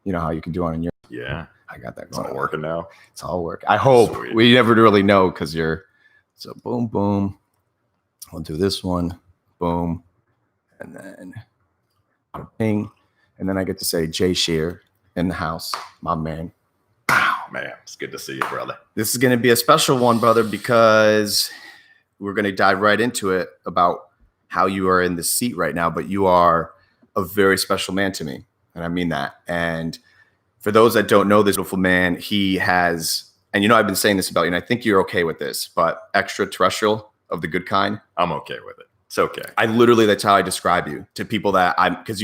You know how you can do it on your. Yeah. I got that. It's all working now. It's all work. I hope. Sweet. We never really know because you're. So boom, boom. I'll do this one. Boom. And then ping. And then I get to say Jay Scherr in the house, my man. Wow, man. It's good to see you, brother. This is going to be a special one, brother, because we're going to dive right into it about how you are in the seat right now, but you are a very special man to me. And I mean that. And for those that don't know this beautiful man, he has, and I've been saying this about you, and I think you're okay with this, but extraterrestrial of the good kind. I'm okay with it. It's okay. That's how I describe you to people that because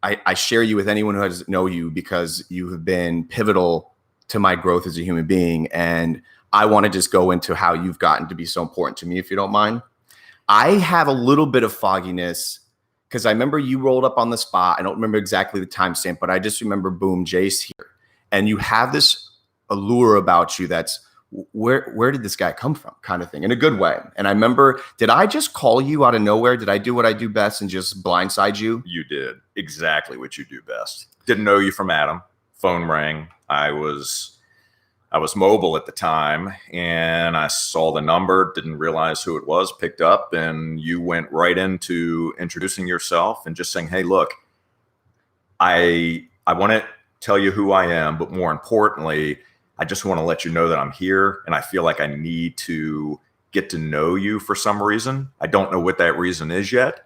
I share you with anyone who doesn't know you because you have been pivotal to my growth as a human being. And I want to just go into how you've gotten to be so important to me, if you don't mind. I have a little bit of fogginess because I remember you rolled up on the spot. I don't remember exactly the timestamp, but I just remember, boom, Jay's here. And you have this allure about you that's, where did this guy come from kind of thing in a good way. And I remember, did I just call you out of nowhere? Did I do what I do best and just blindside you? You did exactly what you do best. Didn't know you from Adam. Phone rang. I was mobile at the time and I saw the number, didn't realize who it was, picked up, and you went right into introducing yourself and just saying, hey, look, I want to tell you who I am, but more importantly, I just want to let you know that I'm here and I feel like I need to get to know you for some reason. I don't know what that reason is yet.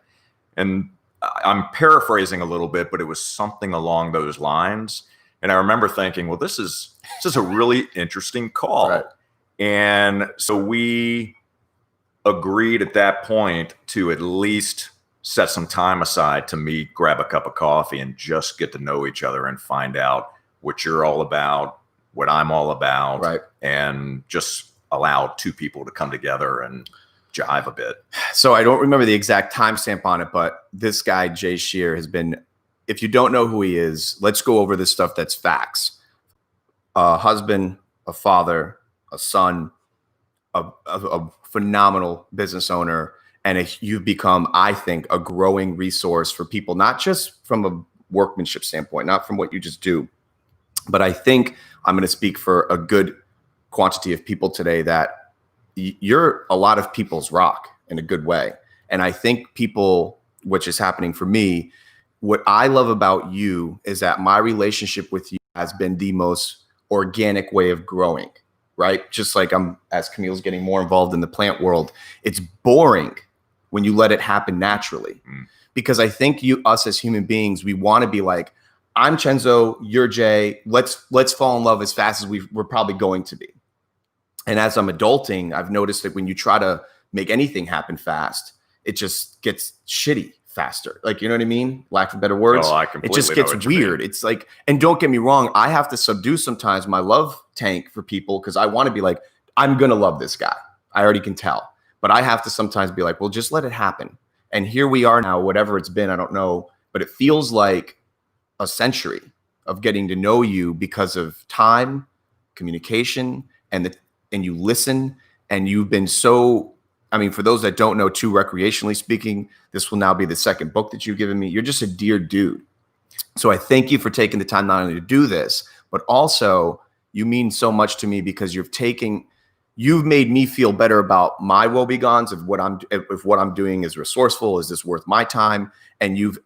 And I'm paraphrasing a little bit, but it was something along those lines. And I remember thinking, well, this is a really interesting call. Right. And so we agreed at that point to at least set some time aside to meet, grab a cup of coffee, and just get to know each other and find out what you're all about, what I'm all about, right, and just allow two people to come together and jive a bit. So I don't remember the exact timestamp on it, but this guy, Jay Scherr, has been, if you don't know who he is, let's go over this stuff that's facts. A husband, a father, a son, a phenomenal business owner, and you've become, I think, a growing resource for people, not just from a workmanship standpoint, not from what you just do, but I think I'm going to speak for a good quantity of people today that you're a lot of people's rock in a good way. And I think people, which is happening for me, what I love about you is that my relationship with you has been the most organic way of growing, right? Just like as Camille's getting more involved in the plant world, it's boring when you let it happen naturally. Because I think us as human beings, we want to be like, I'm Chenzo, you're Jay. Let's fall in love as fast as we're probably going to be. And as I'm adulting, I've noticed that when you try to make anything happen fast, it just gets shitty faster. Like, you know what I mean? Lack of better words. Oh, it just gets weird. It's like, and don't get me wrong, I have to subdue sometimes my love tank for people because I want to be like, I'm going to love this guy. I already can tell. But I have to sometimes be like, well, just let it happen. And here we are now, whatever it's been, I don't know, but it feels like a century of getting to know you because of time, communication, and you listen, and you've been so, I mean, for those that don't know too, recreationally speaking, this will now be the second book that you've given me. You're just a dear dude. So I thank you for taking the time not only to do this, but also you mean so much to me because you've made me feel better about my woebegones of if what I'm doing is resourceful, is this worth my time? And you've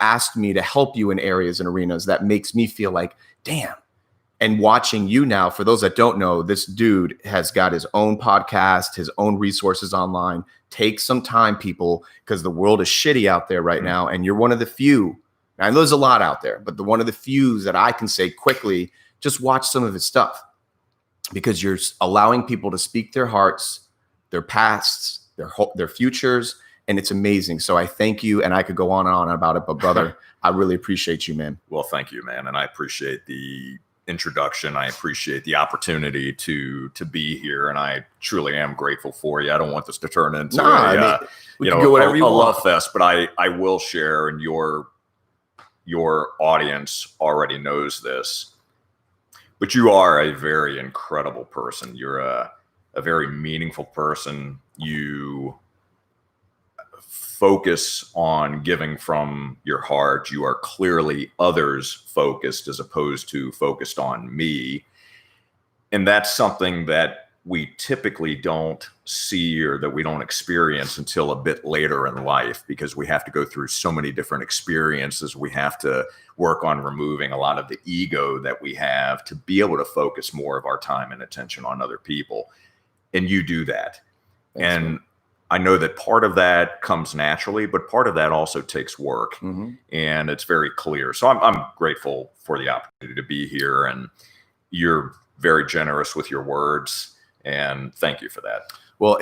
asked me to help you in areas and arenas that makes me feel like, damn. And watching you now, for those that don't know, this dude has got his own podcast, his own resources online. Take some time, people, because the world is shitty out there right now. And you're one of the few. Now, there's a lot out there, but one of the few that I can say quickly, just watch some of his stuff. Because you're allowing people to speak their hearts, their pasts, their futures, and it's amazing. So I thank you, and I could go on and on about it, but brother, I really appreciate you, man. Well, thank you, man, and I appreciate the introduction. I appreciate the opportunity to be here, and I truly am grateful for you. I don't want this to turn into a love fest, but I will share, and your audience already knows this. But you are a very incredible person. You're a very meaningful person. You focus on giving from your heart. You are clearly others focused as opposed to focused on me. And that's something that we typically don't see or that we don't experience until a bit later in life, because we have to go through so many different experiences. We have to work on removing a lot of the ego that we have to be able to focus more of our time and attention on other people. And you do that. Thanks, and man. I know that part of that comes naturally, but part of that also takes work. Mm-hmm. And it's very clear. So I'm grateful for the opportunity to be here, and you're very generous with your words. And thank you for that. Well,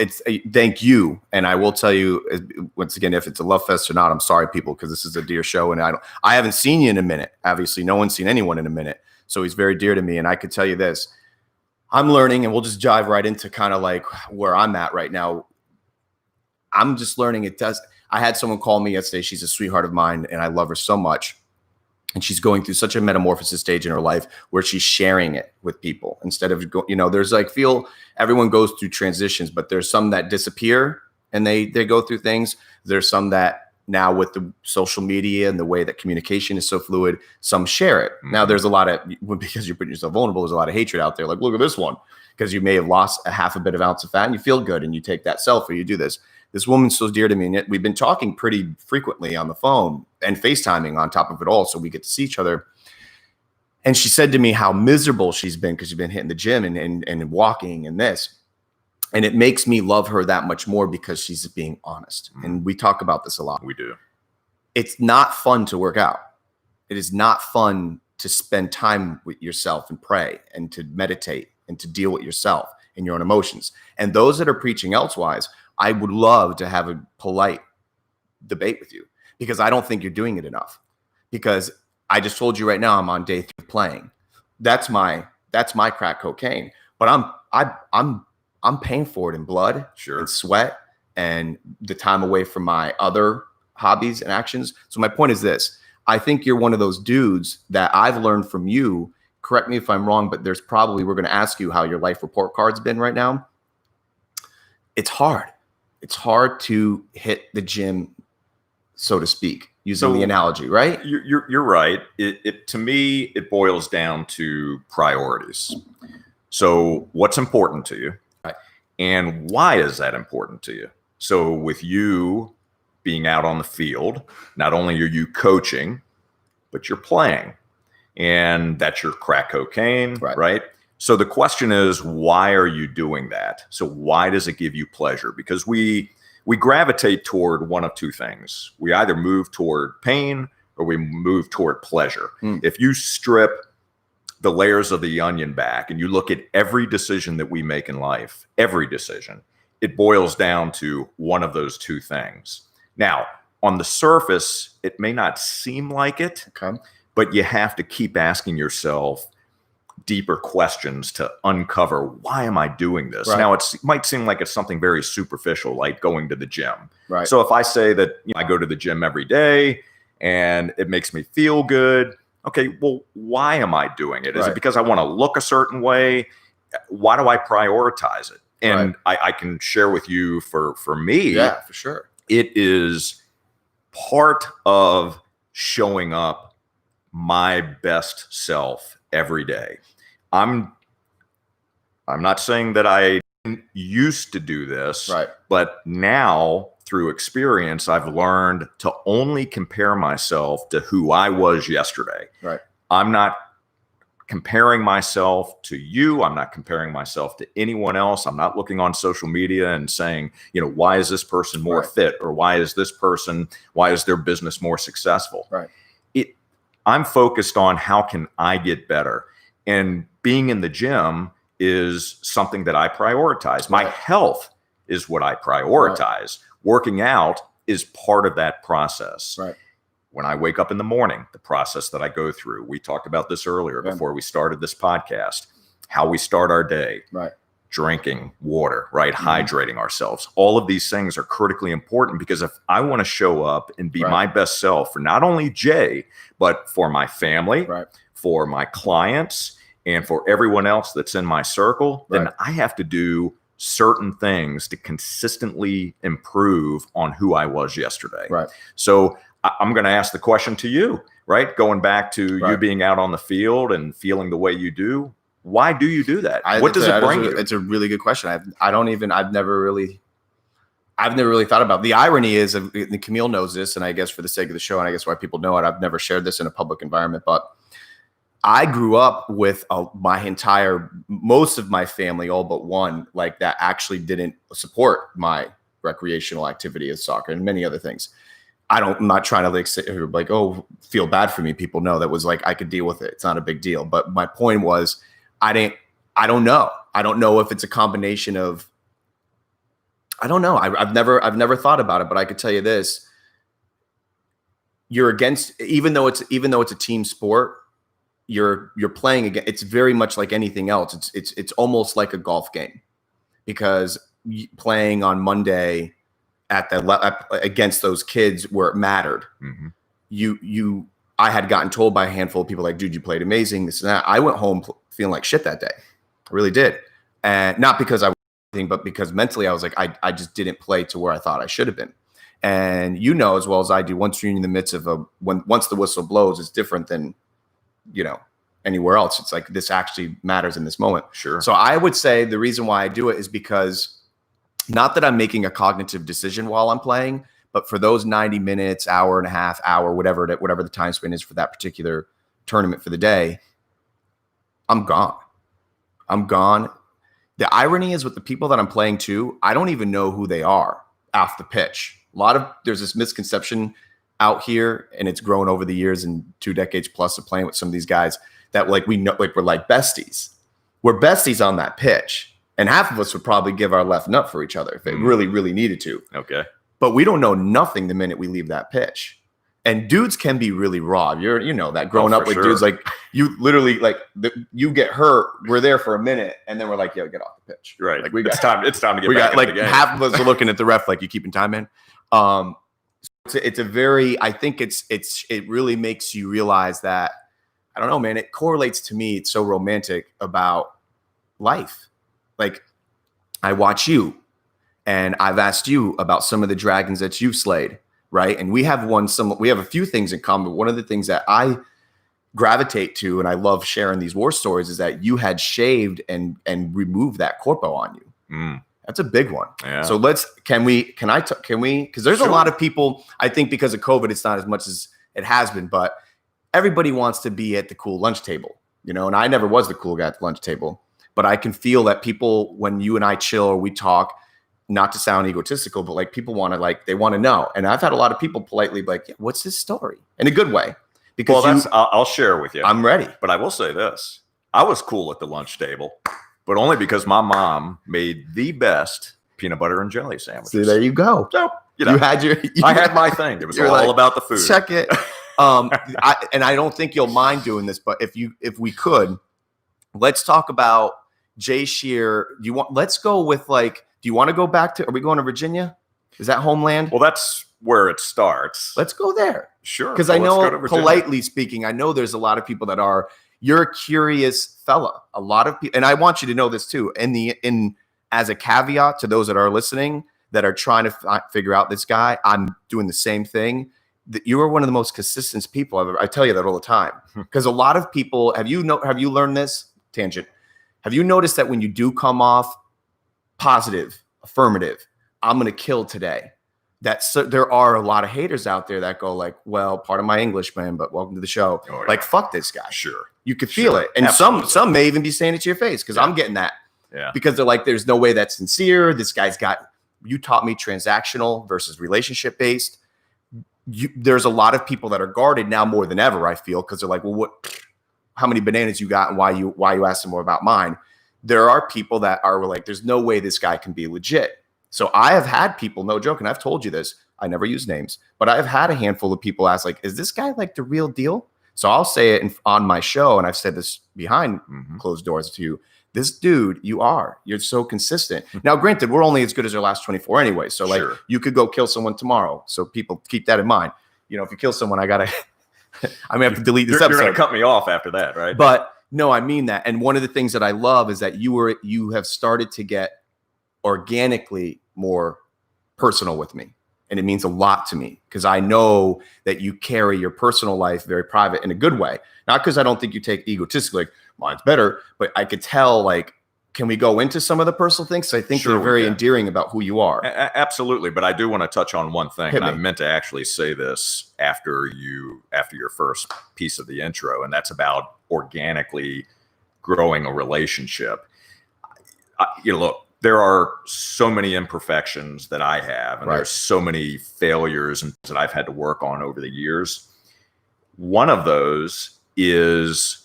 thank you. And I will tell you once again, if it's a love fest or not, I'm sorry, people, because this is a dear show, and I haven't seen you in a minute. Obviously, no one's seen anyone in a minute. So he's very dear to me. And I could tell you this, I'm learning, and we'll just dive right into kind of like where I'm at right now. I'm just learning. I had someone call me yesterday. She's a sweetheart of mine, and I love her so much. And she's going through such a metamorphosis stage in her life where she's sharing it with people instead of, there's everyone goes through transitions, but there's some that disappear and they go through things. There's some that now with the social media and the way that communication is so fluid, some share it. Mm-hmm. Now there's a lot of, because you're putting yourself vulnerable, there's a lot of hatred out there. Like, look at this one, because you may have lost a half a bit of ounce of fat and you feel good and you take that selfie, you do this. This woman's so dear to me, and we've been talking pretty frequently on the phone and FaceTiming on top of it all, so we get to see each other. And she said to me how miserable she's been because she's been hitting the gym and walking and this. And it makes me love her that much more because she's being honest. Mm-hmm. And we talk about this a lot. We do. It's not fun to work out. It is not fun to spend time with yourself and pray and to meditate and to deal with yourself and your own emotions. And those that are preaching elsewise, I would love to have a polite debate with you, because I don't think you're doing it enough. Because I just told you right now, I'm on day 3 of playing. That's my crack cocaine. But I'm paying for it in blood, sure, and sweat, and the time away from my other hobbies and actions. So my point is this: I think you're one of those dudes that I've learned from you. Correct me if I'm wrong, but we're going to ask you how your life report card's been right now. It's hard. It's hard to hit the gym, so to speak, using the analogy, right? You're right. It to me, it boils down to priorities. So what's important to you, right, and why is that important to you? So with you being out on the field, not only are you coaching, but you're playing, and that's your crack cocaine, right? So the question is, why are you doing that? So why does it give you pleasure? Because we gravitate toward one of two things. We either move toward pain or we move toward pleasure. If you strip the layers of the onion back and you look at every decision that we make in life, every decision, it boils down to one of those two things. Now, on the surface, it may not seem like it, but you have to keep asking yourself deeper questions to uncover, why am I doing this? Right. Now, it might seem like it's something very superficial, like going to the gym. Right. So if I say that I go to the gym every day and it makes me feel good, okay, well, why am I doing it? Is it because I want to look a certain way? Why do I prioritize it? And I can share with you for me, yeah, for sure, it is part of showing up my best self every day. I'm not saying that I used to do this, but now through experience, I've learned to only compare myself to who I was yesterday. I'm not comparing myself to you. I'm not comparing myself to anyone else. I'm not looking on social media and saying, why is this person more fit, or why is their business more successful? I'm focused on how can I get better. And being in the gym is something that I prioritize. My health is what I prioritize. Working out is part of that process. When I wake up in the morning, the process that I go through, we talked about this earlier before we started this podcast, how we start our day, drinking water, hydrating ourselves. All of these things are critically important, because if I want to show up and be my best self for not only Jay, but for my family, for my clients, and for everyone else that's in my circle, then I have to do certain things to consistently improve on who I was yesterday. Right. So I'm going to ask the question to you, right? Going back to you being out on the field and feeling the way you do. Why do you do that? What does it bring you? It's a really good question. I've never really thought about it. The irony is, and Camille knows this, and I guess for the sake of the show, and I guess why people know it, I've never shared this in a public environment, but I grew up with most of my family, all but one, like that actually didn't support my recreational activity of soccer and many other things. I'm not trying to sit here like, oh, feel bad for me. People know that was like, I could deal with it. It's not a big deal. But my point was, I don't know. I don't know if it's a combination of, I don't know. I've never thought about it, but I could tell you this. You're against, even though it's a team sport, you're playing again. It's very much like anything else. It's almost like a golf game, because playing on Monday against those kids where it mattered. Mm-hmm. I had gotten told by a handful of people like, dude, you played amazing, this and that. I went home feeling like shit that day. I really did. And not because I was anything, but because mentally I was like, I just didn't play to where I thought I should have been. And as well as I do, once you're in the midst of once the whistle blows, it's different than, anywhere else. It's like, this actually matters in this moment. Sure. So I would say the reason why I do it is because, not that I'm making a cognitive decision while I'm playing, but for those 90 minutes, hour and a half, hour, whatever the time span is for that particular tournament for the day, I'm gone. The irony is, with the people that I'm playing to, I don't even know who they are off the pitch. There's this misconception out here, and it's grown over the years and 2 decades plus of playing with some of these guys, that like we know, like we're like besties. We're besties on that pitch, and half of us would probably give our left nut for each other if it really, really needed to. Okay. But we don't know nothing the minute we leave that pitch. And dudes can be really raw. That growing up with dudes, like you literally you get hurt. We're there for a minute, and then we're like, yo, get off the pitch. Right. Like it's time to get back into the game. Half of us are looking at the ref like, you keeping time in. It's a very, I think it really makes you realize that, I don't know, man, it correlates to me. It's so romantic about life. Like, I watch you, and I've asked you about some of the dragons that you've slayed, right? And we have a few things in common. One of the things that I gravitate to, and I love sharing these war stories, is that you had shaved and removed that corpo on you. Mm. That's a big one. Yeah. So can we, because there's a lot of people, I think because of COVID, it's not as much as it has been, but everybody wants to be at the cool lunch table, and I never was the cool guy at the lunch table, but I can feel that people, when you and I chill or we talk, not to sound egotistical, but like people want to, they want to know. And I've had a lot of people politely be like, yeah, what's his story? In a good way. Because I'll share with you. I'm ready. But I will say this. I was cool at the lunch table, but only because my mom made the best peanut butter and jelly sandwiches. See, there you go. So, I had my thing. It was all about the food. Check it. And I don't think you'll mind doing this, but if we could, let's talk about Jay Scherr. Let's go with do you want to go back to, are we going to Virginia? Is that homeland? Well, that's where it starts. Let's go there. Sure. Because I know, politely speaking, I know there's a lot of people that you're a curious fella. A lot of people, and I want you to know this too. As a caveat to those that are listening that are trying to figure out this guy, I'm doing the same thing. That you are one of the most consistent people I've ever. I tell you that all the time. Because a lot of people, have you learned this? Tangent. Have you noticed that when you do come off positive, affirmative, I'm going to kill today, there are a lot of haters out there that go like, well, pardon my English, man, but welcome to the show. Oh, yeah. Like, fuck this guy. Sure. You could feel it. And some may even be saying it to your face, because I'm getting that. Yeah. Because they're like, there's no way that's sincere. This guy's you taught me transactional versus relationship based. There's a lot of people that are guarded now more than ever, I feel, because they're like, well, how many bananas you got, and why you asked them more about mine? There are people that are like, there's no way this guy can be legit. So I have had people, no joke, and I've told you this, I never use names, but I've had a handful of people ask, like, is this guy like the real deal? So I'll say it on my show, and I've said this behind closed doors to you. This dude, you're so consistent. Now, granted, we're only as good as our last 24 anyway. So you could go kill someone tomorrow. So people keep that in mind. If you kill someone, I'm going to have to delete this episode. You're going to cut me off after that, right? But no, I mean that. And one of the things that I love is that you have started to get organically more personal with me. And it means a lot to me because I know that you carry your personal life very private in a good way. Not because I don't think you take egotistically, like mine's better, but I could tell, like, can we go into some of the personal things? I think they're very endearing about who you are. Absolutely. But I do want to touch on one thing. And I meant to actually say this after your first piece of the intro, and that's about organically growing a relationship. Look, there are so many imperfections that I have, and there's so many failures that I've had to work on over the years. One of those is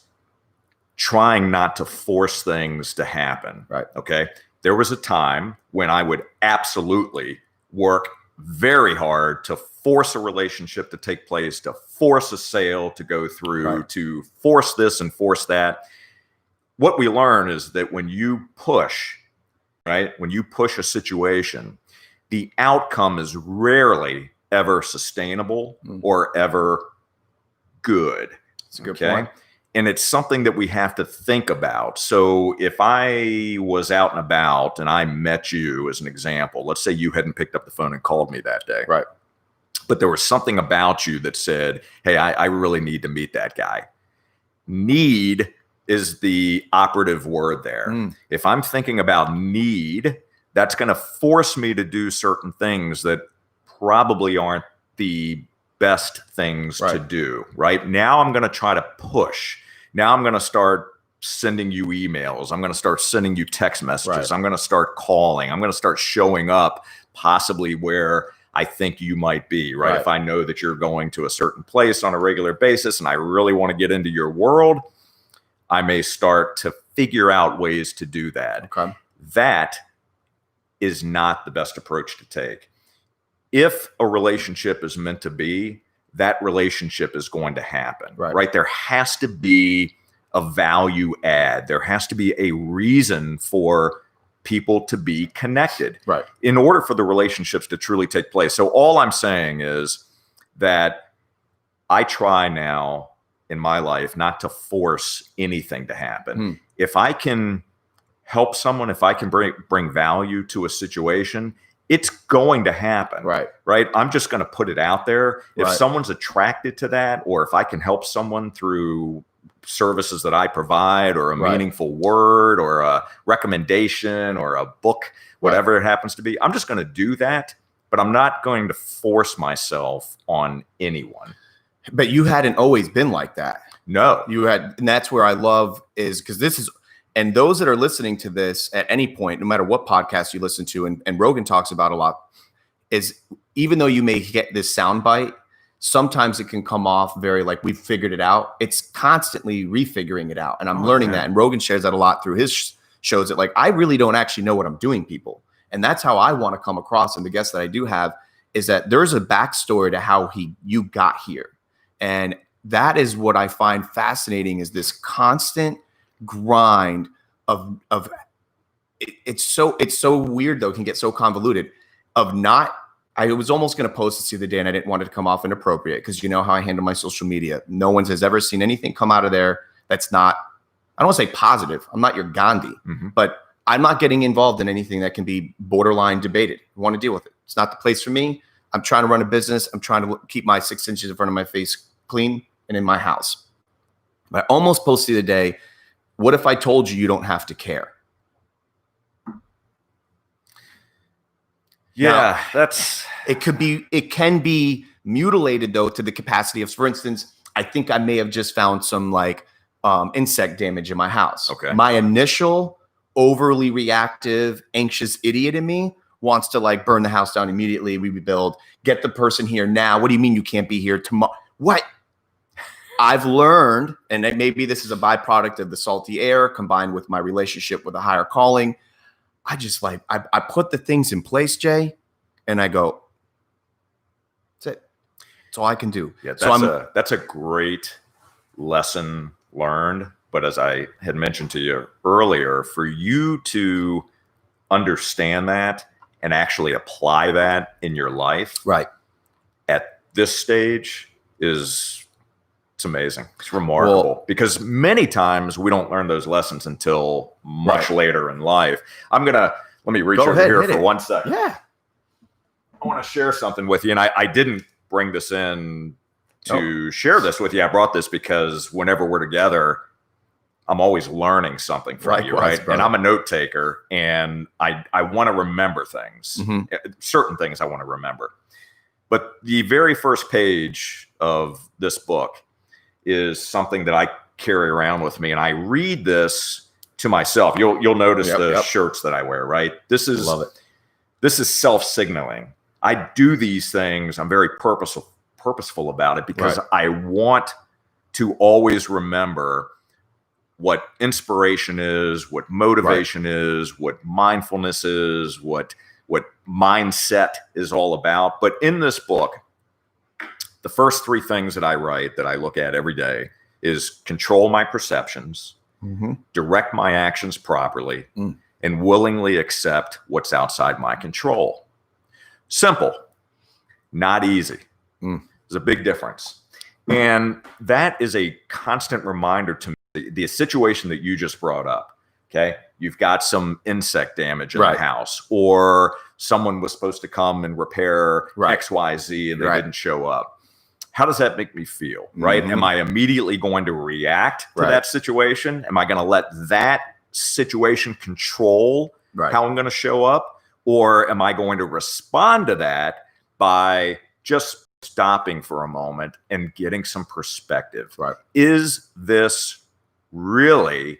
trying not to force things to happen. Right. Okay. There was a time when I would absolutely work very hard to force a relationship to take place, to force a sale to go through, to force this and force that. What we learn is that when you push, when you push a situation, the outcome is rarely ever sustainable or ever good. That's a good point. And it's something that we have to think about. So if I was out and about and I met you as an example, let's say you hadn't picked up the phone and called me that day. Right. But there was something about you that said, hey, I really need to meet that guy. Need is the operative word there. If I'm thinking about need, that's going to force me to do certain things that probably aren't the best things to do. Right now, I'm going to try to push. Now I'm going to start sending you emails. I'm going to start sending you text messages. I'm going to start calling. I'm going to start showing up possibly where I think you might be. If I know that you're going to a certain place on a regular basis and I really want to get into your world, I may start to figure out ways to do that. Okay. That is not the best approach to take. If a relationship is meant to be, that relationship is going to happen, right? There has to be a value add. There has to be a reason for people to be connected in order for the relationships to truly take place. So all I'm saying is that I try now in my life not to force anything to happen. If I can help someone, if I can bring value to a situation, it's going to happen. Right. I'm just going to put it out there. If someone's attracted to that, or if I can help someone through services that I provide, or a meaningful word, or a recommendation, or a book, whatever it happens to be, I'm just going to do that. But I'm not going to force myself on anyone. But you hadn't always been like that. No. You had, and that's where I love is because this is, and those that are listening to this at any point, no matter what podcast you listen to, and Rogan talks about a lot, is even though you may get this soundbite, sometimes it can come off very like we've figured it out. It's constantly refiguring it out. And I'm learning that. And Rogan shares that a lot through his shows that like, I really don't actually know what I'm doing, people. And that's how I want to come across. And the guests that I do have is that there's a backstory to how you got here. And that is what I find fascinating is this constant grind of it's so weird though, it can get so convoluted of not. I was almost going to post this the other day and I didn't want it to come off inappropriate because you know how I handle my social media. No one has ever seen anything come out of there that's not, I don't want to say positive. I'm not your Gandhi, but I'm not getting involved in anything that can be borderline debated. I want to deal with it. It's not the place for me. I'm trying to run a business. I'm trying to keep my 6 inches in front of my face clean and in my house. But I almost posted the other day, what if I told you don't have to care? Yeah, now, it can be mutilated though to the capacity of, for instance, I think I may have just found some like insect damage in my house. Okay. My initial overly reactive, anxious idiot in me wants to like burn the house down immediately. We rebuild, get the person here now. What do you mean you can't be here tomorrow? What? I've learned, and maybe this is a byproduct of the salty air combined with my relationship with a higher calling. I just like, I put the things in place, Jay, and I go, that's it. That's all I can do. Yeah, that's a great lesson learned. But as I had mentioned to you earlier, for you to understand that and actually apply that in your life at this stage it's amazing. It's remarkable because many times we don't learn those lessons until much later in life. I'm going to Let me reach Go over ahead, here hit for it. 1 second. Yeah. I want to share something with you, and I didn't bring this in to share this with you. I brought this because whenever we're together, I'm always learning something from you, right? Brother. And I'm a note taker, and I want to remember things, certain things I want to remember. But the very first page of this book is something that I carry around with me, and I read this to myself. You'll notice the shirts that I wear, right? Love it. This is self-signaling. I do these things. I'm very purposeful about it because I want to always remember what inspiration is, what motivation is, what mindfulness is, what mindset is all about. But in this book, the first 3 things that I write that I look at every day is control my perceptions, direct my actions properly, and willingly accept what's outside my control. Simple, not easy. There's a big difference. And that is a constant reminder to me. The situation that you just brought up, okay? You've got some insect damage in the house, or someone was supposed to come and repair XYZ and they didn't show up. How does that make me feel, right? Am I immediately going to react to that situation? Am I going to let that situation control how I'm going to show up? Or am I going to respond to that by just stopping for a moment and getting some perspective? Is this really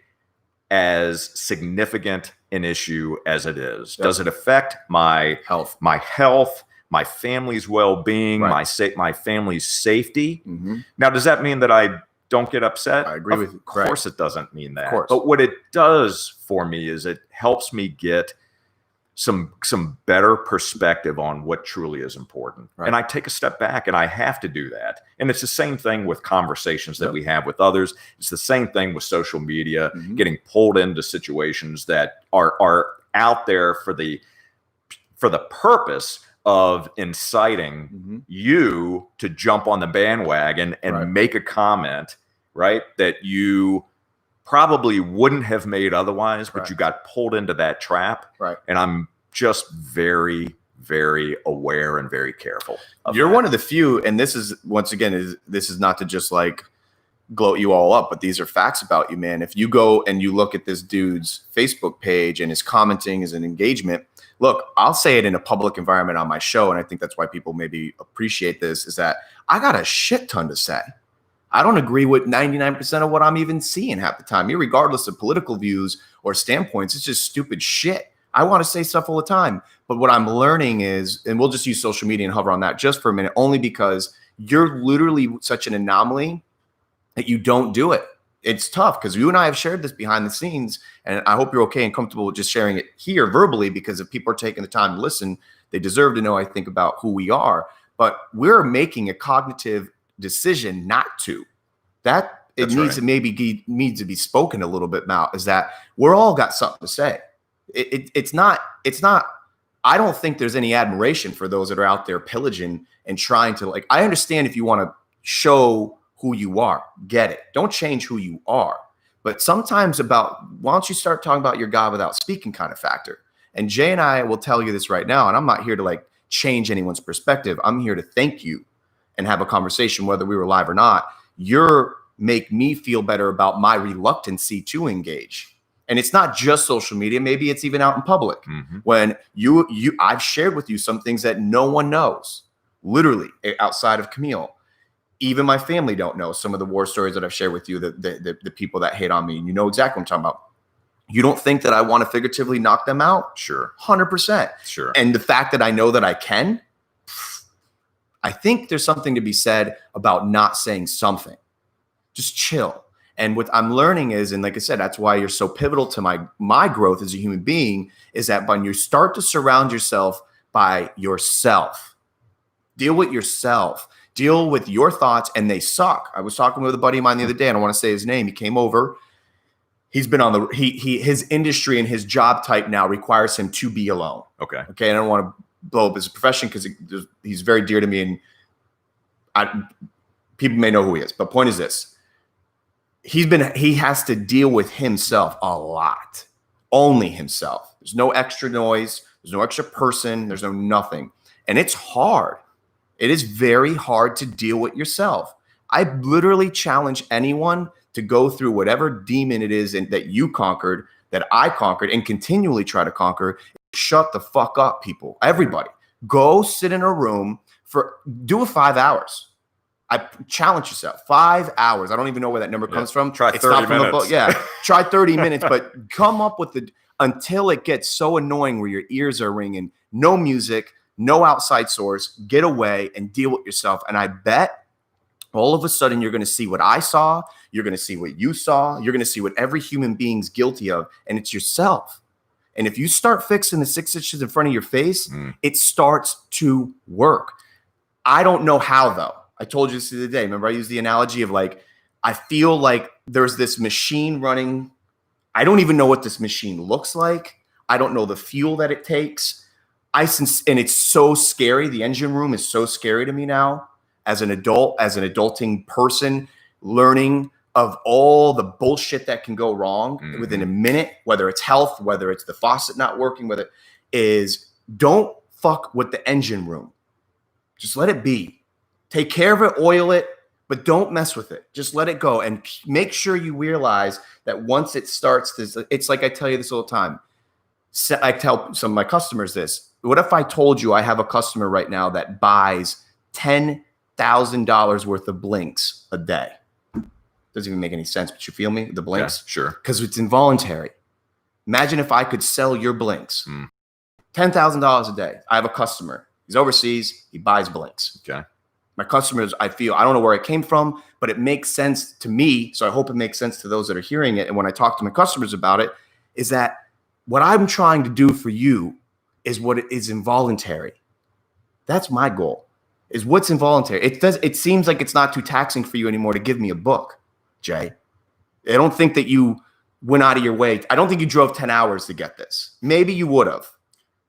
as significant an issue as it is? Does it affect my health, my family's well-being, my family's safety? Now, does that mean that I don't get upset? I agree with you. Of course it doesn't mean that. Of course. But what it does for me is it helps me get some better perspective on what truly is important. And I take a step back, and I have to do that. And it's the same thing with conversations that we have with others. It's the same thing with social media, getting pulled into situations that are out there for the purpose of inciting you to jump on the bandwagon and make a comment, right, that you probably wouldn't have made otherwise, but you got pulled into that trap. And I'm just very, very aware and very careful of You're that. one of the few, and this is, once again, this is not to just like gloat you all up, but these are facts about you, man. If you go and you look at this dude's Facebook page and his commenting is an engagement, look, I'll say it in a public environment on my show, and I think that's why people maybe appreciate this, is that I got a shit ton to say. I don't agree with 99% of what I'm even seeing half the time, regardless of political views or standpoints. It's just stupid shit. I want to say stuff all the time. But what I'm learning is, and we'll just use social media and hover on that just for a minute, only because you're literally such an anomaly that you don't do it. It's tough because you and I have shared this behind the scenes, and I hope you're okay and comfortable with just sharing it here verbally, because if people are taking the time to listen, they deserve to know, I think, about who we are. But we're making a cognitive decision not to. That it needs to maybe needs to be spoken a little bit now, is that we're all got something to say. It's not. I don't think there's any admiration for those that are out there pillaging and trying to, like, I understand if you want to show who you are, get it. Don't change who you are. But sometimes why don't you start talking about your God without speaking kind of factor? And Jay and I will tell you this right now, and I'm not here to like change anyone's perspective. I'm here to thank you and have a conversation, whether we were live or not. Make me feel better about my reluctancy to engage. And it's not just social media. Maybe it's even out in public. When I've shared with you some things that no one knows, literally outside of Camille. Even my family don't know some of the war stories that I've shared with you, the people that hate on me. And you know exactly what I'm talking about. You don't think that I want to figuratively knock them out? Sure. 100%. Sure. And the fact that I know that I can, I think there's something to be said about not saying something. Just chill. And what I'm learning is, and like I said, that's why you're so pivotal to my growth as a human being, is that when you start to surround yourself by yourself, deal with yourself, deal with your thoughts, and they suck. I was talking with a buddy of mine the other day. I don't want to say his name. He came over. He's been on his industry and his job type now requires him to be alone. Okay. I don't want to blow up his profession because he's very dear to me, and people may know who he is. But point is this. He has to deal with himself a lot, only himself. There's no extra noise. There's no extra person. There's no nothing. And it's hard. It is very hard to deal with yourself. I literally challenge anyone to go through whatever demon it is that you conquered, that I conquered, and continually try to conquer. Shut the fuck up, people. Everybody. Go sit in a room do it 5 hours. I challenge yourself. 5 hours. I don't even know where that number comes from. Try 30 minutes. Yeah. Try 30 minutes, but come up with until it gets so annoying where your ears are ringing. No music, no outside source. Get away and deal with yourself. And I bet all of a sudden you're going to see what I saw. You're going to see what you saw. You're going to see what every human being's guilty of. And it's yourself. And if you start fixing the 6 inches in front of your face, it starts to work. I don't know how, though. I told you this the other day. Remember, I used the analogy of like, I feel like there's this machine running. I don't even know what this machine looks like. I don't know the fuel that it takes. And it's so scary. The engine room is so scary to me now as an adult, as an adulting person, learning of all the bullshit that can go wrong within a minute, whether it's health, whether it's the faucet not working, whether it is, don't fuck with the engine room. Just let it be. Take care of it, oil it, but don't mess with it. Just let it go and make sure you realize that once it starts this, it's like I tell you this all the time. I tell some of my customers this. What if I told you I have a customer right now that buys $10,000 worth of blinks a day? Doesn't even make any sense, but you feel me? The blinks? Yeah, sure. Because it's involuntary. Imagine if I could sell your blinks. $10,000 a day. I have a customer. He's overseas. He buys blinks. Okay. My customers, I don't know where it came from, but it makes sense to me. So I hope it makes sense to those that are hearing it. And when I talk to my customers about it, is that what I'm trying to do for you is what is involuntary. That's my goal, is what's involuntary. It seems like it's not too taxing for you anymore to give me a book, Jay. I don't think that you went out of your way. I don't think you drove 10 hours to get this. Maybe you would have.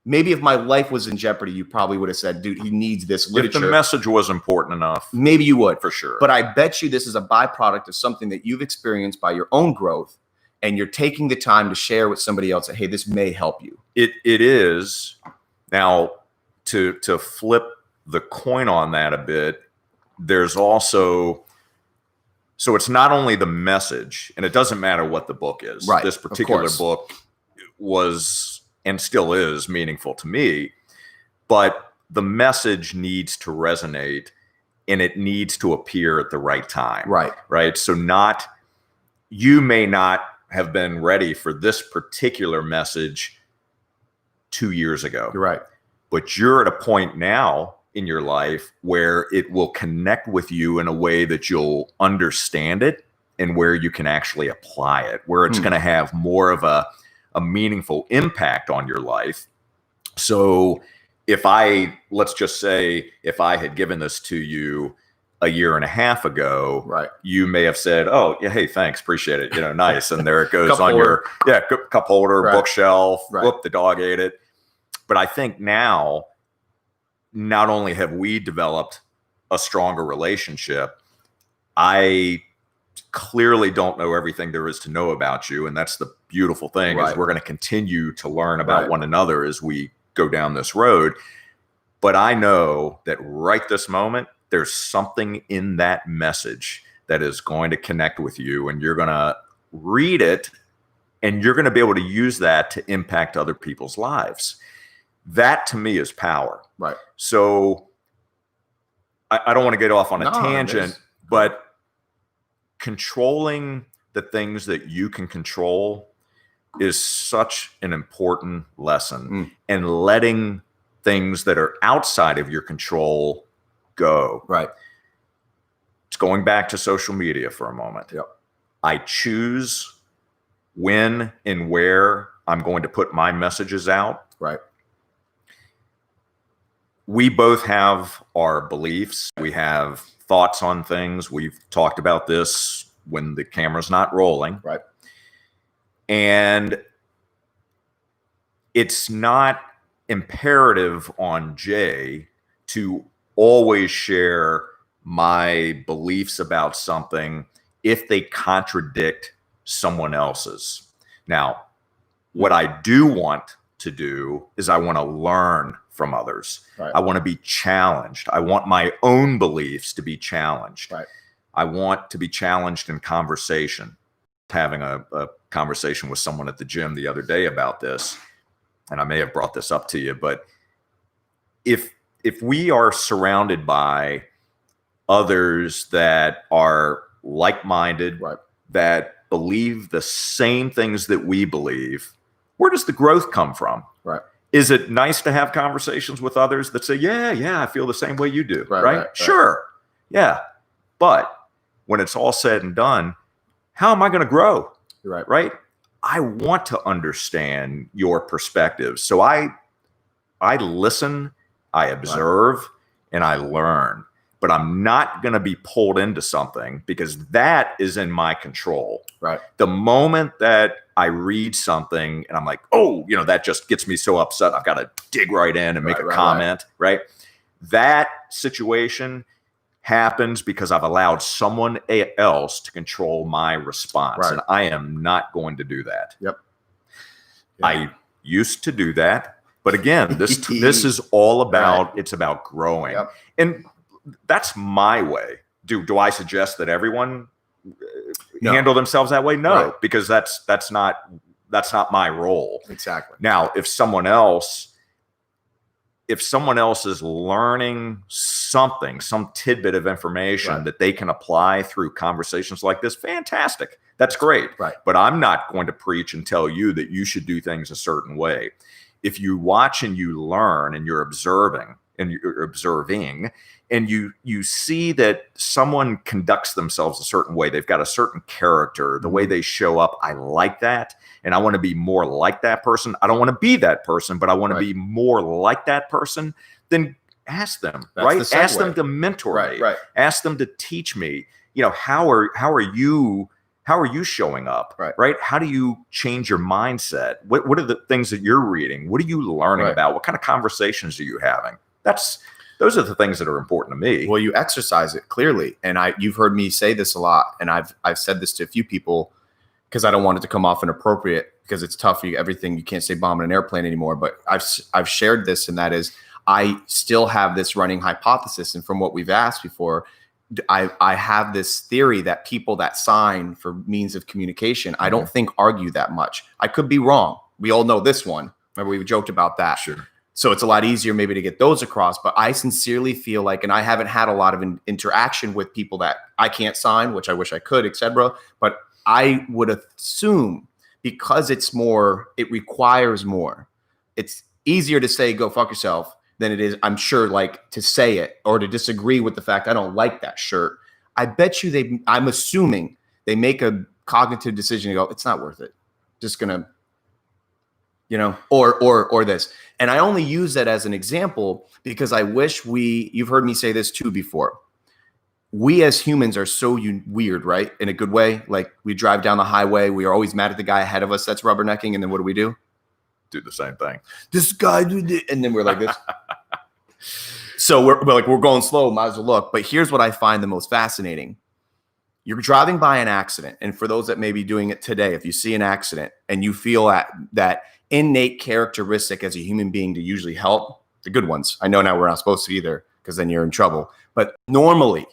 Maybe if my life was in jeopardy, you probably would have said, dude, he needs this literature. If the message was important enough. Maybe you would. For sure. But I bet you this is a byproduct of something that you've experienced by your own growth, and you're taking the time to share with somebody else that, hey, this may help you. It is. Now, to flip the coin on that a bit, there's also, so it's not only the message, and it doesn't matter what the book is. Right. This particular book was and still is meaningful to me, but the message needs to resonate and it needs to appear at the right time. Right. Right. So you may not have been ready for this particular message 2 years ago. You're right. But you're at a point now in your life where it will connect with you in a way that you'll understand it and where you can actually apply it, where it's going to have more of a meaningful impact on your life. So let's just say, if I had given this to you a year and a half ago, right, you may have said, oh yeah, hey, thanks, appreciate it. Nice. And there it goes on your cup holder, right, bookshelf. Right. Whoop, the dog ate it. But I think now, not only have we developed a stronger relationship, I clearly don't know everything there is to know about you. And that's the beautiful thing, right, is we're going to continue to learn about one another as we go down this road. But I know that right this moment, there's something in that message that is going to connect with you, and you're going to read it and you're going to be able to use that to impact other people's lives. That to me is power. Right. So I don't want to get off on a tangent, but controlling the things that you can control is such an important lesson, and letting things that are outside of your control go. Right. It's going back to social media for a moment. Yep. I choose when and where I'm going to put my messages out. Right. We both have our beliefs. We have thoughts on things. We've talked about this when the camera's not rolling. Right. And it's not imperative on Jay to always share my beliefs about something if they contradict someone else's. Now, what I do want to do is I want to learn from others. Right. I want to be challenged. I want my own beliefs to be challenged. Right. I want to be challenged in conversation. Having a conversation with someone at the gym the other day about this, and I may have brought this up to you, but if we are surrounded by others that are like-minded, Right. that believe the same things that we believe, where does the growth come from? Right. Is it nice to have conversations with others that say, yeah, I feel the same way you do, right? Sure. Yeah. But when it's all said and done, how am I going to grow? You're right. Right? I want to understand your perspective. So I listen, I observe, and I learn. But I'm not going to be pulled into something because that is in my control. Right. The moment that I read something and I'm like, oh, that just gets me so upset, I've got to dig right in and make a comment, right? That situation happens because I've allowed someone else to control my response. Right. And I am not going to do that. Yep. I used to do that. But again, this is all about, it's about growing. Yep. And that's my way. Do I suggest that everyone handle themselves that way? No, because that's not my role. Exactly. Now, if someone else is learning something, some tidbit of information that they can apply through conversations like this, fantastic. That's great. Right. But I'm not going to preach and tell you that you should do things a certain way. If you watch and you learn and you're observing and you see that someone conducts themselves a certain way, they've got a certain character, the way they show up, I like that. And I want to be more like that person. I don't want to be that person, but I want to be more like that person. Then ask them, right? Ask them to mentor me. Right. Ask them to teach me, how are you showing up? Right. How do you change your mindset? What are the things that you're reading? What are you learning about? What kind of conversations are you having? Those are the things that are important to me. Well, you exercise it clearly. And you've heard me say this a lot. And I've said this to a few people because I don't want it to come off inappropriate because it's tough. Everything you can't say bomb in an airplane anymore. But I've shared this, and that is I still have this running hypothesis. And from what we've asked before, I have this theory that people that sign for means of communication, I don't think argue that much. I could be wrong. We all know this one. Remember, we joked about that. Sure. So it's a lot easier maybe to get those across. But I sincerely feel like, and I haven't had a lot of interaction with people that I can't sign, which I wish I could, etc. But I would assume because it requires more. It's easier to say, go fuck yourself, than it is, I'm sure, like to say it or to disagree with the fact I don't like that shirt. I bet you I'm assuming they make a cognitive decision to go, it's not worth it. Just gonna, or this. And I only use that as an example because I wish you've heard me say this too before. We as humans are so weird, right? In a good way. Like we drive down the highway. We are always mad at the guy ahead of us that's rubbernecking. And then what do? Do the same thing. This guy did it. And then we're like this. So we're going slow. Might as well look. But here's what I find the most fascinating. You're driving by an accident. And for those that may be doing it today, if you see an accident and you feel that innate characteristic as a human being to usually help, the good ones. I know now we're not supposed to either because then you're in trouble. But normally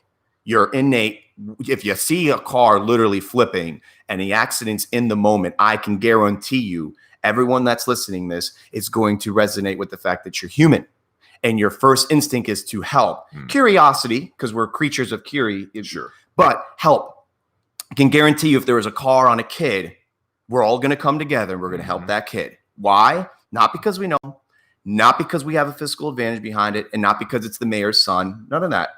you're innate. If you see a car literally flipping and the accident's in the moment, I can guarantee you everyone that's listening this is going to resonate with the fact that you're human. And your first instinct is to help. Curiosity, because we're creatures of curiosity. Sure. But help. I can guarantee you if there was a car on a kid, we're all going to come together and we're going to help that kid. Why? Not because we know, not because we have a physical advantage behind it, and not because it's the mayor's son. None of that.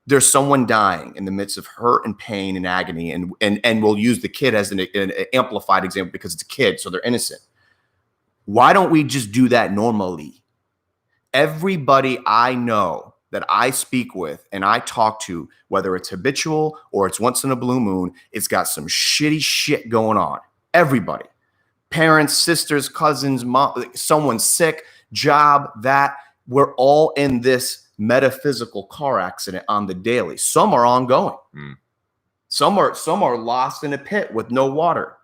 There's someone dying in the midst of hurt and pain and agony, and we'll use the kid as an amplified example because it's a kid, so they're innocent. Why don't we just do that normally? Everybody I know that I speak with and I talk to, whether it's habitual or it's once in a blue moon, it's got some shitty shit going on. Everybody. Parents, sisters, cousins, mom, someone's sick, job, that. We're all in this metaphysical car accident on the daily. Some are ongoing. Some are lost in a pit with no water.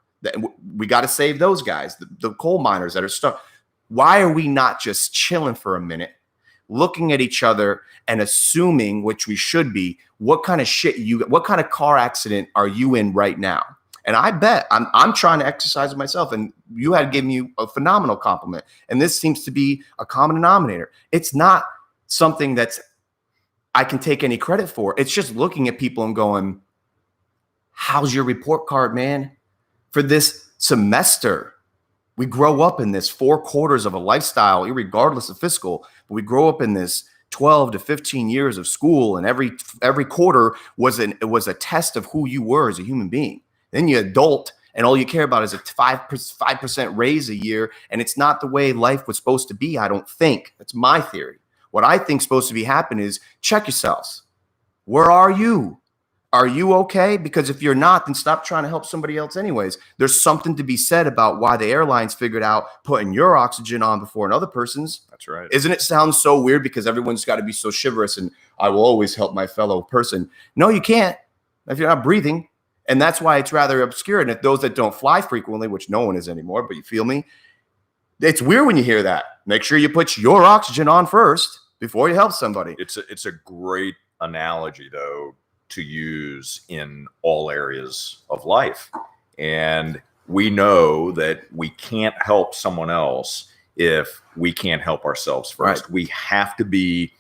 We got to save those guys, the coal miners that are stuck. Why are we not just chilling for a minute, looking at each other and assuming, which we should be, what kind of car accident are you in right now? And I bet I'm trying to exercise myself, and you had given you a phenomenal compliment. And this seems to be a common denominator. It's not something that's I can take any credit for. It's just looking at people and going, how's your report card, man? For this semester, we grow up in this 4 quarters of a lifestyle, irregardless of fiscal, but we grow up in this 12 to 15 years of school, and every quarter was a test of who you were as a human being. Then you adult, and all you care about is a 5% raise a year, and it's not the way life was supposed to be, I don't think. That's my theory. What I think is supposed to be happening is check yourselves. Where are you? Are you okay? Because if you're not, then stop trying to help somebody else anyways. There's something to be said about why the airlines figured out putting your oxygen on before another person's. That's right. Isn't it sound so weird because everyone's got to be so chivalrous and I will always help my fellow person? No, you can't if you're not breathing. And that's why it's rather obscure. And if those that don't fly frequently, which no one is anymore, but you feel me? It's weird when you hear that. Make sure you put your oxygen on first before you help somebody. It's a great analogy, though, to use in all areas of life. And we know that we can't help someone else if we can't help ourselves first. Right. We have to be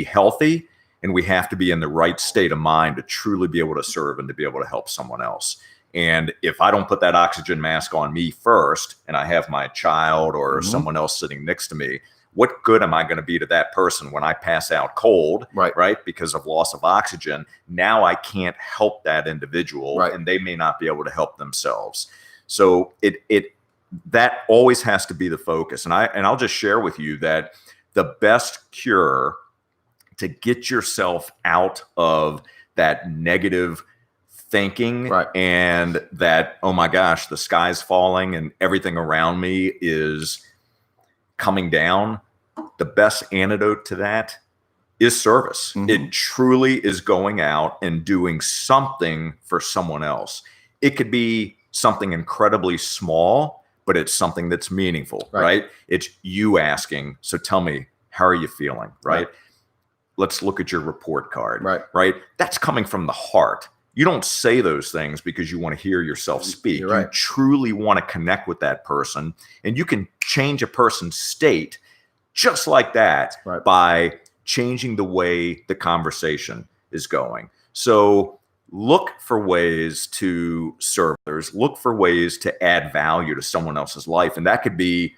healthy, and we have to be in the right state of mind to truly be able to serve and to be able to help someone else. And if I don't put that oxygen mask on me first, and I have my child or someone else sitting next to me, what good am I going to be to that person when I pass out cold, right? Because of loss of oxygen. Now I can't help that individual, and they may not be able to help themselves. So that always has to be the focus. And I'll just share with you that the best cure to get yourself out of that negative thinking and that, oh my gosh, the sky's falling and everything around me is coming down, the best antidote to that is service. It truly is going out and doing something for someone else. It could be something incredibly small, but it's something that's meaningful, right? It's you asking, so tell me, how are you feeling, right? Let's look at your report card, right? That's coming from the heart. You don't say those things because you want to hear yourself speak. You truly want to connect with that person, and you can change a person's state just like that by changing the way the conversation is going. So look for ways to serve others, look for ways to add value to someone else's life. And that could be,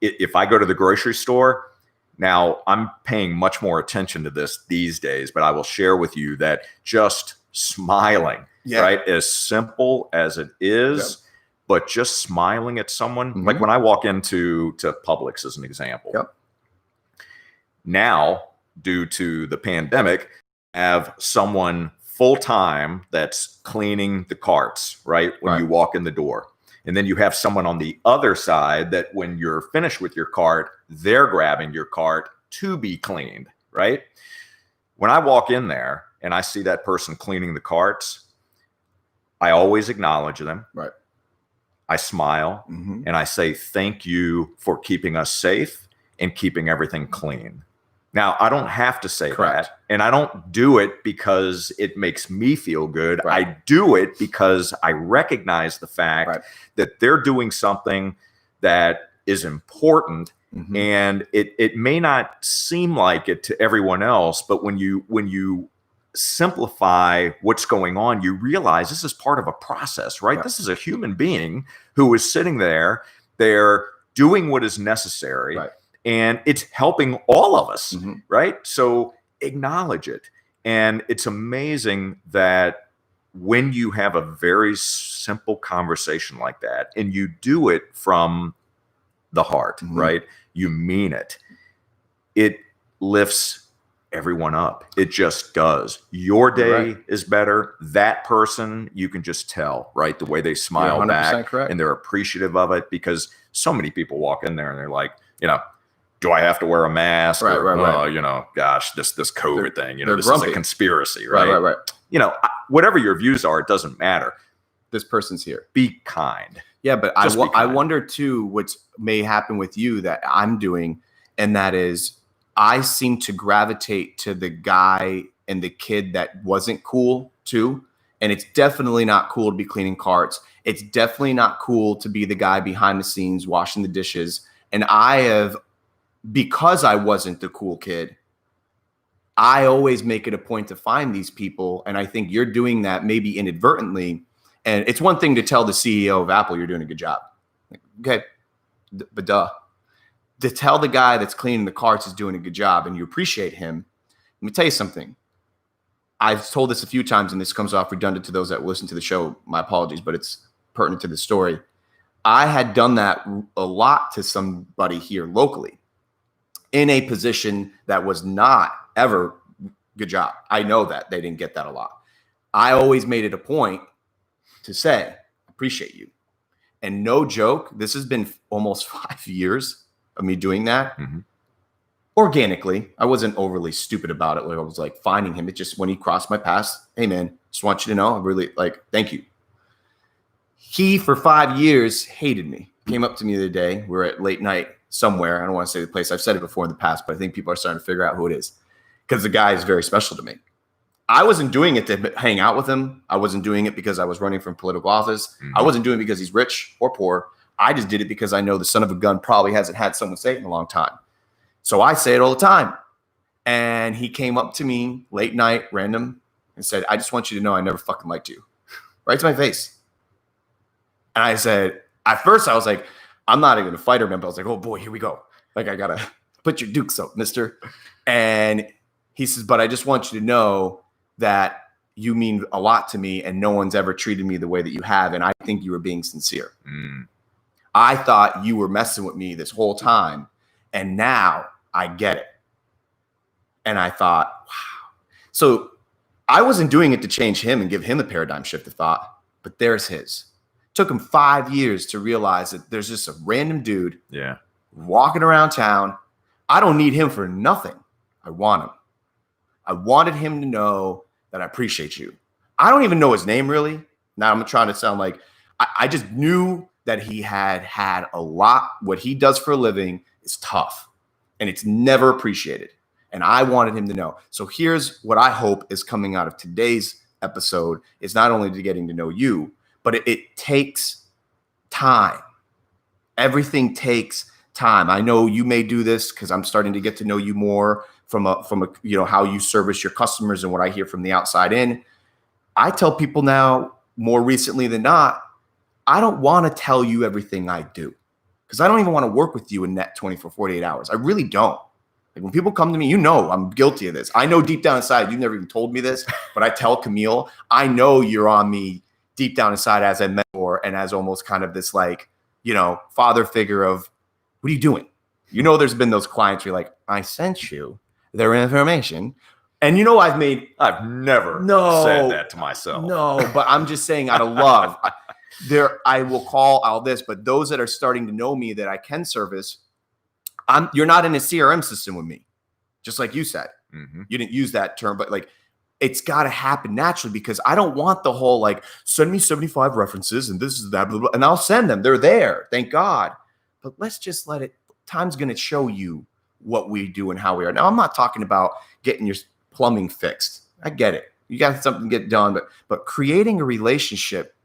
if I go to the grocery store, now I'm paying much more attention to this these days, but I will share with you that just smiling, right? As simple as it is, but just smiling at someone. Like when I walk into Publix as an example, now due to the pandemic, have someone full-time that's cleaning the carts, right? When you walk in the door. And then you have someone on the other side that when you're finished with your cart, they're grabbing your cart to be cleaned, right? When I walk in there and I see that person cleaning the carts, I always acknowledge them. I smile and I say, thank you for keeping us safe and keeping everything clean. Now, I don't have to say that, and I don't do it because it makes me feel good. I do it because I recognize the fact that they're doing something that is important, and it may not seem like it to everyone else, but when you simplify what's going on, you realize this is part of a process, right? This is a human being who is sitting there, they're doing what is necessary. And it's helping all of us, right? So acknowledge it. And it's amazing that when you have a very simple conversation like that, and you do it from the heart, right? You mean it. It lifts everyone up. It just does. Your day is better. That person, you can just tell, right? The way they smile back and they're appreciative of it, because so many people walk in there and they're like, do I have to wear a mask? Gosh, this COVID thing, this grumpy. Is a conspiracy, right? Whatever your views are, it doesn't matter. This person's here. Be kind. Yeah, but Just be I kind. wonder too what may happen with you that I'm doing, and that is I seem to gravitate to the guy and the kid that wasn't cool too. And it's definitely not cool to be cleaning carts. It's definitely not cool to be the guy behind the scenes washing the dishes. And because I wasn't the cool kid, I always make it a point to find these people. And I think you're doing that maybe inadvertently. And it's one thing to tell the CEO of Apple, you're doing a good job. Okay, but to tell the guy that's cleaning the carts is doing a good job and you appreciate him. Let me tell you something. I've told this a few times, and this comes off redundant to those that listen to the show. My apologies, but it's pertinent to the story. I had done that a lot to somebody here locally in a position that was not ever good job. I know that they didn't get that a lot. I always made it a point to say, appreciate you. And no joke, this has been almost 5 years of me doing that. Mm-hmm. Organically. I wasn't overly stupid about it. Like I was like finding him. It just when he crossed my path, hey man, just want you to know, I really like, thank you. He for 5 years hated me. Came up to me the other day. We were at late night somewhere. I don't want to say the place. I've said it before in the past, but I think people are starting to figure out who it is because the guy is very special to me. I wasn't doing it to hang out with him. I wasn't doing it because I was running from political office. Mm-hmm. I wasn't doing it because he's rich or poor. I just did it because I know the son of a gun probably hasn't had someone say it in a long time. So I say it all the time. And he came up to me late night, random, and said, I just want you to know I never fucking liked you. Right to my face. And I said, at first I was like, I'm not even a fighter, man. But I was like, oh boy, here we go. Like, I got to put your dukes up, mister. And he says, but I just want you to know that you mean a lot to me and no one's ever treated me the way that you have. And I think you were being sincere. I thought you were messing with me this whole time. And now I get it. And I thought, wow. So I wasn't doing it to change him and give him a paradigm shift of thought, but there's his. Took him 5 years to realize that there's just a random dude walking around town. I don't need him for nothing. I want him. I wanted him to know that I appreciate you. I don't even know his name really. Now I'm trying to sound like I just knew that he had a lot. What he does for a living is tough and it's never appreciated. And I wanted him to know. So here's what I hope is coming out of today's episode is not only to getting to know you, but it takes time. Everything takes time. I know you may do this because I'm starting to get to know you more from a how you service your customers and what I hear from the outside in. I tell people now more recently than not, I don't want to tell you everything I do because I don't even want to work with you in net 24, 48 hours. I really don't. Like when people come to me, I'm guilty of this. I know deep down inside, you've never even told me this, but I tell Camille, I know you're on me deep down inside as a mentor and as almost kind of this father figure of, what are you doing? There's been those clients where you're like, I sent you their information. And I've never said that to myself. No, but I'm just saying out of love. I will call all this, but those that are starting to know me that I can service, you're not in a CRM system with me, just like you said. Mm-hmm. You didn't use that term, but it's got to happen naturally because I don't want the whole send me 75 references and this is that, blah, blah, and I'll send them. They're there, thank God. But let's just let it. Time's going to show you what we do and how we are. Now, I'm not talking about getting your plumbing fixed. I get it. You got something to get done, but creating a relationship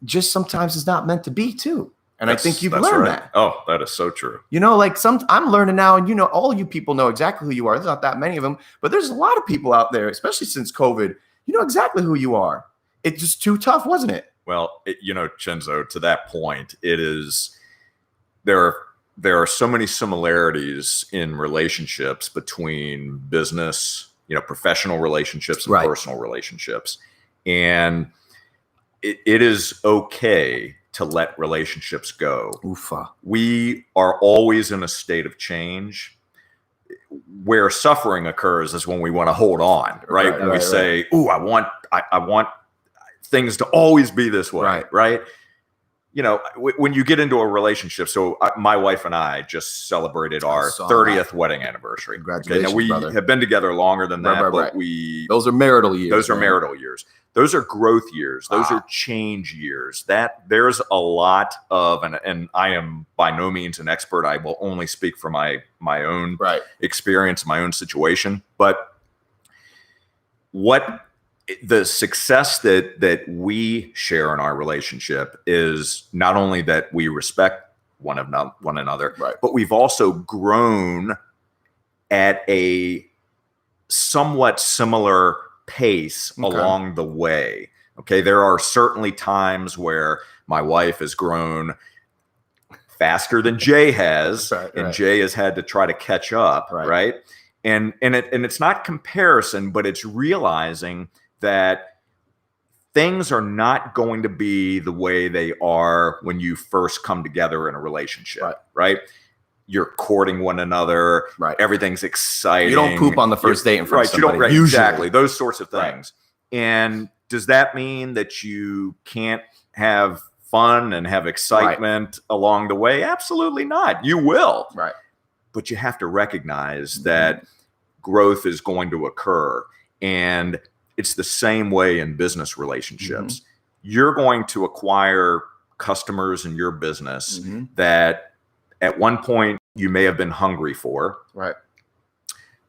just sometimes is not meant to be too. And I think you've learned that. Oh, that is so true. I'm learning now, and all you people know exactly who you are. There's not that many of them, but there's a lot of people out there, especially since COVID. You know exactly who you are. It's just too tough, wasn't it? Well, Chenzo, to that point, it is there are so many similarities in relationships between business, professional relationships and personal relationships. And it is okay to let relationships go. Oofa. We are always in a state of change. Where suffering occurs is when we want to hold on, right? When we say, "Ooh, I want things to always be this way," right? when you get into a relationship, so my wife and I just celebrated our 30th wedding anniversary. Congratulations, Now we brother. have been together longer than that, but those are marital years. Those are marital years. Those are growth years. Those are change years. That there's a lot of, and I am by no means an expert. I will only speak from my own experience, my own situation. But what the success that we share in our relationship is not only that we respect one another, but we've also grown at a somewhat similar pace along the way. Okay. There are certainly times where my wife has grown faster than Jay has, and Jay has had to try to catch up. Right. And it's not comparison, but it's realizing that things are not going to be the way they are when you first come together in a relationship, right? You're courting one another. Everything's exciting. You don't poop on the first date in front of somebody. You don't, exactly. Those sorts of things. And does that mean that you can't have fun and have excitement along the way? Absolutely not. You will. But you have to recognize that growth is going to occur. And it's the same way in business relationships. You're going to acquire customers in your business that at one point you may have been hungry for.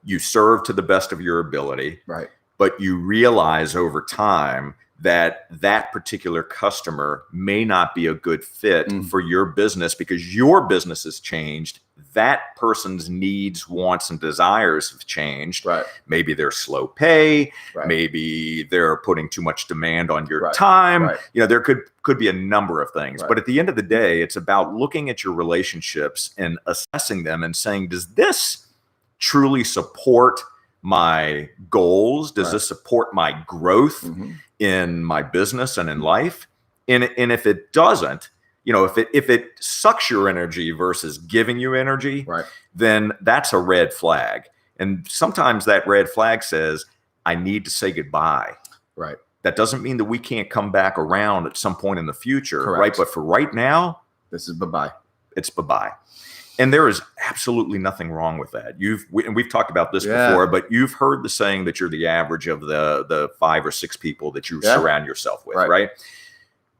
You serve to the best of your ability. But you realize over time that that particular customer may not be a good fit for your business because your business has changed. That person's needs, wants, and desires have changed. Maybe they're slow pay. Maybe they're putting too much demand on your time. There could be a number of things. But at the end of the day, it's about looking at your relationships and assessing them and saying, does this truly support my goals? Does this support my growth in my business and in life? And if it doesn't, if it sucks your energy versus giving you energy, then that's a red flag. And sometimes that red flag says, I need to say goodbye. That doesn't mean that we can't come back around at some point in the future, right? But for right now, this is bye-bye. It's bye-bye. And there is absolutely nothing wrong with that. And we've talked about this before, but you've heard the saying that you're the average of the 5 or 6 people that you surround yourself with, right?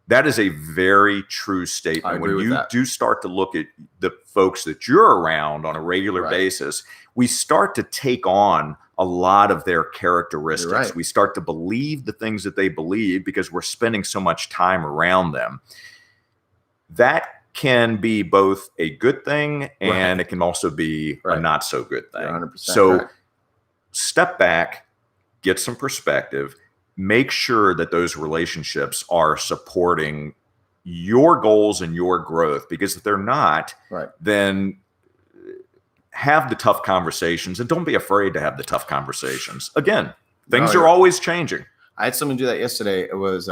That is a very true statement. When you do start to look at the folks that you're around on a regular basis, we start to take on a lot of their characteristics. We start to believe the things that they believe because we're spending so much time around them. That can be both a good thing and it can also be a not so good thing. 100%. So step back, get some perspective, make sure that those relationships are supporting your goals and your growth, because if they're not, then have the tough conversations and don't be afraid to have the tough conversations. Again, things are always changing. I had someone do that yesterday. It was,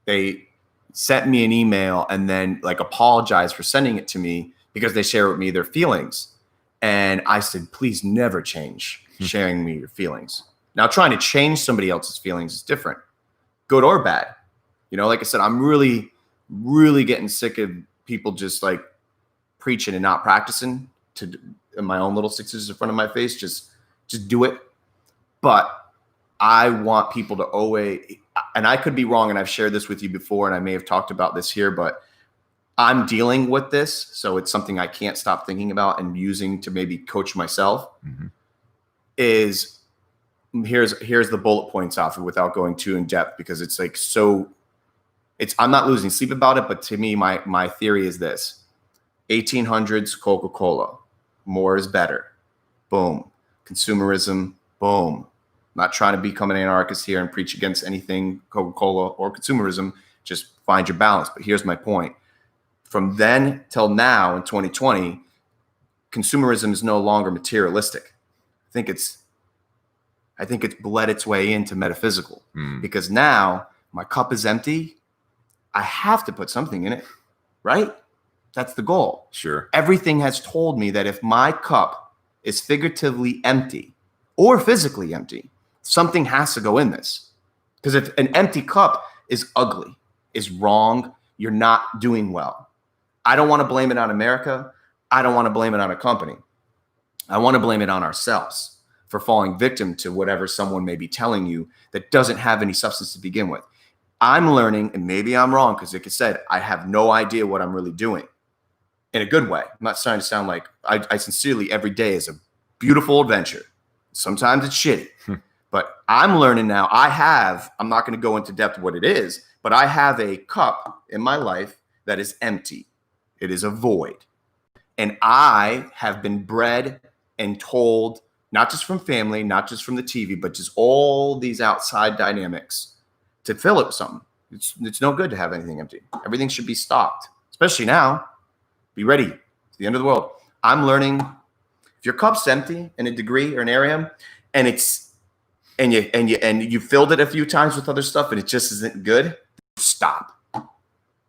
they sent me an email and then apologized for sending it to me because they share with me their feelings. And I said, please never change sharing me your feelings. Now, trying to change somebody else's feelings is different, good or bad. Like I said, I'm really, really getting sick of people just preaching and not practicing in my own little 6 inches in front of my face. Just do it. But I want people to always, and I could be wrong, and I've shared this with you before, and I may have talked about this here, but I'm dealing with this. So it's something I can't stop thinking about and using to maybe coach myself is, here's the bullet points off it without going too in depth, because it's I'm not losing sleep about it, but to me, my theory is this: 1800s Coca-Cola, more is better. Boom. Consumerism. Boom. Not trying to become an anarchist here and preach against anything Coca-Cola or consumerism. Just find your balance. But here's my point. From then till now in 2020, consumerism is no longer materialistic. I think it's bled its way into metaphysical, because now my cup is empty. I have to put something in it, right? That's the goal. Sure. Everything has told me that if my cup is figuratively empty or physically empty, something has to go in this. Because if an empty cup is ugly, is wrong, you're not doing well. I don't want to blame it on America. I don't want to blame it on a company. I want to blame it on ourselves for falling victim to whatever someone may be telling you that doesn't have any substance to begin with. I'm learning, and maybe I'm wrong, because like I said, I have no idea what I'm really doing in a good way. I'm not trying to sound like I sincerely, every day is a beautiful adventure. Sometimes it's shitty, but I'm learning now. I'm not going to go into depth what it is, but I have a cup in my life that is empty. It is a void. And I have been bred and told, not just from family, not just from the TV, but just all these outside dynamics, to fill it with something. It's no good to have anything empty. Everything should be stocked, especially now. Be ready. It's the end of the world. I'm learning, if your cup's empty in a degree or an area, and you filled it a few times with other stuff and it just isn't good, stop.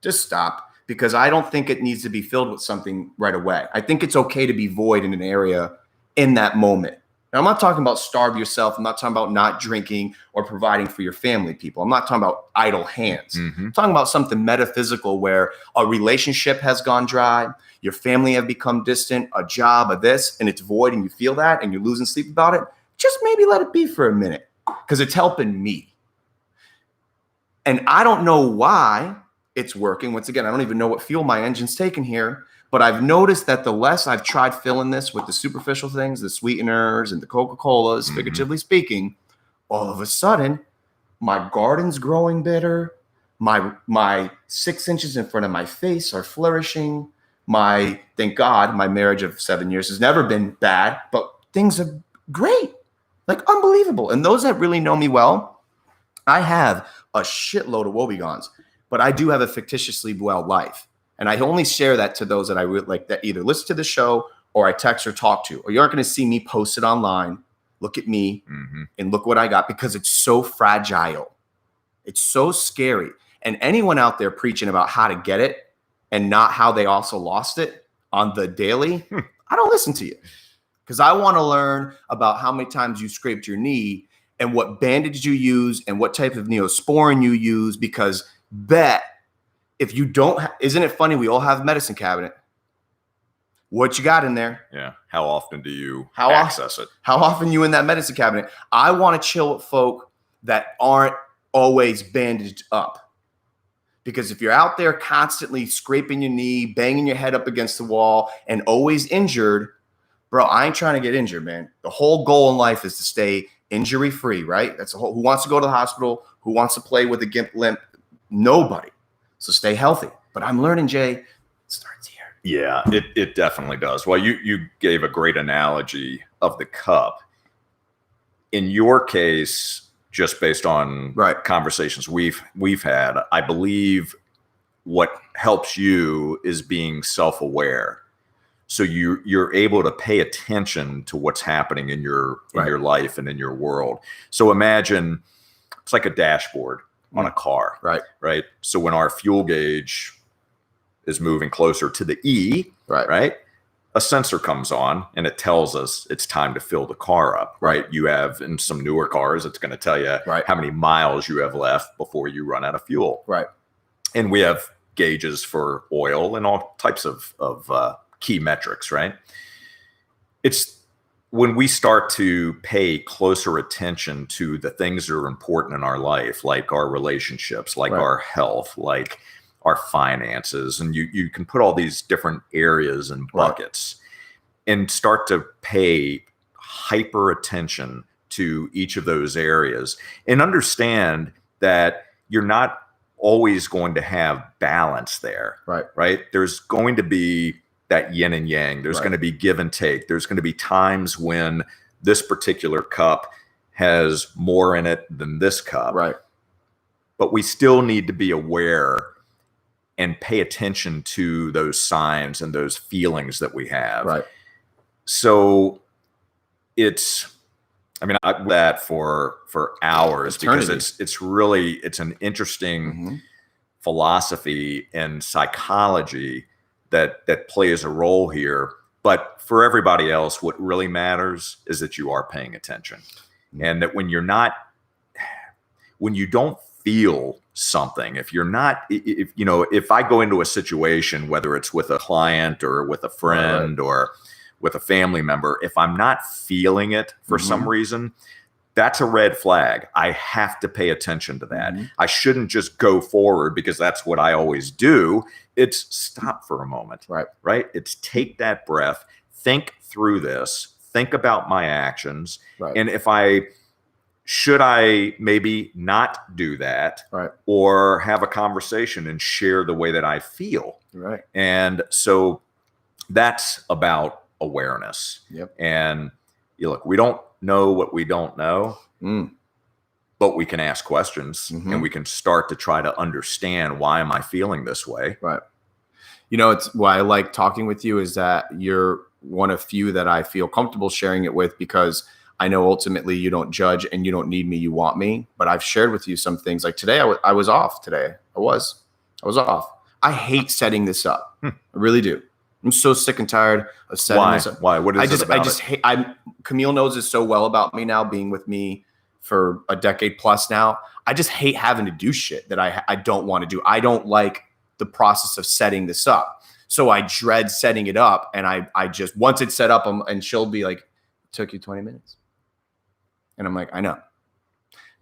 Just stop. Because I don't think it needs to be filled with something right away. I think it's okay to be void in an area in that moment. Now, I'm not talking about starve yourself. I'm not talking about not drinking or providing for your family, people. I'm not talking about idle hands. I'm talking about something metaphysical where a relationship has gone dry, your family have become distant, a job, a this, and it's void, and you feel that, and you're losing sleep about it. Just maybe let it be for a minute, because it's helping me. And I don't know why it's working. Once again, I don't even know what fuel my engine's taking here, but I've noticed that the less I've tried filling this with the superficial things, the sweeteners and the Coca-Colas, figuratively speaking, all of a sudden, my garden's growing better. My 6 inches in front of my face are flourishing. Thank God, my marriage of 7 years has never been bad, but things are great, like unbelievable. And those that really know me well, I have a shitload of wobegons, but I do have a fictitiously well life. And I only share that to those that I really like, that either listen to the show or I text or talk to, or you aren't going to see me post it online. Look at me and look what I got, because it's so fragile. It's so scary. And anyone out there preaching about how to get it and not how they also lost it on the daily, I don't listen to you, because I want to learn about how many times you scraped your knee and what bandage you use and what type of Neosporin you use, because if you don't, isn't it funny? We all have a medicine cabinet. What you got in there? Yeah. How often do you access it? How often you in that medicine cabinet? I want to chill with folk that aren't always bandaged up. Because if you're out there constantly scraping your knee, banging your head up against the wall, and always injured, bro, I ain't trying to get injured, man. The whole goal in life is to stay injury free, right? That's who wants to go to the hospital, who wants to play with a gimp limp? Nobody. So stay healthy. But I'm learning, Jay, it starts here. Yeah, it definitely does. Well, you gave a great analogy of the cup. In your case, just based on conversations we've had, I believe what helps you is being self-aware. So you're able to pay attention to what's happening in your life and in your world. So imagine it's like a dashboard on a car, right? So when our fuel gauge is moving closer to the E, right? A sensor comes on and it tells us it's time to fill the car up, right? You have, in some newer cars, it's going to tell you how many miles you have left before you run out of fuel. Right. And we have gauges for oil and all types of key metrics, right? It's when we start to pay closer attention to the things that are important in our life, like our relationships, like our health, like our finances, and you can put all these different areas and buckets and start to pay hyper attention to each of those areas and understand that you're not always going to have balance there, right? There's going to be that yin and yang. There's going to be give and take. There's going to be times when this particular cup has more in it than this cup. Right. But we still need to be aware and pay attention to those signs and those feelings that we have. Right. So I that for hours because it's an interesting philosophy and psychology that plays a role here. But for everybody else, what really matters is that you are paying attention, and that when you don't feel something, if you're not, if I go into a situation, whether it's with a client or with a friend or with a family member, if I'm not feeling it for some reason, that's a red flag. I have to pay attention to that. I shouldn't just go forward because that's what I always do. It's stop for a moment, right? It's take that breath, think through this, think about my actions. And should I maybe not do that or have a conversation and share the way that I feel? And so that's about awareness. And look, we don't know what we don't know, but we can ask questions and we can start to try to understand, why am I feeling this way? It's why I like talking with you is that you're one of few that I feel comfortable sharing it with, because I know ultimately you don't judge and you don't need me, you want me. But I've shared with you some things, like today I was off today. I was off. I hate setting this up. I really do. I'm so sick and tired of setting this up. Why? What is it about it? Hate. Camille knows this so well about me now, being with me for a decade plus now. I just hate having to do shit that I don't want to do. I don't like the process of setting this up. So I dread setting it up. And I just, once it's set up, and she'll be like, it took you 20 minutes. And I'm like, I know.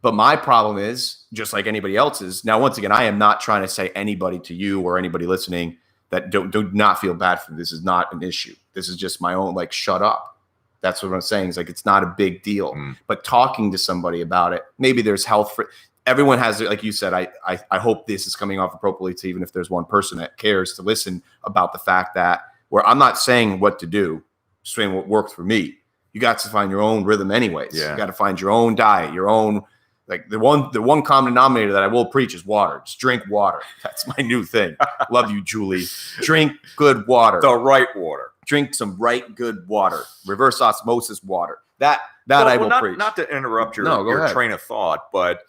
But my problem is, just like anybody else's, now, once again, I am not trying to say anybody to you or anybody listening that do not feel bad for me. This is not an issue. This is just my own, like, shut up. That's what I'm saying. It's like, it's not a big deal. But talking to somebody about it, maybe there's health for everyone has, like you said, I hope this is coming off appropriately to, even if there's one person that cares to listen, about the fact that, where I'm not saying what to do, just saying what worked for me. You got to find your own rhythm anyways. You got to find your own diet, your own, like the one common denominator that I will preach is water. Just drink water. That's my new thing. Love you, Julie. Drink good water. The right water. Drink some right good water. Reverse osmosis water. That I will preach. Not to interrupt your train of thought, but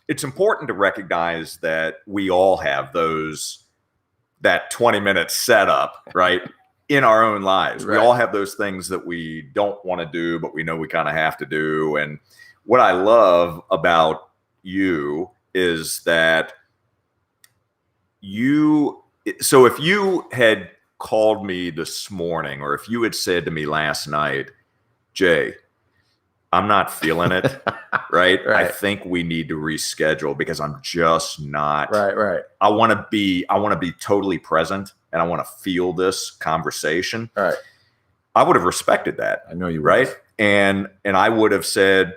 it's important to recognize that we all have that 20-minute setup, right? In our own lives. We all have those things that we don't want to do, but we know we kind of have to do. And what I love about you is that so if you had called me this morning, or if you had said to me last night, Jay, I'm not feeling it, right? I think we need to reschedule because I'm just not. I want to be totally present, and I want to feel this conversation. I would have respected that. I know you would. Right? And I would have said,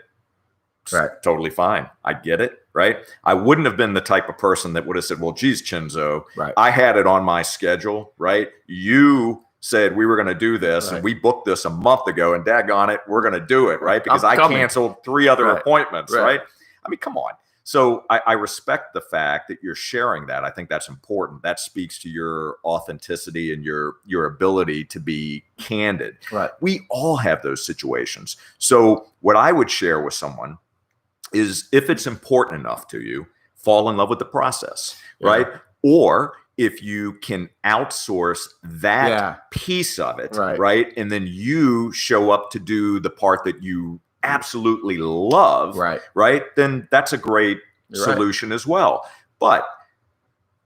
totally fine. I get it. Right? I wouldn't have been the type of person that would have said, well, geez, Chenzo, I had it on my schedule, right? You said we were going to do this, and we booked this a month ago, and daggone it, we're going to do it, right? Because I canceled 3 other appointments, right? I mean, come on. So I respect the fact that you're sharing that. I think that's important. That speaks to your authenticity and your ability to be candid. We all have those situations. So what I would share with someone is, if it's important enough to you, fall in love with the process, right? Or if you can outsource that piece of it, right? And then you show up to do the part that you absolutely love, right? Then that's a great solution as well. But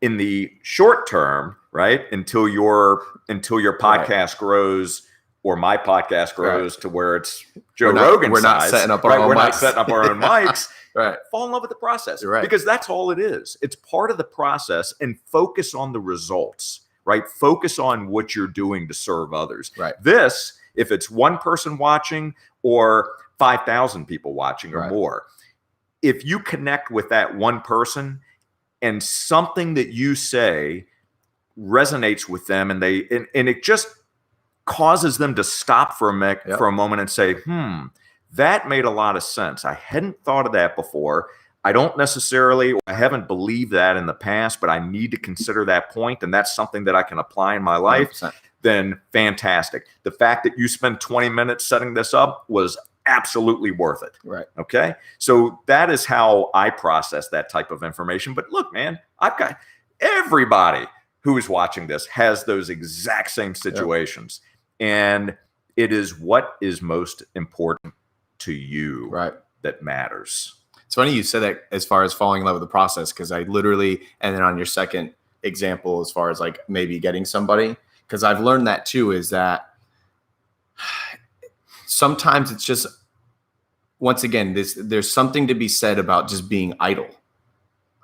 in the short term, right, until your podcast grows, or my podcast grows to where it's Joe Rogan size, not setting up our own mics. Not setting up our own mics. Fall in love with the process, because that's all it is. It's part of the process, and focus on the results, right? Focus on what you're doing to serve others. This, if it's one person watching or 5,000 people watching or more, if you connect with that one person and something that you say resonates with them, and it just causes them to stop for a moment and say, that made a lot of sense. I hadn't thought of that before. I haven't believed that in the past, but I need to consider that point, and that's something that I can apply in my life. 100%. Then fantastic. The fact that you spent 20 minutes setting this up was absolutely worth it. Okay. So that is how I process that type of information. But look, man, I've got everybody who is watching this has those exact same situations. And it is what is most important to you that matters. It's funny you said that as far as falling in love with the process, because I literally, and then on your second example, as far as like maybe getting somebody, because I've learned that too, is that sometimes it's just, once again, there's something to be said about just being idle,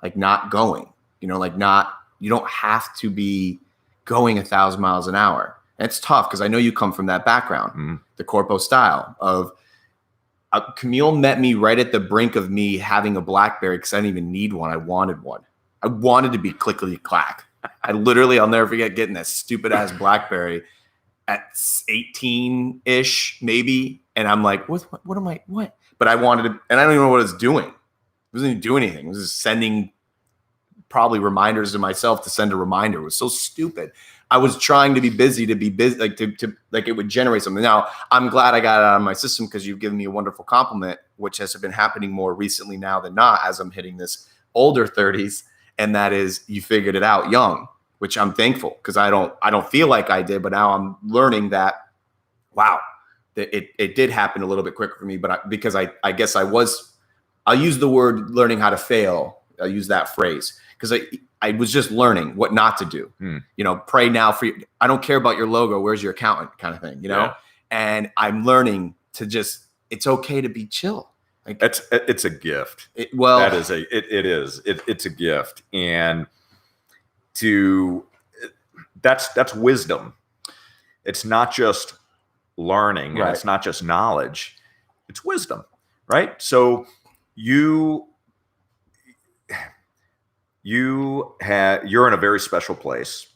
like not going, you don't have to be going 1,000 miles an hour. And it's tough because I know you come from that background, the corpo style of, Camille met me right at the brink of me having a BlackBerry because I didn't even need one. I wanted one. I wanted to be clickety clack. I'll never forget getting that stupid ass BlackBerry at 18-ish, maybe. And I'm like, what am I? But I wanted to, and I don't even know what I was doing. It wasn't even doing anything. It was just sending probably reminders to myself to send a reminder. It was so stupid. I was trying to be busy, like like it would generate something. Now, I'm glad I got it out of my system because you've given me a wonderful compliment, which has been happening more recently now than not as I'm hitting this older 30s. And that is, you figured it out young, which I'm thankful because I don't feel like I did, but now I'm learning that, wow, that it did happen a little bit quicker for me. But because I guess I'll use the word learning how to fail. I'll use that phrase because I was just learning what not to do. Pray now for you. I don't care about your logo. Where's your accountant kind of thing, Yeah. And I'm learning to just, it's okay to be chill. Like it's a gift. It's a gift. And that's wisdom. It's not just learning, right. And it's not just knowledge. It's wisdom, right? So you're in a very special place.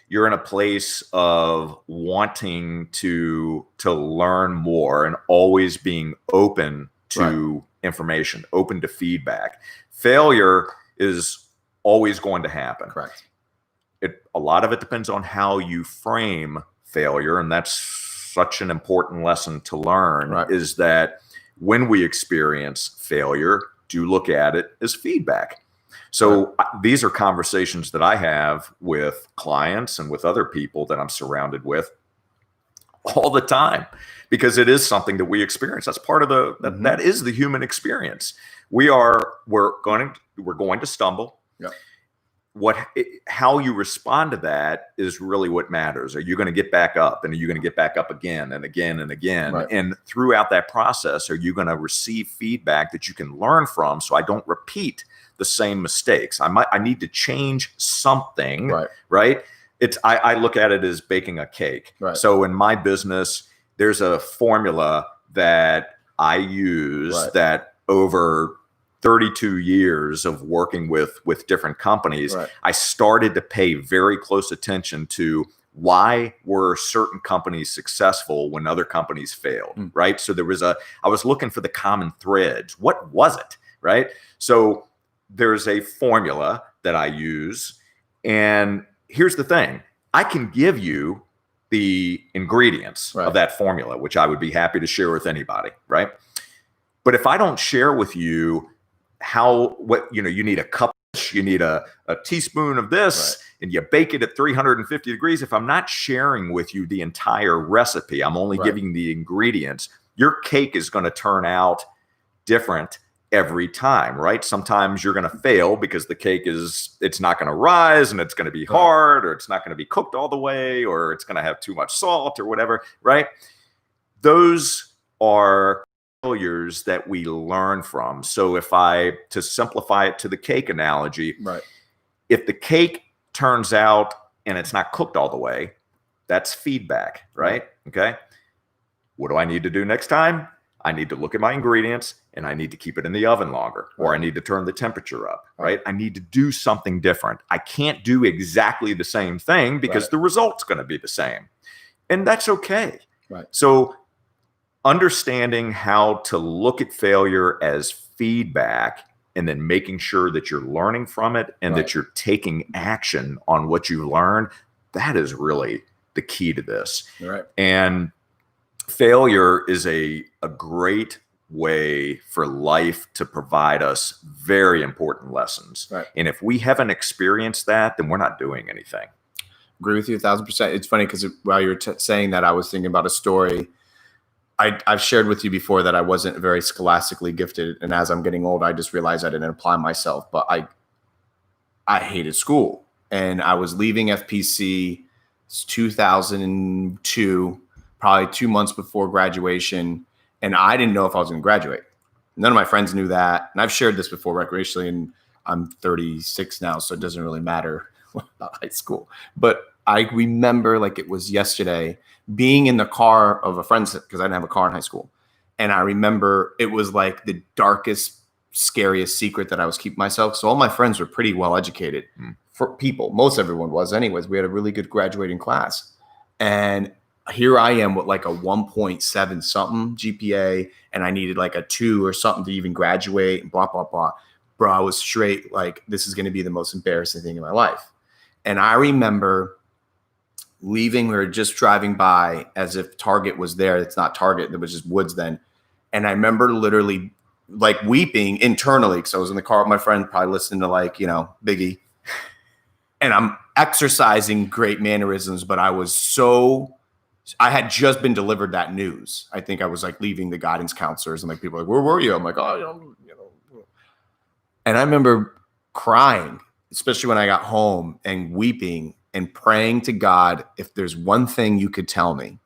You're in a place of wanting to learn more and always being open to information, open to feedback. Failure is always going to happen. Correct. A lot of it depends on how you frame failure, and that's such an important lesson to learn, is that when we experience failure, do look at it as feedback. So these are conversations that I have with clients and with other people that I'm surrounded with all the time, because it is something that we experience. That's part of that is the human experience. We're going to stumble. Yep. How you respond to that is really what matters. Are you going to get back up, and are you going to get back up again and again and again? Right. And throughout that process, are you going to receive feedback that you can learn from, so I don't repeat the same mistakes? I need to change something, right? I look at it as baking a cake. Right. So in my business, there's a formula that I use that over 32 years of working with different companies, I started to pay very close attention to why were certain companies successful when other companies failed, right? So I was looking for the common threads. What was it, right? So there's a formula that I use, and here's the thing. I can give you the ingredients of that formula, which I would be happy to share with anybody, right? But if I don't share with you you need a cup, you need a teaspoon of this, and you bake it at 350 degrees. If I'm not sharing with you the entire recipe, I'm only giving the ingredients, your cake is going to turn out different every time, right? Sometimes you're going to fail because the cake it's not going to rise, and it's going to be hard, or it's not going to be cooked all the way, or it's going to have too much salt or whatever, right? Those are failures that we learn from. So to simplify it to the cake analogy, if the cake turns out and it's not cooked all the way, that's feedback, right? Okay. What do I need to do next time? I need to look at my ingredients, and I need to keep it in the oven longer, or I need to turn the temperature up, right? I need to do something different. I can't do exactly the same thing because the result's going to be the same. And that's okay. So understanding how to look at failure as feedback, and then making sure that you're learning from it and that you're taking action on what you learned, that is really the key to this. And failure is a great way for life to provide us very important lessons. And if we haven't experienced that, then we're not doing anything. Agree with you 1,000%. It's funny because while you were saying that, I was thinking about a story I've shared with you before that I wasn't very scholastically gifted, and as I'm getting old, I just realized I didn't apply myself. But I hated school, and I was leaving FPC 2002, probably 2 months before graduation, and I didn't know if I was going to graduate. None of my friends knew that, and I've shared this before recreationally, and I'm 36 now, so it doesn't really matter about high school. But I remember like it was yesterday being in the car of a friend's, because I didn't have a car in high school. And I remember it was like the darkest, scariest secret that I was keeping myself. So all my friends were pretty well educated for people. Most everyone was anyways. We had a really good graduating class. And here I am with like a 1.7 something GPA, and I needed like a 2 or something to even graduate and blah, blah, blah. Bro, I was straight like, this is going to be the most embarrassing thing in my life. And I remember leaving, we were just driving by as if Target was there. It's not Target, it was just Woods then. And I remember literally like weeping internally because I was in the car with my friend, probably listening to like, Biggie. And I'm exercising great mannerisms, but I had just been delivered that news. I think I was like leaving the guidance counselors and like people were like, where were you? I'm like, oh, And I remember crying, especially when I got home, and weeping and praying to God, if there's one thing you could tell me,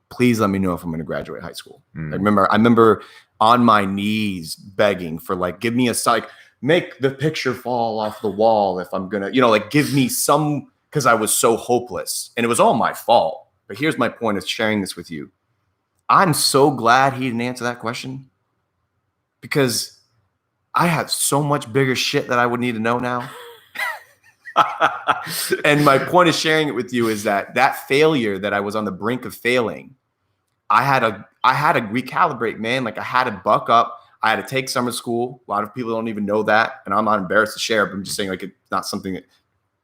please let me know if I'm going to graduate high school. I remember on my knees begging for like, give me a like, make the picture fall off the wall if I'm going to, like give me some, because I was so hopeless and it was all my fault. But here's my point of sharing this with you. I'm so glad he didn't answer that question, because I had so much bigger shit that I would need to know now. And my point of sharing it with you is that failure that I was on the brink of failing, I had to recalibrate, man. Like I had to buck up. I had to take summer school. A lot of people don't even know that. And I'm not embarrassed to share, but I'm just saying like it's not something that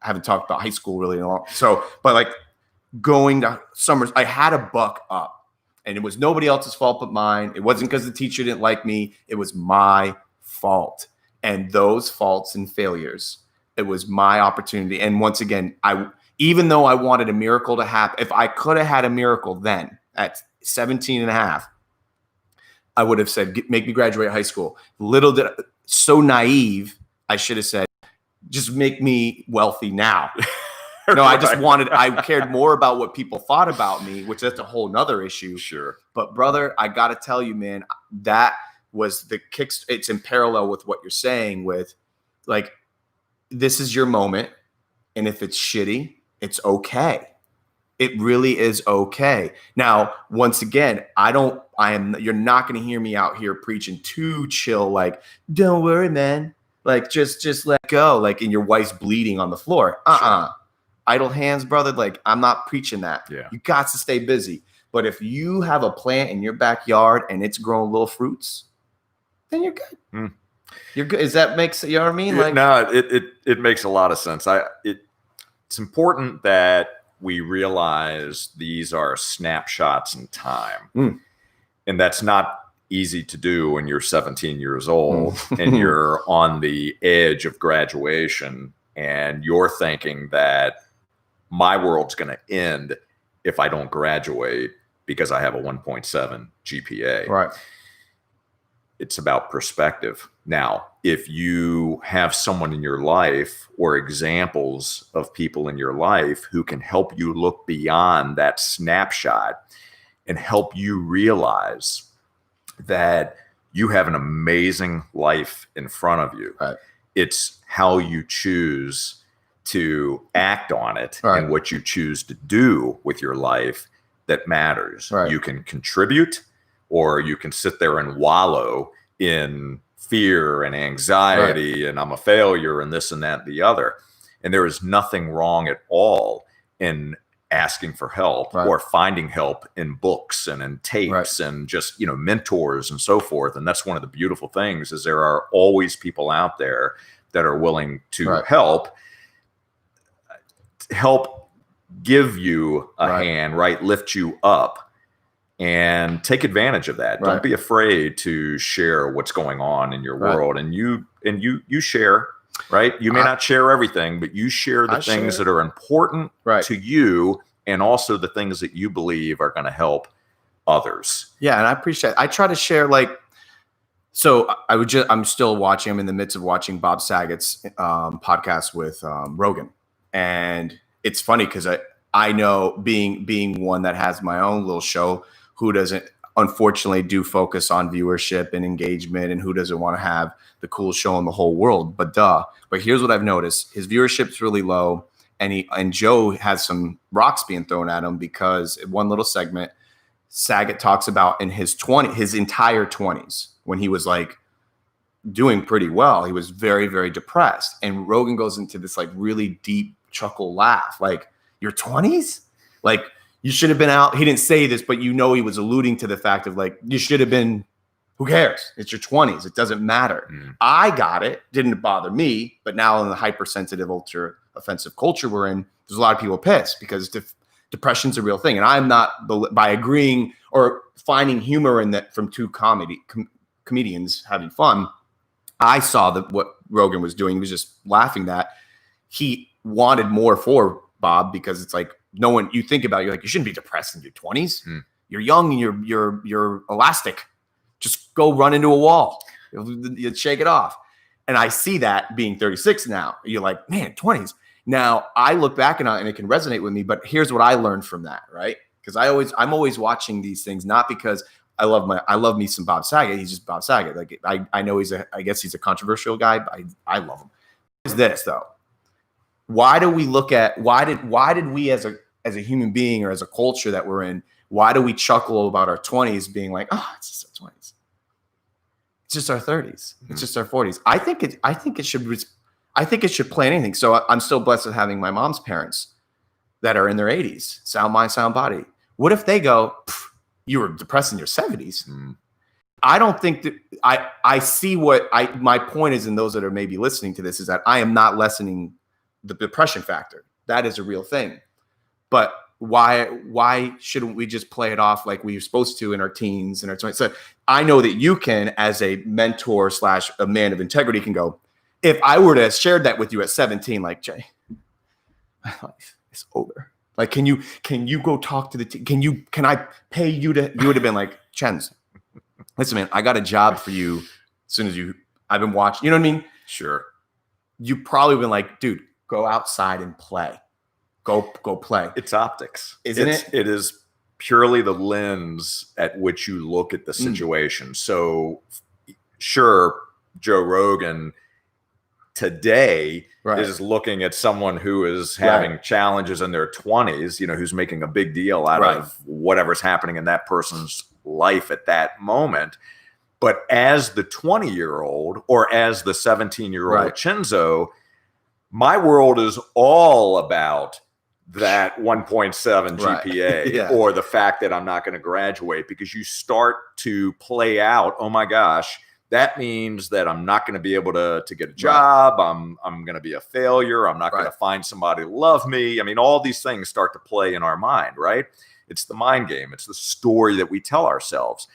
I haven't talked about high school really in a long. So, but like going to summers, I had to buck up, and it was nobody else's fault but mine. It wasn't because the teacher didn't like me. It was my fault. And those faults and failures, it was my opportunity. And once again, even though I wanted a miracle to happen, if I could have had a miracle then at 17 and a half, I would have said, make me graduate high school. So naive, I should have said, just make me wealthy now. No, I cared more about what people thought about me, which that's a whole nother issue. Sure. But brother, I got to tell you, man, that was the kick. It's in parallel with what you're saying with like, this is your moment. And if it's shitty, it's okay. It really is okay. Now, once again, you're not going to hear me out here preaching too chill. Like, don't worry, man. Like, just let go. Like, and your wife's bleeding on the floor. Sure. Idle hands, brother. Like, I'm not preaching that. Yeah. You got to stay busy. But if you have a plant in your backyard and it's growing little fruits, then you're good. You're good. Is that makes, you know what I mean? Like, no, it makes a lot of sense. It's important that we realize these are snapshots in time. And that's not easy to do when you're 17 years old and you're on the edge of graduation and you're thinking that my world's going to end if I don't graduate because I have a 1.7 GPA. Right. It's about perspective. Now, if you have someone in your life or examples of people in your life who can help you look beyond that snapshot and help you realize that you have an amazing life in front of you. Right. It's how you choose to act on it right. and what you choose to do with your life that matters. Right. You can contribute, or you can sit there and wallow in fear and anxiety and I'm a failure and this and that and the other. And there is nothing wrong at all in asking for help or finding help in books and in tapes and just, mentors and so forth. And that's one of the beautiful things is there are always people out there that are willing to help give you a hand, lift you up and take advantage of that. Don't be afraid to share what's going on in your world. And you share, right? You may not share everything, but you share the things that are important to you and also the things that you believe are going to help others. Yeah, and I appreciate it. I try to share I'm still watching. I'm in the midst of watching Bob Saget's podcast with Rogan, and it's funny because I know being one that has my own little show, who doesn't unfortunately do focus on viewership and engagement, and who doesn't want to have the coolest show in the whole world. But here's what I've noticed: his viewership's really low, and Joe has some rocks being thrown at him because in one little segment, Saget talks about in his entire 20s, when he was like doing pretty well, he was very, very depressed. And Rogan goes into this like really deep chuckle laugh, like, your 20s? Like, you should have been out. He didn't say this, but he was alluding to the fact of like, you should have been, who cares? It's your 20s. It doesn't matter. I got it. Didn't bother me. But now in the hypersensitive, ultra offensive culture we're in, there's a lot of people pissed because depression's a real thing. And I'm not, by agreeing or finding humor in that from two comedians having fun, I saw that what Rogan was doing, he was just laughing that he wanted more for Bob, because it's like, no one, you think about it, you're like, you shouldn't be depressed in your 20s. You're young and you're elastic. Just go run into a wall. You'll shake it off. And I see that being 36 now. You're like, man, 20s. Now I look back and it can resonate with me, but here's what I learned from that, right? Because I'm always watching these things, not because I love me some Bob Saget. He's just Bob Saget. Like I know I guess he's a controversial guy, but I love him. Is this though? Why did we as a human being or as a culture that we're in, why do we chuckle about our 20s being like, oh, it's just our 20s. It's just our 30s. It's just our 40s. I think it should play anything. So I'm still blessed with having my mom's parents that are in their 80s, sound mind, sound body. What if they go, you were depressed in your 70s? I don't think that I see my point is, in those that are maybe listening to this, is that I am not lessening the depression factor. That is a real thing. But why shouldn't we just play it off like we're supposed to in our teens and our 20s? So I know that you can, as a mentor / a man of integrity, can go, if I were to have shared that with you at 17, like, Jay, my life is over. Like, can you go talk to the team? Can I pay you to, you would have been like, Chenzo, listen, man, I got a job for you. As soon as I've been watching, you know what I mean? Sure. You probably been like, dude, go outside and play. Go play. It's optics, isn't it? It is purely the lens at which you look at the situation. So, sure, Joe Rogan today is looking at someone who is having challenges in their 20s, who's making a big deal out of whatever's happening in that person's life at that moment. But as the 20-year-old or as the 17-year-old Chenzo, my world is all about that 1.7 GPA or the fact that I'm not going to graduate, because you start to play out, oh my gosh, that means that I'm not going to be able to get a job. I'm going to be a failure. I'm not going to find somebody to love me. I mean, all these things start to play in our mind, right? It's the mind game. It's the story that we tell ourselves.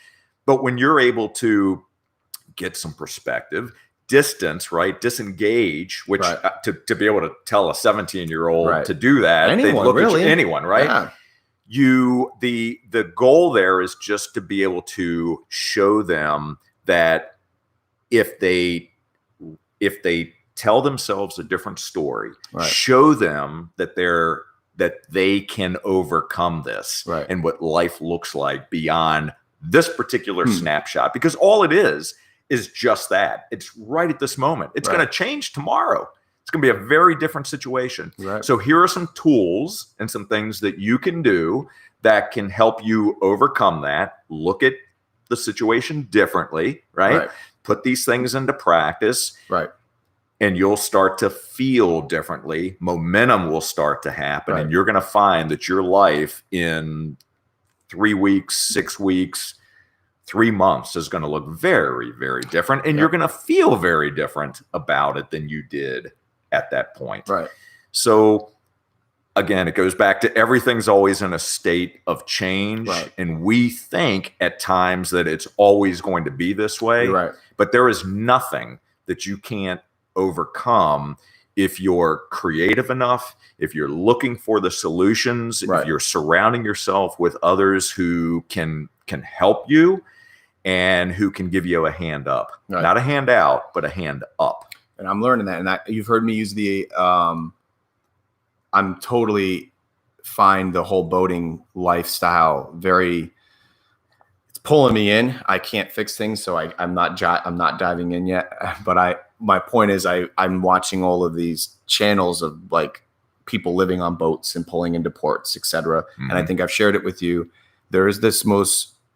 But when you're able to get some perspective, disengage, which to be able to tell a 17-year-old to do that, anyone, right? Yeah. The goal there is just to be able to show them that if they tell themselves a different story, show them that they can overcome this and what life looks like beyond this particular snapshot, because all it is just that. It's right at this moment. It's going to change tomorrow. It's going to be a very different situation. So here are some tools and some things that you can do that can help you overcome that. Look at the situation differently, Put these things into practice, and you'll start to feel differently. Momentum will start to happen, and you're going to find that your life in 3 weeks, 6 weeks, 3 months is going to look very, very different, and you're going to feel very different about it than you did at that point. So again, it goes back to everything's always in a state of change, and we think at times that it's always going to be this way, but there is nothing that you can't overcome if you're creative enough, if you're looking for the solutions, if you're surrounding yourself with others who can help you and who can give you a hand up, not a hand out, but a hand up. And I'm learning that. And you've heard me use the, I'm totally find the whole boating lifestyle it's pulling me in. I can't fix things, so I'm not diving in yet. But my point is I'm watching all of these channels of like people living on boats and pulling into ports, etc. And I think I've shared it with you. There is this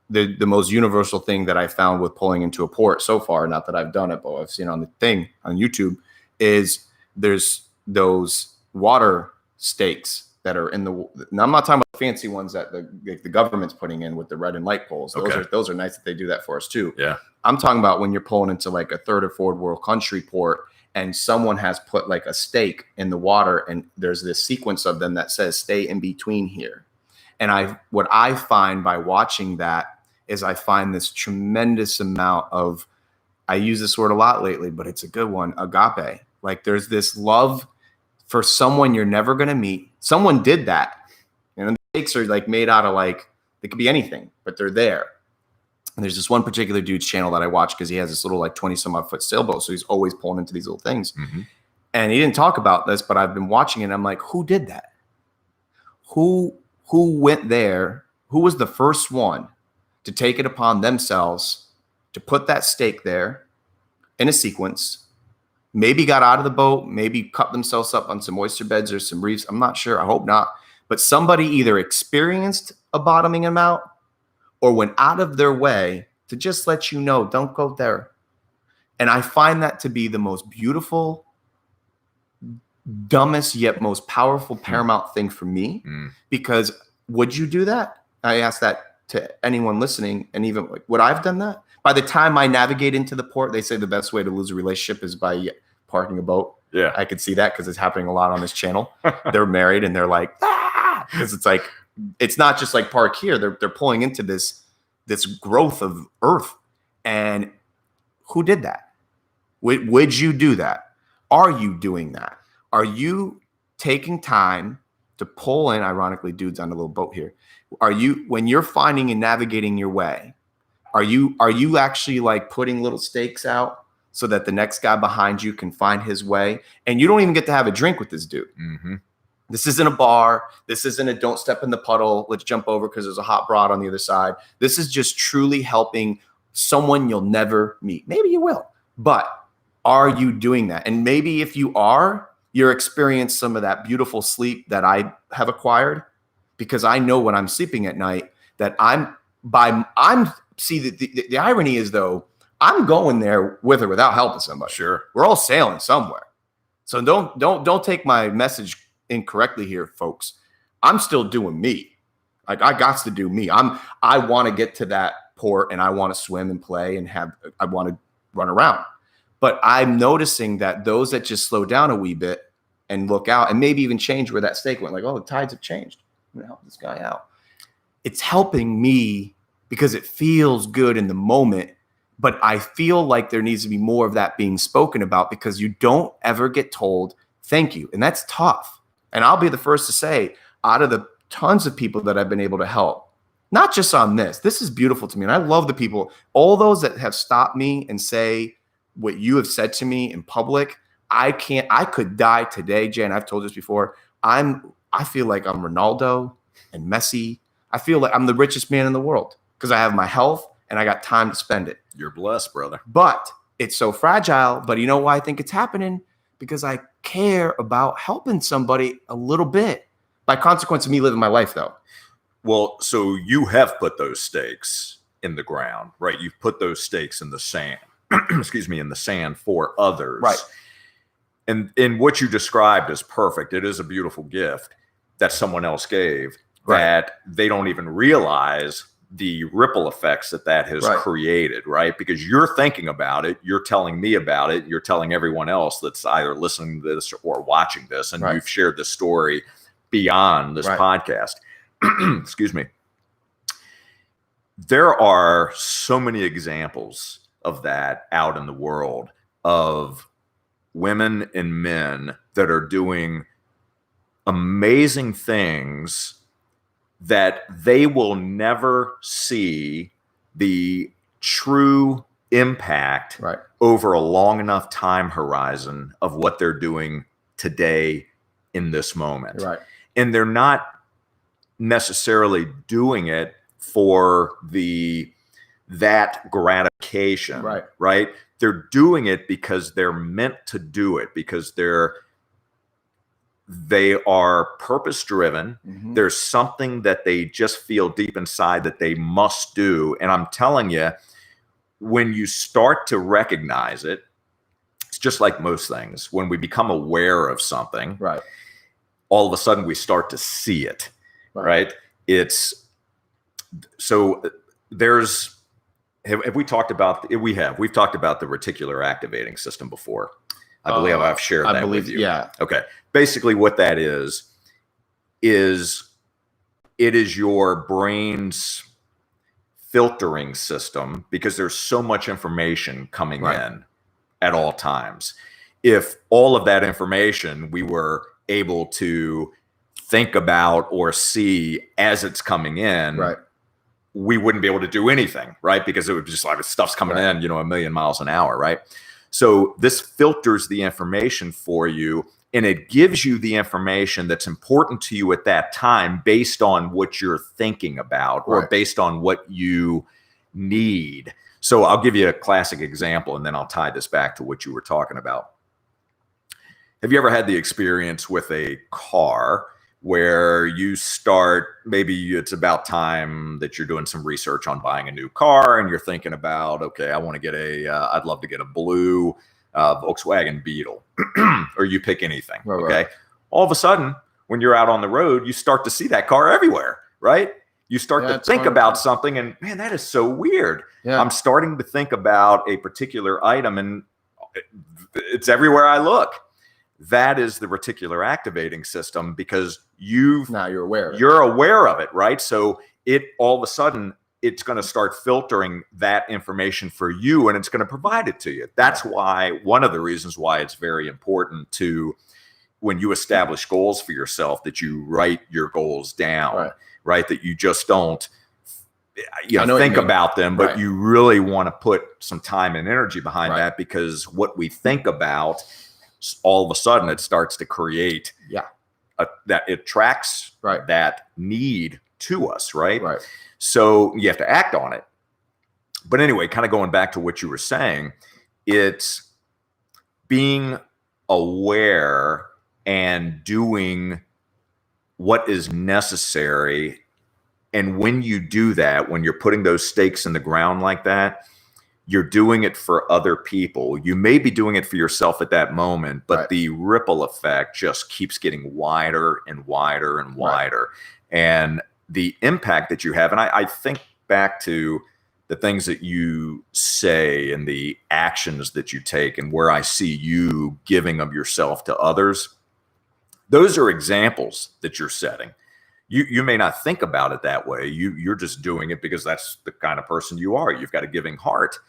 the most universal thing that I found with pulling into a port so far, not that I've done it, but I've seen on the thing on YouTube, is there's those water stakes that are in the, now I'm not talking about fancy ones that the government's putting in with the red and light poles. Those are nice that they do that for us too. Yeah. I'm talking about when you're pulling into like a third or fourth world country port and someone has put like a stake in the water and there's this sequence of them that says stay in between here. And what I find by watching that is I find this tremendous amount of, I use this word a lot lately, but it's a good one, agape. Like there's this love for someone you're never going to meet. Someone did that. And the stakes are like made out of like, they could be anything, but they're there. And there's this one particular dude's channel that I watch because he has this little like 20 some odd foot sailboat. So he's always pulling into these little things. And he didn't talk about this, but I've been watching it. And I'm like, who did that? Who went there? Who was the first one to take it upon themselves to put that stake there in a sequence, maybe got out of the boat, maybe cut themselves up on some oyster beds or some reefs. I'm not sure. I hope not. But somebody either experienced a bottoming them out or went out of their way to just let you know, don't go there. And I find that to be the most beautiful, dumbest, yet most powerful, paramount thing for me. Because would you do that? I ask that to anyone listening, and even like, would I have done that? By the time I navigate into the port, they say the best way to lose a relationship is by parking a boat. Yeah, I could see that because it's happening a lot on this channel. They're married and they're like, because it's like, it's not just like park here. They're pulling into this growth of earth. And who did that? Would you do that? Are you doing that? Are you taking time to pull in? Ironically, dude's on a little boat here. Are you, when you're finding and navigating your way, are you actually like putting little stakes out so that the next guy behind you can find his way? And you don't even get to have a drink with this dude. This isn't a bar. This isn't a don't step in the puddle. Let's jump over because there's a hot broad on the other side. This is just truly helping someone you'll never meet. Maybe you will, but are you doing that? And maybe if you are, you're experiencing some of that beautiful sleep that I have acquired, because I know when I'm sleeping at night that the irony is though, I'm going there with or without helping somebody. Sure. We're all sailing somewhere. So don't take my message incorrectly here, folks. I'm still doing me. Like I got to do me. I want to get to that port and I want to swim and play and I want to run around. But I'm noticing that those that just slow down a wee bit and look out and maybe even change where that stake went, like, oh, the tides have changed. I'm gonna help this guy out. It's helping me because it feels good in the moment, but I feel like there needs to be more of that being spoken about because you don't ever get told thank you. And that's tough. And I'll be the first to say, out of the tons of people that I've been able to help, not just on this is beautiful to me. And I love the people, all those that have stopped me and say what you have said to me in public. I could die today, Jay, and I've told this before. I feel like I'm Ronaldo and Messi. I feel like I'm the richest man in the world because I have my health and I got time to spend it. You're blessed, brother. But it's so fragile. But you know why I think it's happening? Because I care about helping somebody a little bit. By consequence of me living my life, though. Well, so you have put those stakes in the ground, right? You've put those stakes in the sand, excuse me, in the sand for others. Right. And what you described is perfect. It is a beautiful gift that someone else gave that they don't even realize the ripple effects that has created, right? Because you're thinking about it, you're telling me about it, you're telling everyone else that's either listening to this or watching this, and you've shared this story beyond this podcast. Excuse me. There are so many examples of that out in the world of women and men that are doing amazing things that they will never see the true impact Right. over a long enough time horizon of what they're doing today in this moment. Right. And they're not necessarily doing it for that gratification. Right. Right. They're doing it because they're meant to do it, because they are purpose driven. Mm-hmm. There's something that they just feel deep inside that they must do. And I'm telling you, when you start to recognize it, it's just like most things. When we become aware of something, right, all of a sudden we start to see it, right? It's so there's, have we talked about, we've talked about the reticular activating system before. I believe I've shared that with you. Yeah. Okay. Basically what that is it is your brain's filtering system, because there's so much information coming in at all times. If all of that information we were able to think about or see as it's coming in, we wouldn't be able to do anything, right? Because it would just like stuff's coming in, a million miles an hour, right? So this filters the information for you, and it gives you the information that's important to you at that time based on what you're thinking about or based on what you need. So I'll give you a classic example, and then I'll tie this back to what you were talking about. Have you ever had the experience with a car where you start, maybe it's about time that you're doing some research on buying a new car, and you're thinking about, okay, I want to get I'd love to get a blue Volkswagen Beetle, or you pick anything, okay? All of a sudden, when you're out on the road, you start to see that car everywhere, right? You start to think about something, and man, that is so weird. I'm starting to think about a particular item, and it's everywhere I look. That is the reticular activating system, because now you're aware of it, right? So all of a sudden it's going to start filtering that information for you, and it's going to provide it to you. That's why, one of the reasons why it's very important to, when you establish goals for yourself, that you write your goals down, right? That you just don't think about them, but you really want to put some time and energy behind that, because what we think about, all of a sudden it starts to create that it tracks that need to us, right? So you have to act on it. But anyway, kind of going back to what you were saying, it's being aware and doing what is necessary. And when you do that, when you're putting those stakes in the ground like that, you're doing it for other people. You may be doing it for yourself at that moment, but the ripple effect just keeps getting wider and wider and wider. And the impact that you have, and I think back to the things that you say and the actions that you take, and where I see you giving of yourself to others, those are examples that you're setting. You may not think about it that way. You're just doing it because that's the kind of person you are. You've got a giving heart.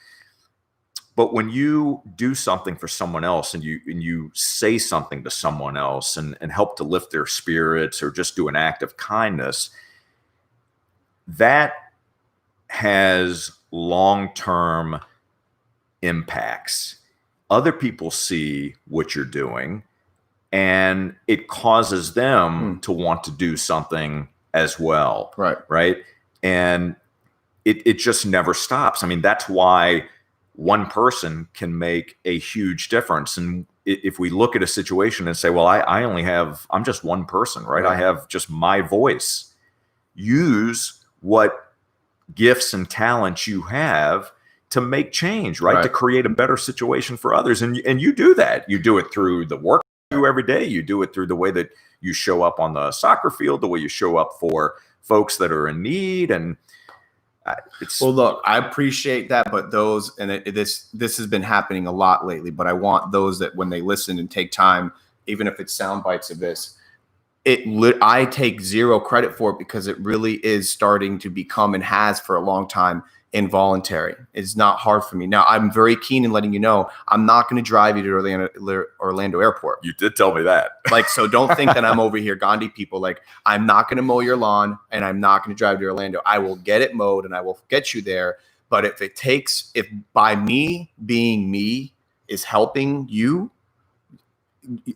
But when you do something for someone else, and you say something to someone else and help to lift their spirits, or just do an act of kindness, that has long-term impacts. Other people see what you're doing, and it causes them to want to do something as well. Right. And it just never stops. I mean, that's why one person can make a huge difference. And if we look at a situation and say, well, I'm just one person, right? I have just my voice. Use what gifts and talents you have to make change, right? To create a better situation for others. And you do that. You do it through the work you do every day. You do it through the way that you show up on the soccer field, the way you show up for folks that are in need. And well, look, I appreciate that, but this has been happening a lot lately, but I want those that when they listen and take time, even if it's sound bites of this, I take zero credit for it because it really is starting to become, and has for a long time, involuntary. It's not hard for me. Now, I'm very keen in letting you know I'm not going to drive you to Orlando Airport. You did tell me that. Like, so don't think that I'm over here Gandhi people. Like, I'm not going to mow your lawn and I'm not going to drive to Orlando. I will get it mowed and I will get you there. But if by me being me is helping you,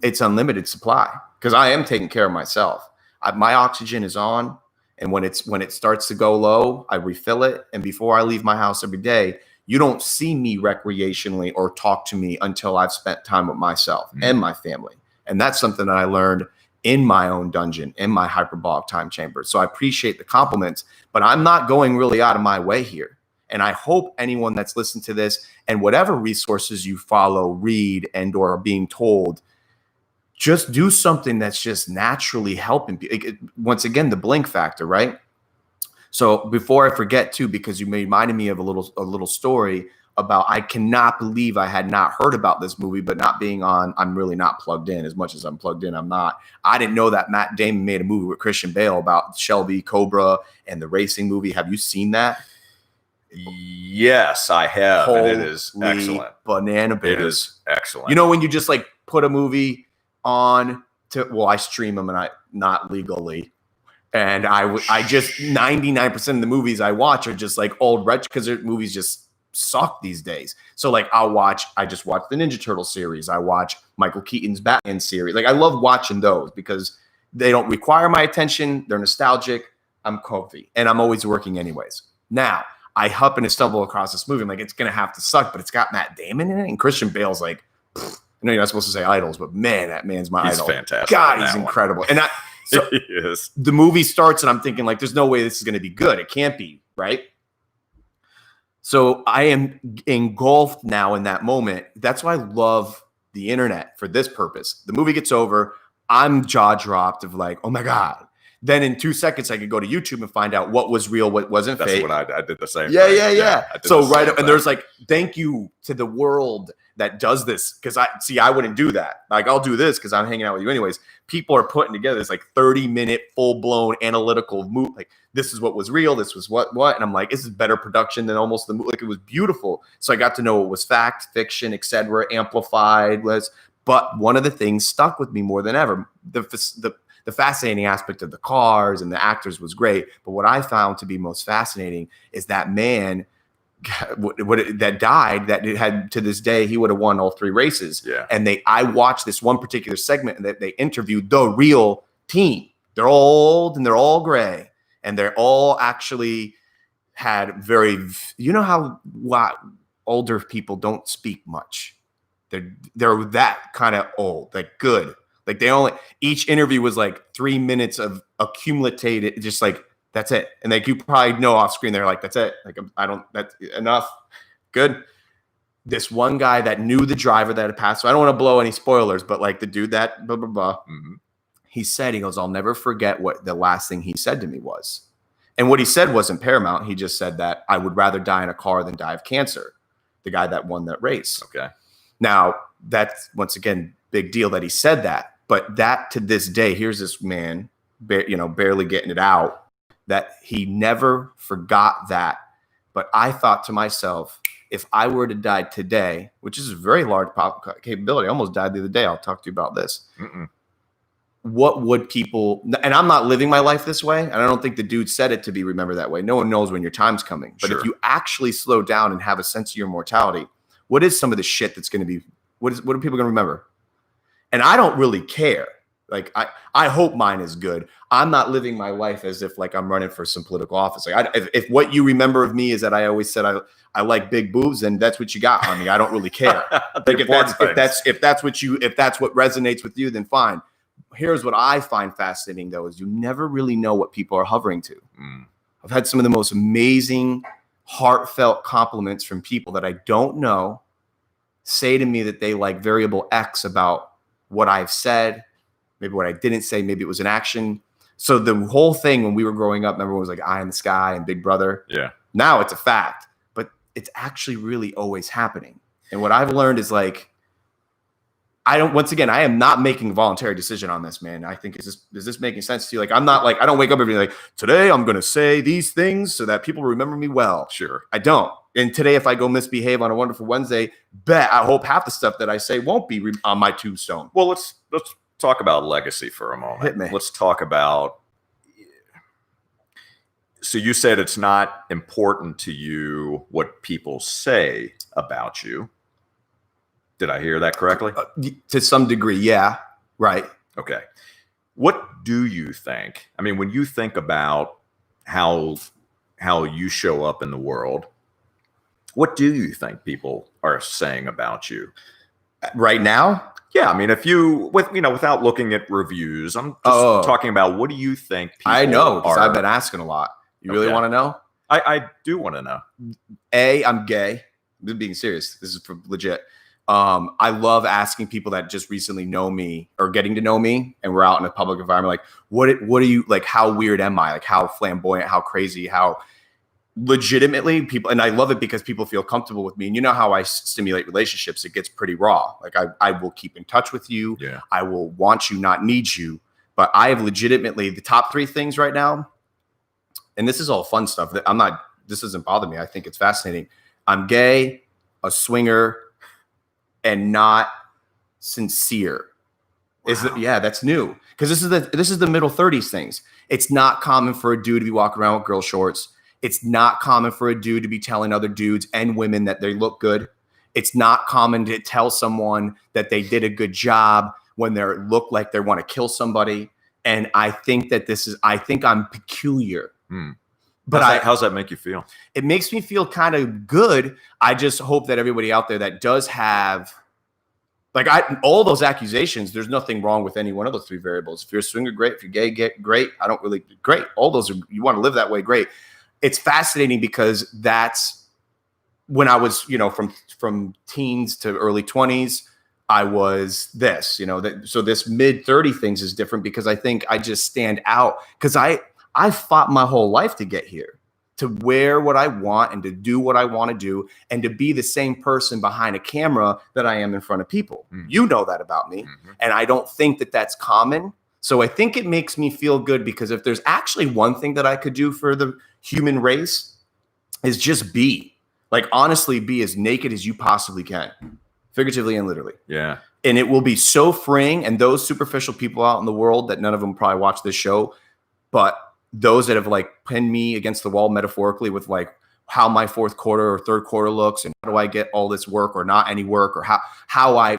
it's unlimited supply, because I am taking care of myself. My oxygen is on. And when it starts to go low, I refill it. And before I leave my house every day, you don't see me recreationally or talk to me until I've spent time with myself and my family. And that's something that I learned in my own dungeon, in my hyperbolic time chamber. So I appreciate the compliments, but I'm not going really out of my way here. And I hope anyone that's listened to this and whatever resources you follow, read, and or are being told, just do something that's just naturally helping people. Once again, the blink factor, right? So before I forget too, because you reminded me of a little story about, I cannot believe I had not heard about this movie, but not being on, I'm really not plugged in. As much as I'm plugged in, I'm not. I didn't know that Matt Damon made a movie with Christian Bale about Shelby Cobra and the racing movie. Have you seen that? Yes, I have. Holy and it is excellent. Banana bears. It is excellent. You know, when you just like put a movie on to, well, I stream them, and I not legally, and I just 99% of the movies I watch are just like old retro, because movies just suck these days. So like I just watched the Ninja Turtle series. I watch Michael Keaton's Batman series. Like, I love watching those because they don't require my attention. They're nostalgic. I'm comfy, and I'm always working anyways. Now I happen to stumble across this movie. I'm like, it's gonna have to suck, but it's got Matt Damon in it, and Christian Bale's like, I know you're not supposed to say idols, but man, that man's my idol. He's fantastic. God, he's incredible. And so yes. The movie starts, and I'm thinking, like, there's no way this is going to be good. It can't be, right? So I am engulfed now in that moment. That's why I love the internet for this purpose. The movie gets over. I'm jaw dropped of like, oh my God. Then in 2 seconds, I could go to YouTube and find out what was real, what wasn't fake. That's what I did the same yeah, thing. Yeah. So and there's like, thank you to the world that does this, because I wouldn't do that. Like, I'll do this because I'm hanging out with you anyways. People are putting together this like 30-minute full-blown analytical movie. Like, this is what was real. This was what, and I'm like, this is better production than almost the movie. Like, it was beautiful. So I got to know what was fact, fiction, etc., amplified. But one of the things stuck with me more than ever. The fascinating aspect of the cars and the actors was great. But what I found to be most fascinating is that man that died, that it had, to this day, he would have won all 3 races. Yeah. And I watched this one particular segment and that they interviewed the real team. They're all old and they're all gray, and they're all actually had you know how older people don't speak much. They're that kind of old, like good. Like, each interview was like 3 minutes of accumulated, just like, that's it. And like, you probably know off screen, they're like, that's it. Like, that's enough. Good. This one guy that knew the driver that had passed. So I don't want to blow any spoilers, but like the dude that blah, blah, blah. Mm-hmm. He goes, I'll never forget what the last thing he said to me was. And what he said wasn't paramount. He just said that I would rather die in a car than die of cancer. The guy that won that race. Okay. Now, that's, once again, big deal that he said that. But that, to this day, here's this man, barely getting it out, that he never forgot that. But I thought to myself, if I were to die today, which is a very large capability, I almost died the other day. I'll talk to you about this. What would people, and I'm not living my life this way, and I don't think the dude said it to be remembered that way. No one knows when your time's coming. But If you actually slow down and have a sense of your mortality, what is some of the shit that's going to be, what are people going to remember? And I don't really care. Like, I hope mine is good. I'm not living my life as if like I'm running for some political office. Like, if what you remember of me is that I always said I like big boobs, and that's what you got on me. I don't really care. Like, if that's what resonates with you, then fine. Here's what I find fascinating though, is you never really know what people are hovering to. I've had some of the most amazing, heartfelt compliments from people that I don't know say to me that they like variable X about what I've said, maybe what I didn't say, maybe it was an action. So the whole thing when we were growing up, everyone was like Eye in the Sky and Big Brother. Yeah. Now it's a fact, but it's actually really always happening. And what I've learned is like, I don't, once again, I am not making a voluntary decision on this, man. I think, is this making sense to you? Like, I'm not like, I don't wake up every day like, today I'm going to say these things so that people remember me well. Sure. I don't. And today, if I go misbehave on a wonderful Wednesday, I hope half the stuff that I say won't be on my tombstone. Well, let's talk about legacy for a moment. Hit me. Let's talk about, so you said it's not important to you what people say about you. Did I hear that correctly? To some degree, yeah. Right. Okay. What do you think? I mean, when you think about how you show up in the world, what do you think people are saying about you right now? Yeah, I mean, if you without looking at reviews, I'm just talking about what do you think people I know, because I've been asking a lot. You really want to know? I do want to know. I'm gay. I'm being serious. This is legit. I love asking people that just recently know me or getting to know me, and we're out in a public environment. Like, what are you like? How weird am I? Like, how flamboyant? How crazy? How legitimately people? And I love it because people feel comfortable with me. And you know how I stimulate relationships? It gets pretty raw. Like, I will keep in touch with you. Yeah. I will want you, not need you. But I have legitimately the top 3 things right now. And this is all fun stuff that this doesn't bother me. I think it's fascinating. I'm gay, a swinger, and not sincere. Wow. Yeah, that's new. Because this is the middle 30s things. It's not common for a dude to be walking around with girl shorts. It's not common for a dude to be telling other dudes and women that they look good. It's not common to tell someone that they did a good job when they look like they want to kill somebody. And I think that I think I'm peculiar. But how's that make you feel? It makes me feel kind of good. I just hope that everybody out there that does have, like, all those accusations, there's nothing wrong with any one of those 3 variables. If you're a swinger, great. If you're gay, great. I don't really, great. All those you want to live that way, great. It's fascinating because that's when I was, from teens to early 20s, I was this, so this mid 30 things is different because I think I just stand out because I fought my whole life to get here, to wear what I want and to do what I want to do and to be the same person behind a camera that I am in front of people. You know that about me. And I don't think that that's common. So I think it makes me feel good because if there's actually one thing that I could do for the human race is just be, like, honestly, be as naked as you possibly can, figuratively and literally. Yeah. And it will be so freeing. And those superficial people out in the world that none of them probably watch this show, but those that have like pinned me against the wall metaphorically with like how my 4th quarter or 3rd quarter looks and how do I get all this work or not any work or how I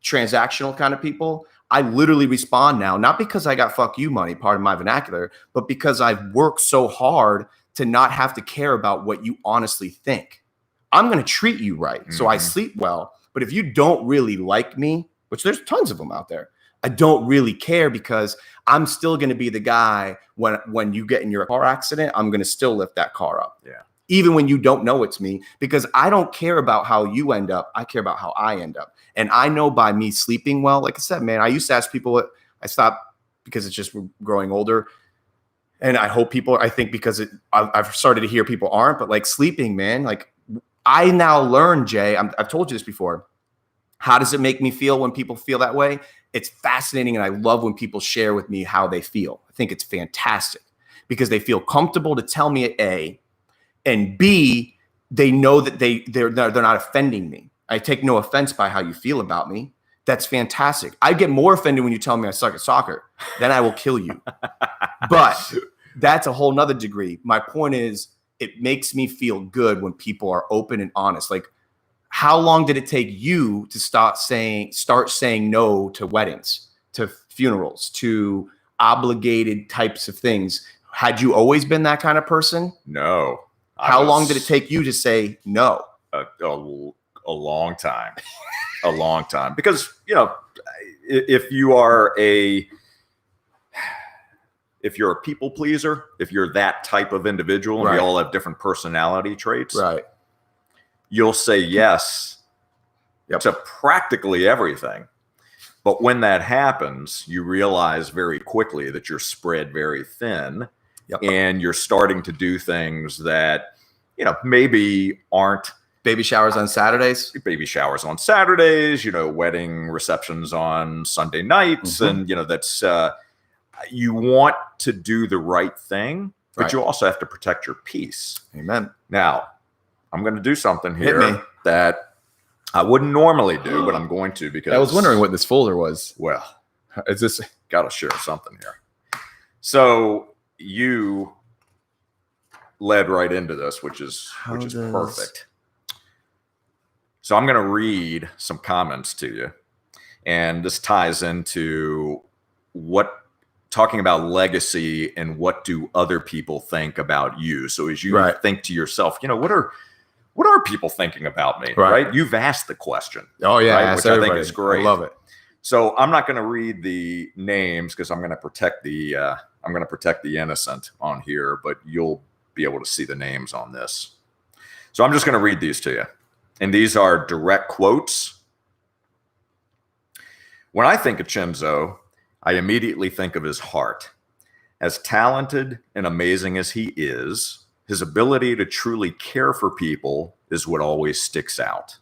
transactional kind of people, I literally respond now, not because I got fuck you money, part of my vernacular, but because I've worked so hard to not have to care about what you honestly think. I'm going to treat you right. So I sleep well. But if you don't really like me, which there's tons of them out there, I don't really care because I'm still going to be the guy when you get in your car accident, I'm going to still lift that car up. Yeah. Even when you don't know it's me, because I don't care about how you end up. I care about how I end up. And I know by me sleeping well, like I said, man, I used to ask people, I stopped because it's just growing older. And I hope people, I think because I've started to hear people aren't, but like sleeping, man, like I now learn, Jay, I've told you this before. How does it make me feel when people feel that way? It's fascinating. And I love when people share with me how they feel. I think it's fantastic because they feel comfortable to tell me A, and B, they know that they're not offending me. I take no offense by how you feel about me. That's fantastic. I get more offended when you tell me I suck at soccer. Then I will kill you. But that's a whole nother degree. My point is, it makes me feel good when people are open and honest. Like, how long did it take you to start saying no to weddings, to funerals, to obligated types of things? Had you always been that kind of person? No. How long did it take you to say no? A long time. A long time. Because, if you're a people pleaser, if you're that type of individual, and right. We all have different personality traits, right? You'll say yes to practically everything. But when that happens, you realize very quickly that you're spread very thin, and you're starting to do things that, maybe aren't Baby showers on Saturdays. Baby showers on Saturdays, wedding receptions on Sunday nights. And, that's, you want to do the right thing, but you also have to protect your peace. Amen. Now, I'm going to do something here that I wouldn't normally do, but I'm going to because I was wondering what this folder was. Well, is this got to share something here. So you led right into this, which is perfect. So I'm going to read some comments to you, and this ties into talking about legacy and what do other people think about you. So as you think to yourself, what are people thinking about me? Right? You've asked the question. Oh yeah, right? Which I think is great. I love it. So I'm not going to read the names because I'm going to protect the innocent on here, but you'll be able to see the names on this. So I'm just going to read these to you. And these are direct quotes. When I think of Chenzo, I immediately think of his heart. As talented and amazing as he is, his ability to truly care for people is what always sticks out.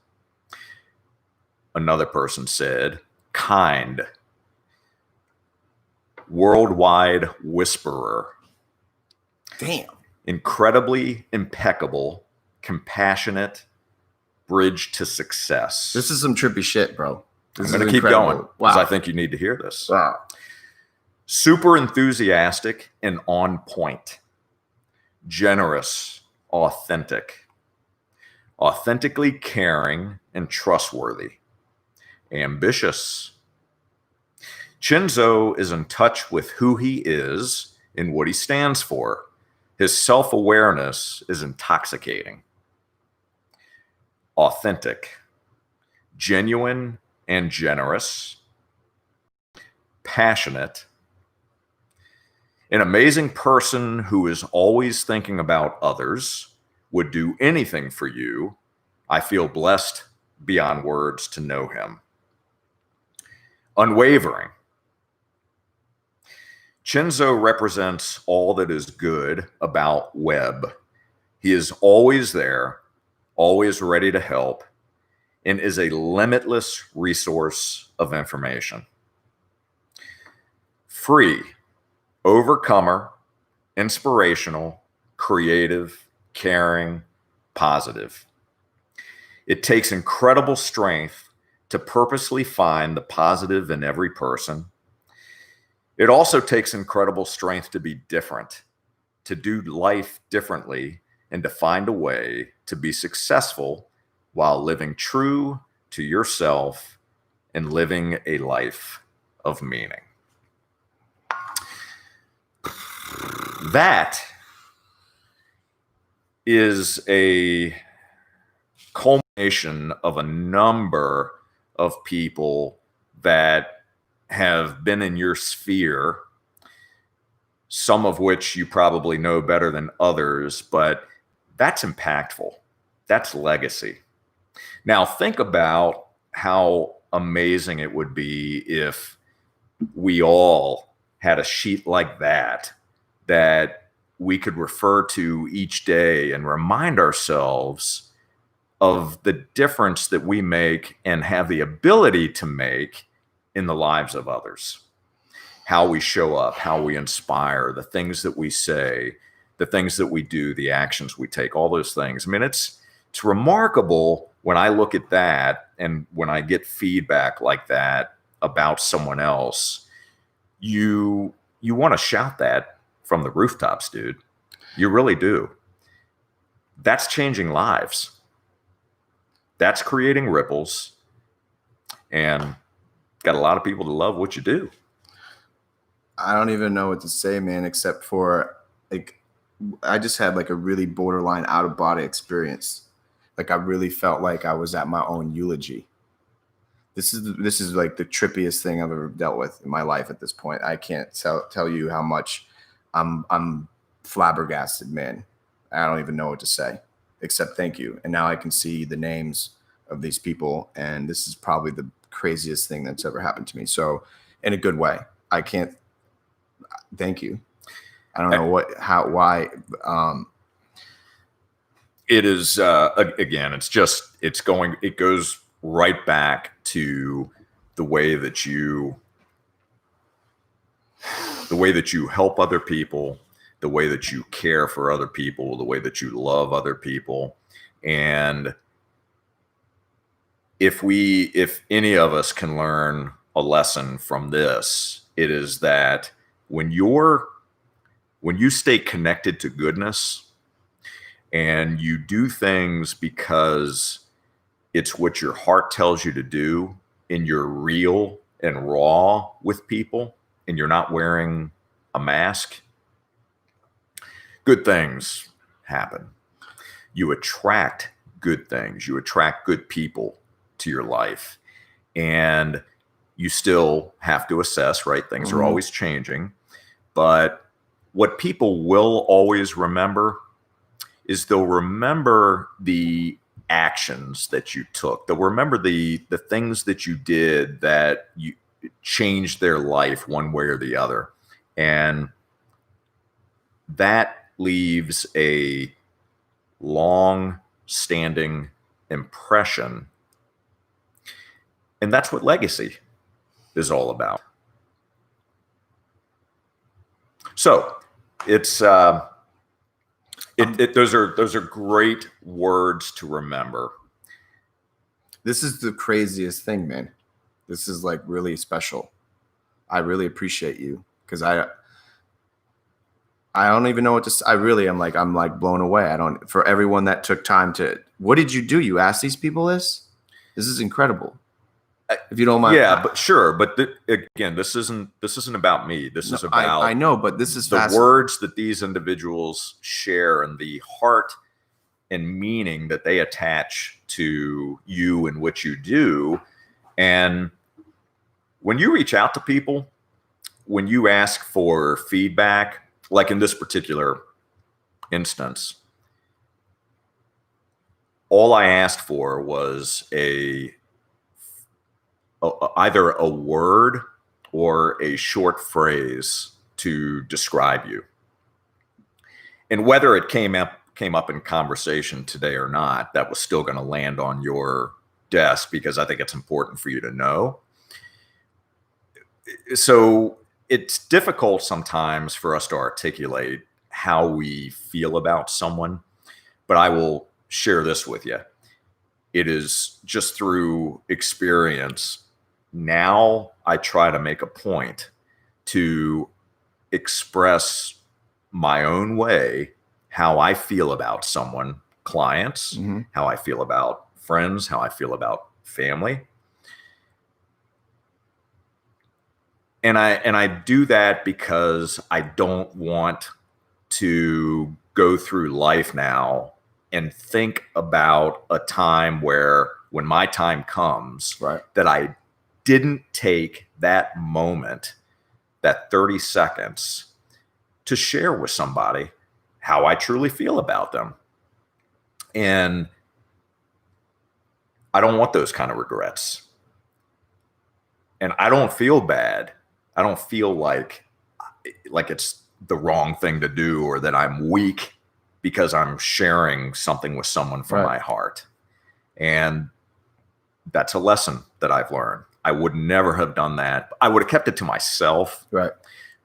Another person said, kind, worldwide whisperer. Damn. Incredibly impeccable, compassionate, bridge to success. This is some trippy shit, bro. I'm going to keep going because I think you need to hear this. Wow. Super enthusiastic and on point. Generous, authentic. Authentically caring and trustworthy. Ambitious. Chenzo is in touch with who he is and what he stands for. His self-awareness is intoxicating. Authentic. Genuine and generous. Passionate. An amazing person who is always thinking about others, would do anything for you. I feel blessed beyond words to know him. Unwavering. Chenzo represents all that is good about Webb. He is always there, always ready to help, and is a limitless resource of information. Free, overcomer, inspirational, creative, caring, positive. It takes incredible strength to purposely find the positive in every person. It also takes incredible strength to be different, to do life differently, and to find a way to be successful while living true to yourself and living a life of meaning. That is a culmination of a number of people that have been in your sphere, some of which you probably know better than others, but that's impactful. That's legacy. Now, think about how amazing it would be if we all had a sheet like that we could refer to each day and remind ourselves of the difference that we make and have the ability to make in the lives of others. How we show up, how we inspire, the things that we say, the things that we do, the actions we take, all those things. I mean, it's remarkable when I look at that and when I get feedback like that about someone else, you want to shout that from the rooftops, dude. You really do. That's changing lives. That's creating ripples, and got a lot of people to love what you do. I don't even know what to say, man, except for like I just had like a really borderline out of body experience. Like I really felt like I was at my own eulogy. This is like the trippiest thing I've ever dealt with in my life at this point. I can't tell you how much I'm flabbergasted, man. I don't even know what to say except thank you. And now I can see the names of these people, and this is probably the craziest thing that's ever happened to me. So in a good way. I can't thank you. I don't know why. It is, again, it goes right back to the way that you help other people, the way that you care for other people, the way that you love other people. And if any of us can learn a lesson from this, it is that when you stay connected to goodness and you do things because it's what your heart tells you to do, and you're real and raw with people, and you're not wearing a mask, good things happen. You attract good things. You attract good people to your life. And you still have to assess, right? Things are always changing. But what people will always remember is they'll remember the actions that you took. They'll remember the things that you did that you changed their life one way or the other. And that leaves a long-standing impression. And that's what legacy is all about. So it's those are great words to remember. This is the craziest thing, man. This is like really special. I really appreciate you, because I don't even know what to say. I'm like blown away. For everyone that took time to, what did you do? You asked these people this? This is incredible. If you don't mind. Yeah, but sure. But again, this isn't about me. This is about, I know, but this is the words that these individuals share and the heart and meaning that they attach to you and what you do. And when you reach out to people, when you ask for feedback, like in this particular instance, all I asked for was either a word or a short phrase to describe you. And whether it came up in conversation today or not, that was still going to land on your desk, because I think it's important for you to know. So it's difficult sometimes for us to articulate how we feel about someone, but I will share this with you. It is just through experience. Now I try to make a point to express my own way how I feel about someone, clients, how I feel about friends, how I feel about family. And I do that because I don't want to go through life now and think about a time when my time comes, right, that I didn't take that moment, that 30 seconds, to share with somebody how I truly feel about them. And I don't want those kind of regrets. And I don't feel bad. I don't feel like it's the wrong thing to do, or that I'm weak because I'm sharing something with someone from my heart. And that's a lesson that I've learned. I would never have done that. I would have kept it to myself. Right.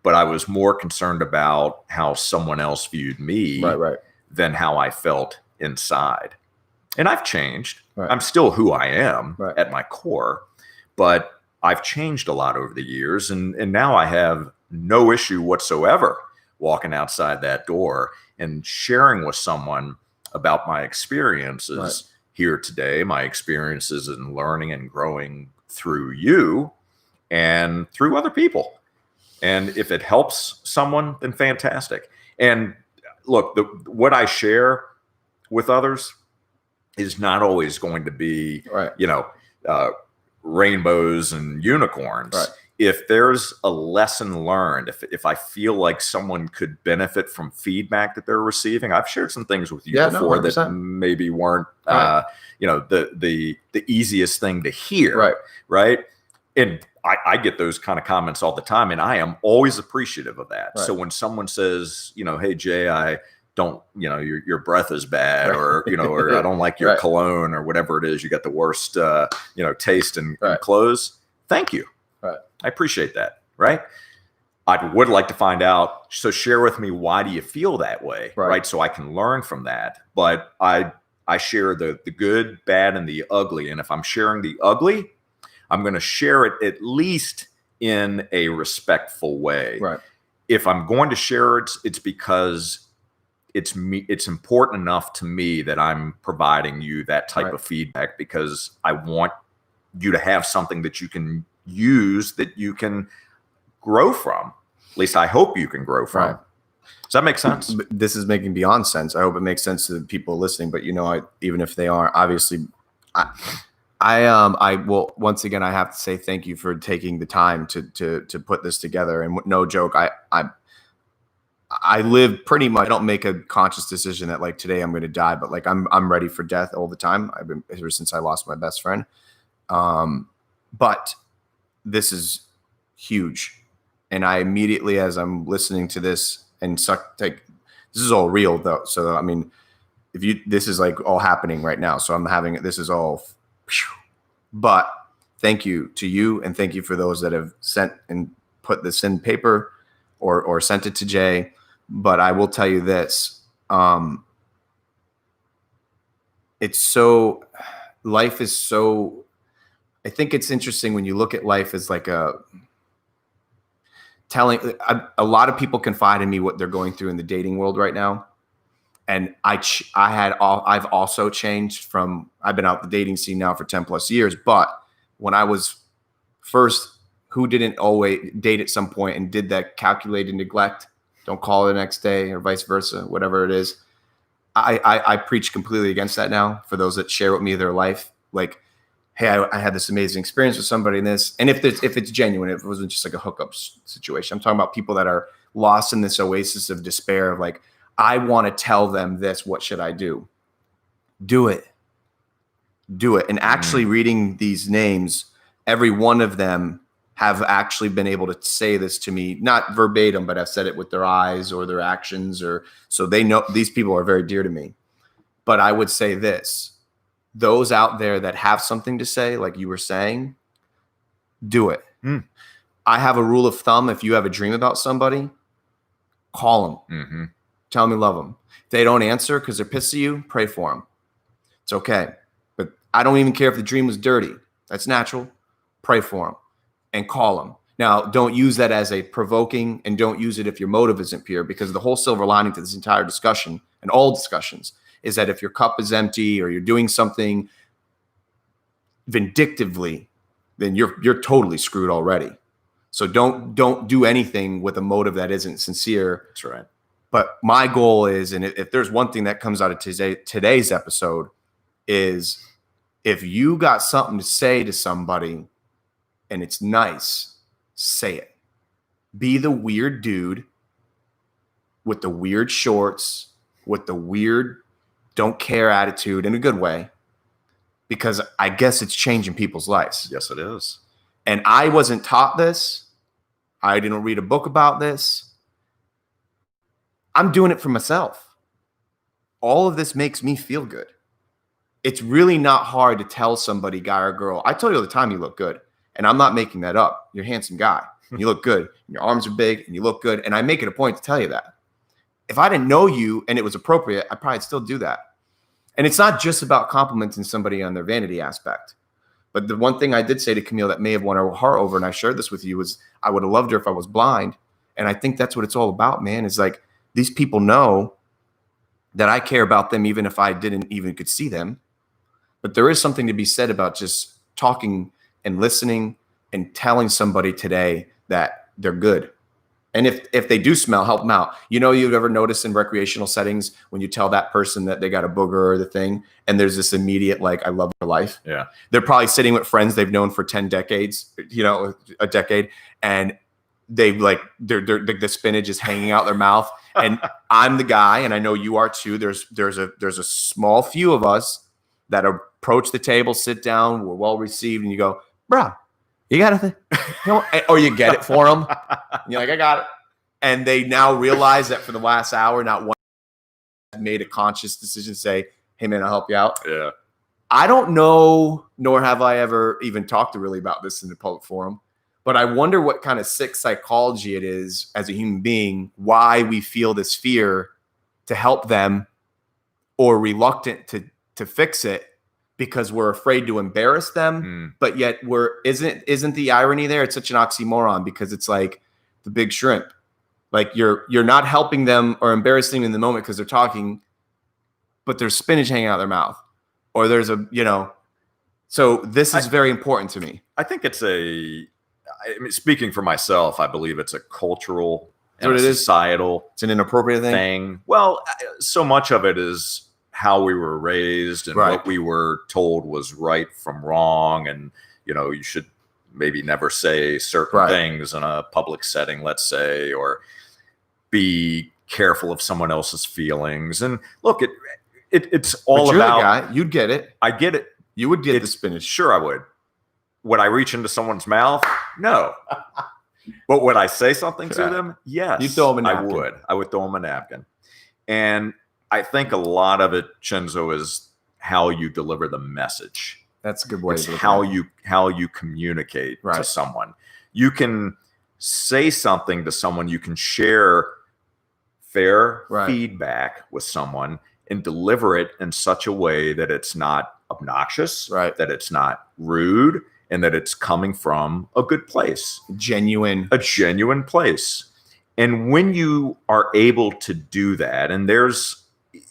But I was more concerned about how someone else viewed me than how I felt inside. And I've changed. Right. I'm still who I am at my core, but I've changed a lot over the years. And now I have no issue whatsoever walking outside that door and sharing with someone about my experiences here today, my experiences in learning and growing through you and through other people. And if it helps someone, then fantastic. And look, what I share with others is not always going to be, rainbows and unicorns. Right. If there's a lesson learned, if I feel like someone could benefit from feedback that they're receiving, I've shared some things with you before that maybe weren't, the easiest thing to hear. Right. And I get those kind of comments all the time, and I am always appreciative of that. Right. So when someone says, hey, Jay, I don't, your breath is bad, or, or I don't like your Right. cologne, or whatever it is. You got the worst, taste in Right. clothes. Thank you. Right. I appreciate that. Right. I would like to find out. So share with me, why do you feel that way? Right. So I can learn from that. But I share the good, bad, and the ugly. And if I'm sharing the ugly, I'm going to share it at least in a respectful way. Right. If I'm going to share it, it's because it's important enough to me that I'm providing you that type of feedback, because I want you to have something that you can use, that you can grow from. At least I hope you can grow from. Right. Does that make sense? This is making beyond sense. I hope it makes sense to the people listening. But even if they aren't, obviously, I will, once again, I have to say thank you for taking the time to put this together. And no joke, I live pretty much. I don't make a conscious decision that like today I'm going to die, but like I'm ready for death all the time. I've been ever since I lost my best friend. But this is huge. And I immediately, as I'm listening to this this is all real though. So, I mean, this is like all happening right now. So this is all, but thank you to you. And thank you for those that have sent and put this in paper or sent it to Jay. But I will tell you this, life is so, I think it's interesting when you look at life as like a lot of people confide in me what they're going through in the dating world right now. And I've also changed from, I've been out the dating scene now for 10 plus years. But when I was first, who didn't always date at some point and did that calculated neglect, don't call it the next day, or vice versa, whatever it is. I preach completely against that now for those that share with me their life. Like, hey, I had this amazing experience with somebody in this. And if it's genuine, if it wasn't just like a hookup situation, I'm talking about people that are lost in this oasis of despair of like, I want to tell them this, what should I do? Do it. And actually reading these names, every one of them have actually been able to say this to me, not verbatim, but I've said it with their eyes or their actions, so they know these people are very dear to me. But I would say this, those out there that have something to say, like you were saying, do it. I have a rule of thumb. If you have a dream about somebody, call them. Tell them you love them. If they don't answer because they're pissed at you, pray for them. It's okay. But I don't even care if the dream was dirty. That's natural. Pray for them and call them. Now, don't use that as a provoking, and don't use it if your motive isn't pure, because the whole silver lining to this entire discussion and all discussions is that if your cup is empty or you're doing something vindictively, then you're totally screwed already. So don't do anything with a motive that isn't sincere. That's right. But my goal is, and if there's one thing that comes out of today's episode, is if you got something to say to somebody and it's nice, say it. Be the weird dude with the weird shorts, with the weird don't care attitude in a good way, because I guess it's changing people's lives. Yes, it is. And I wasn't taught this. I didn't read a book about this. I'm doing it for myself. All of this makes me feel good. It's really not hard to tell somebody, guy or girl. I tell you all the time, you look good. And I'm not making that up. You're a handsome guy. You look good. And your arms are big and you look good. And I make it a point to tell you that. If I didn't know you and it was appropriate, I'd probably still do that. And it's not just about complimenting somebody on their vanity aspect. But the one thing I did say to Camille that may have won her heart over, and I shared this with you, was I would have loved her if I was blind. And I think that's what it's all about, man. Is like, these people know that I care about them even if I didn't even could see them. But there is something to be said about just talking and listening and telling somebody today that they're good. And if they do smell, help them out. You've ever noticed in recreational settings when you tell that person that they got a booger or the thing, and there's this immediate, like, I love their life. Yeah. They're probably sitting with friends they've known for 10 decades, a decade. And the spinach is hanging out their mouth. And I'm the guy, and I know you are too. There's a small few of us that approach the table, sit down, we're well received, and you go, bro, you got to, or you get it for them. And you're like, I got it. And they now realize that for the last hour, not one made a conscious decision to say, hey man, I'll help you out. Yeah. I don't know, nor have I ever even talked to really about this in the public forum, but I wonder what kind of sick psychology it is as a human being, why we feel this fear to help them or reluctant to fix it because we're afraid to embarrass them. But yet isn't the irony there? It's such an oxymoron because it's like the big shrimp. Like you're not helping them or embarrassing them in the moment because they're talking, but there's spinach hanging out of their mouth. Or there's so this is very important to me. I think it's speaking for myself, I believe it's a cultural and a societal. It's an inappropriate thing. Well, so much of it is how we were raised and what we were told was right from wrong. And, you should maybe never say certain things in a public setting, let's say, or be careful of someone else's feelings. And look, it's all but you're about. The guy. You'd get it. I get it. You would get the spinach. Sure, I would. Would I reach into someone's mouth? No. But would I say something to them? Yes. You throw them a napkin. I would. I would throw them a napkin. And I think a lot of it, Chenzo, is how you deliver the message. That's a good way. It's how you communicate to someone. You can say something to someone. You can share fair feedback with someone and deliver it in such a way that it's not obnoxious, that it's not rude, and that it's coming from a good place. A genuine place. And when you are able to do that, and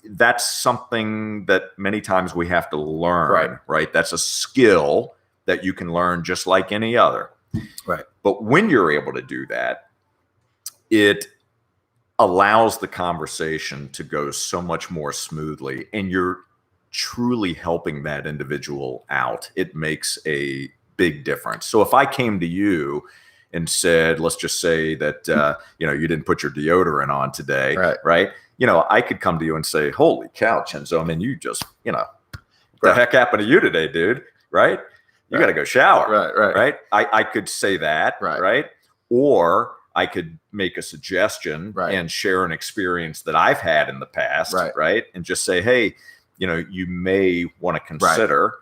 that's something that many times we have to learn, right? That's a skill that you can learn just like any other. Right. But when you're able to do that, it allows the conversation to go so much more smoothly, and you're truly helping that individual out. It makes a big difference. So if I came to you and said, let's just say that, you didn't put your deodorant on today, right? I could come to you and say, holy cow, Chenzo, I mean, you just, what the heck happened to you today, dude? Right? You got to go shower. Right. I could say that. Right. Or I could make a suggestion and share an experience that I've had in the past. Right. And just say, hey, you may want to consider.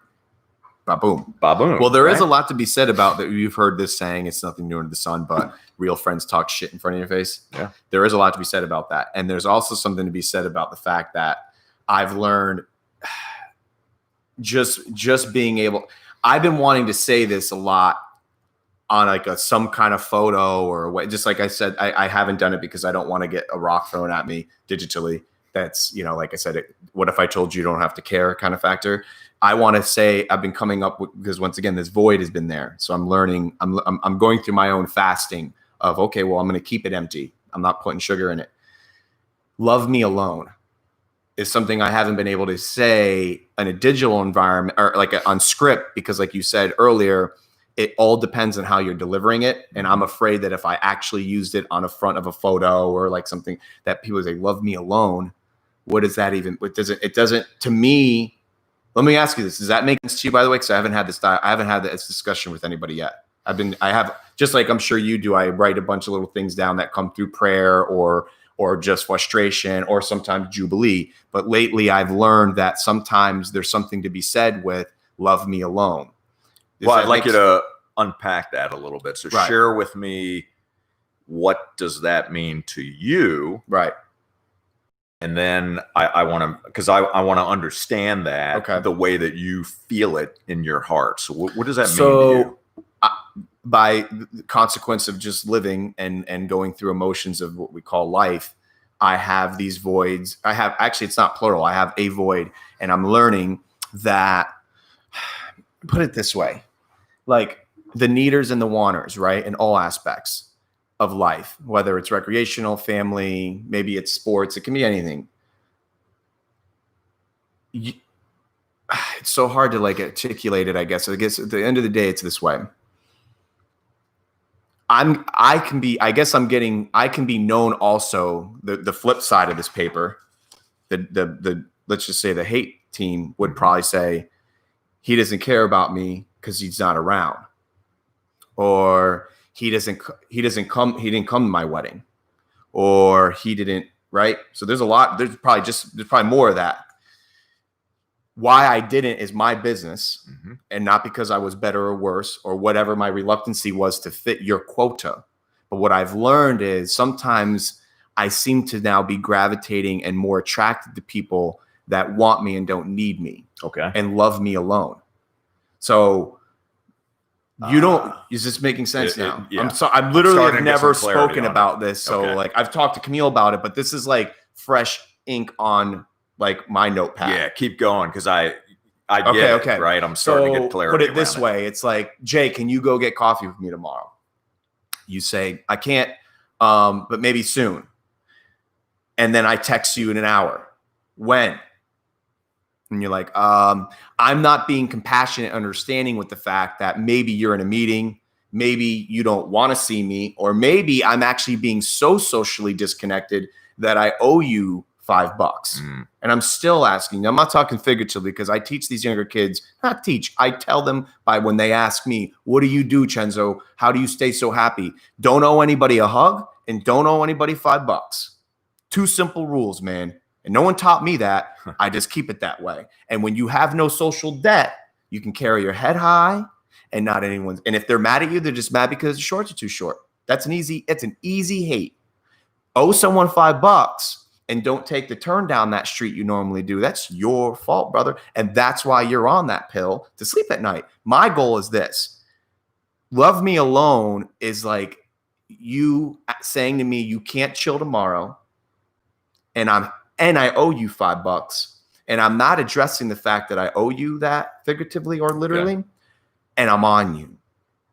Ba-boom. Ba-boom. Well, there is a lot to be said about that. You've heard this saying, it's nothing new under the sun, but real friends talk shit in front of your face. Yeah. There is a lot to be said about that. And there's also something to be said about the fact that I've learned just being able, I've been wanting to say this a lot on like some kind of photo or what, just like I said, I haven't done it because I don't want to get a rock thrown at me digitally. That's, like I said, what if I told you don't have to care kind of factor. I want to say I've been coming up with, because once again, this void has been there. So I'm learning, I'm going through my own fasting of, okay, well, I'm going to keep it empty. I'm not putting sugar in it. Love me alone is something I haven't been able to say in a digital environment or like on script, because like you said earlier, it all depends on how you're delivering it. And I'm afraid that if I actually used it on the front of a photo or like something that people say, love me alone, what does that even, it doesn't, to me, let me ask you this. Does that make sense to you, by the way? Because I haven't had this discussion with anybody yet. I have, just like I'm sure you do, I write a bunch of little things down that come through prayer or just frustration or sometimes jubilee. But lately I've learned that sometimes there's something to be said with love me alone. Well, I'd like you to unpack that a little bit. So share with me, what does that mean to you? Right. And then I want to, because I want to understand that the way that you feel it in your heart. So what does that mean to you? By the consequence of just living and going through emotions of what we call life, I have these voids. Actually, it's not plural. I have a void, and I'm learning that, put it this way, like the needers and the wanters, right? In all aspects of life, whether it's recreational, family, maybe it's sports, it can be anything. It's so hard to like articulate it, I guess. I guess at the end of the day, it's this way. I can be known also, the flip side of this paper, the let's just say the hate team would probably say he doesn't care about me because he's not around, or he didn't come to my wedding, or he didn't right? So there's probably more of that. Why I didn't is my business, and not because I was better or worse or whatever my reluctancy was to fit your quota. But what I've learned is sometimes I seem to now be gravitating and more attracted to people that want me and don't need me. Okay. And love me alone. So you don't, is this making sense now? Yeah. I'm literally have never spoken on about this. So like I've talked to Camille about it, but this is like fresh ink on like my notepad. Yeah, keep going because I get it, right? I'm starting to get clarity. Put it this way. It's like, Jay, can you go get coffee with me tomorrow? You say, I can't, but maybe soon. And then I text you in an hour. When? And you're like, I'm not being compassionate, understanding with the fact that maybe you're in a meeting, maybe you don't want to see me, or maybe I'm actually being so socially disconnected that I owe you $5. And I'm still asking. I'm not talking figuratively because I teach these younger kids, I tell them by when they ask me, what do you do, Chenzo? How do you stay so happy? Don't owe anybody a hug and don't owe anybody $5. 2 simple rules, man. And no one taught me that. I just keep it that way. And when you have no social debt, you can carry your head high and not anyone's. And if they're mad at you, they're just mad because the shorts are too short. It's an easy hate. Owe someone $5 and don't take the turn down that street you normally do. That's your fault, brother. And that's why you're on that pill to sleep at night. My goal is this. Love me alone is like you saying to me, you can't chill tomorrow. And I owe you $5, and I'm not addressing the fact that I owe you that figuratively or literally, and I'm on you.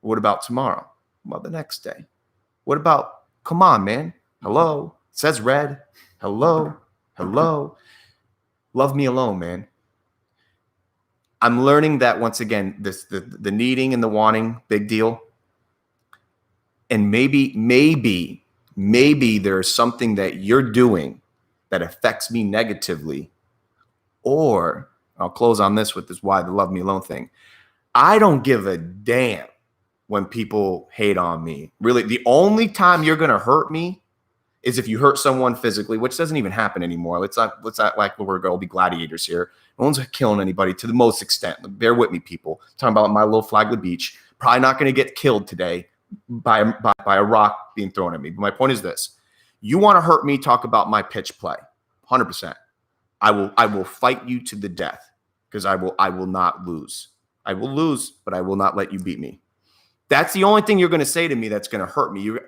What about tomorrow? What about the next day? What about, come on, man. Hello. It says red. Hello. Love me alone, man. I'm learning that once again, the needing and the wanting, big deal. And maybe there's something that you're doing that affects me negatively. Or I'll close on this with this why the love me alone thing. I don't give a damn when people hate on me. Really, the only time you're going to hurt me is if you hurt someone physically, which doesn't even happen anymore. Let's not like we're going to be gladiators here. No one's killing anybody to the most extent. Bear with me, people. I'm talking about my little Flagler Beach. Probably not going to get killed today by a rock being thrown at me. But my point is this. You want to hurt me, talk about my pitch play. 100%. I will fight you to the death because I will not lose. I will lose, but I will not let you beat me. That's the only thing you're going to say to me that's going to hurt me.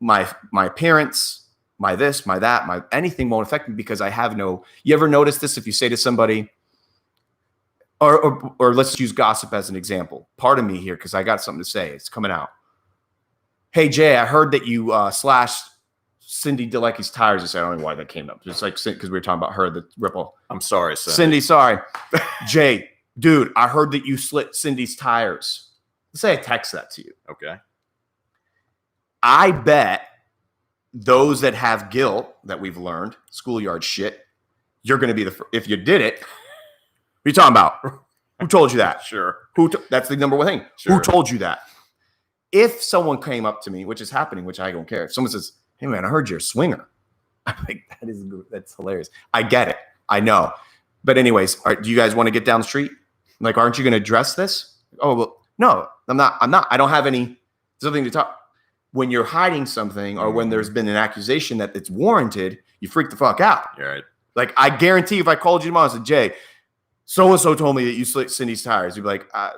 My appearance, my this, my that, my anything won't affect me because I have no. You ever notice this? If you say to somebody, or let's use gossip as an example. Pardon me here because I got something to say. It's coming out. Hey Jay, I heard that you slashed Cindy DeLecky's tires. I said, I don't know why that came up. Just like because we were talking about her, the ripple. I'm sorry, Cindy. Sorry, Jay, dude. I heard that you slit Cindy's tires. Let's say I text that to you. Okay. I bet those that have guilt that we've learned, schoolyard shit, you're going to be if you did it. What are you talking about? Who told you that? Sure. That's the number one thing. Sure. Who told you that? If someone came up to me, which is happening, which I don't care. If someone says, hey man, I heard you're a swinger. I'm like, that's hilarious. I get it. I know. But anyways, do you guys want to get down the street? Like, aren't you going to address this? Oh, well, no, I'm not. I don't have something to talk. When you're hiding something or when there's been an accusation that it's warranted, you freak the fuck out. You're right. Like, I guarantee if I called you tomorrow and said, Jay, so-and-so told me that you slit Cindy's tires, you'd be like, I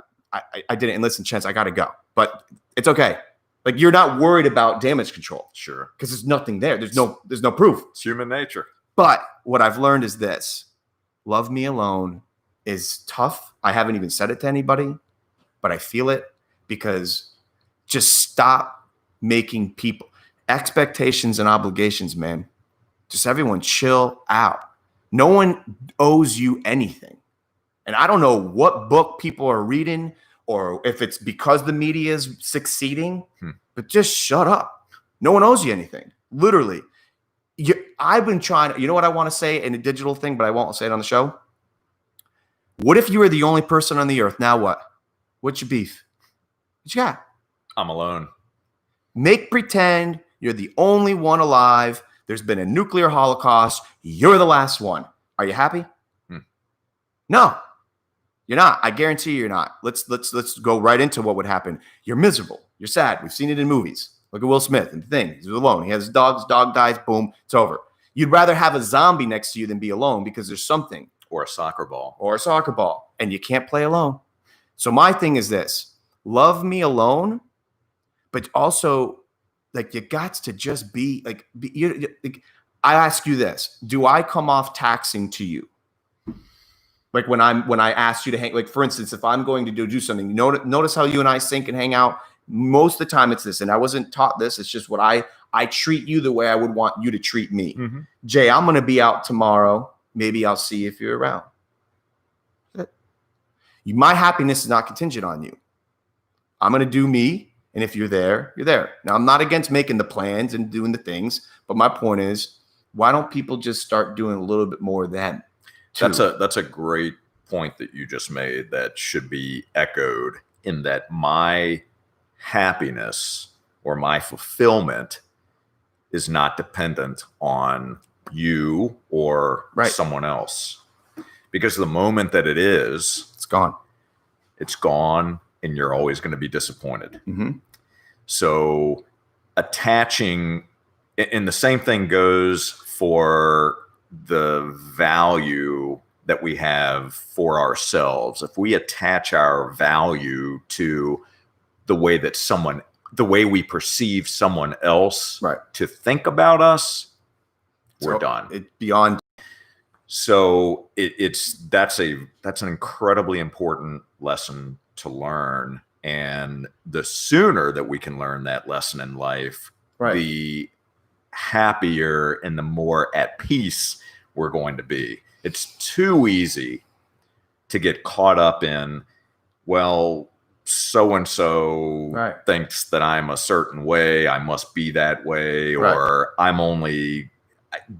didn't. And listen, Chance, I got to go. But it's okay. Like, you're not worried about damage control. Sure. Because there's nothing there. There's no proof. It's human nature. But what I've learned is this. Love me alone is tough. I haven't even said it to anybody, but I feel it because just stop making people expectations and obligations, man. Just everyone chill out. No one owes you anything. And I don't know what book people are reading or if it's because the media is succeeding, but just shut up. No one owes you anything. Literally. I've been trying, you know what I want to say in a digital thing, but I won't say it on the show? What if you were the only person on the earth? Now what? What's your beef? What you got? I'm alone. Make pretend you're the only one alive. There's been a nuclear holocaust. You're the last one. Are you happy? No, you're not. I guarantee you're not. Let's go right into what would happen. You're miserable. You're sad. We've seen it in movies. Look at Will Smith and the thing. He's alone. He has his dog. His dog dies. Boom. It's over. You'd rather have a zombie next to you than be alone because there's something. Or a soccer ball. And you can't play alone. So my thing is this. Love me alone, but also like you got to just be like, I ask you this. Do I come off taxing to you? Like when I ask you to hang, like for instance, if I'm going to do something, notice how you and I sync and hang out. Most of the time it's this, and I wasn't taught this. It's just what I treat you the way I would want you to treat me. Mm-hmm. Jay, I'm going to be out tomorrow. Maybe I'll see if you're around. My happiness is not contingent on you. I'm going to do me. And if you're there, you're there. Now, I'm not against making the plans and doing the things. But my point is, why don't people just start doing a little bit more of them? That's a great point that you just made that should be echoed, in that my happiness or my fulfillment is not dependent on you or someone else. Because the moment that it is, it's gone. It's gone, and you're always going to be disappointed. Mm-hmm. So attaching, and the same thing goes for the value that we have for ourselves. If we attach our value to the way we perceive someone else to think about us, we're done. It's beyond. So that's an incredibly important lesson to learn. And the sooner that we can learn that lesson in life, the happier and the more at peace we're going to be. It's too easy to get caught up in, well, so-and-so thinks that I'm a certain way, I must be that way, or I'm only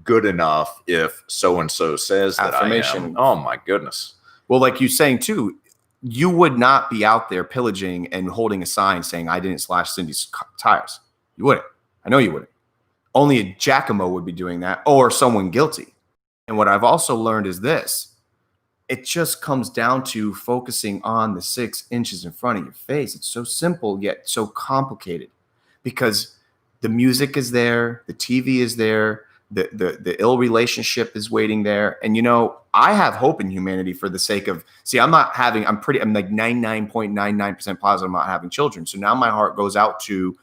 good enough if so-and-so says that I am. Oh my goodness. Well, like you're saying too, you would not be out there pillaging and holding a sign saying, I didn't slash Cindy's tires. You wouldn't. I know you wouldn't. Only a Giacomo would be doing that, or someone guilty. And what I've also learned is this. It just comes down to focusing on the 6 inches in front of your face. It's so simple, yet so complicated, because the music is there, the TV is there, the ill relationship is waiting there. And, I have hope in humanity for the sake of, I'm like 99.99% positive I'm not having children. So now my heart goes out to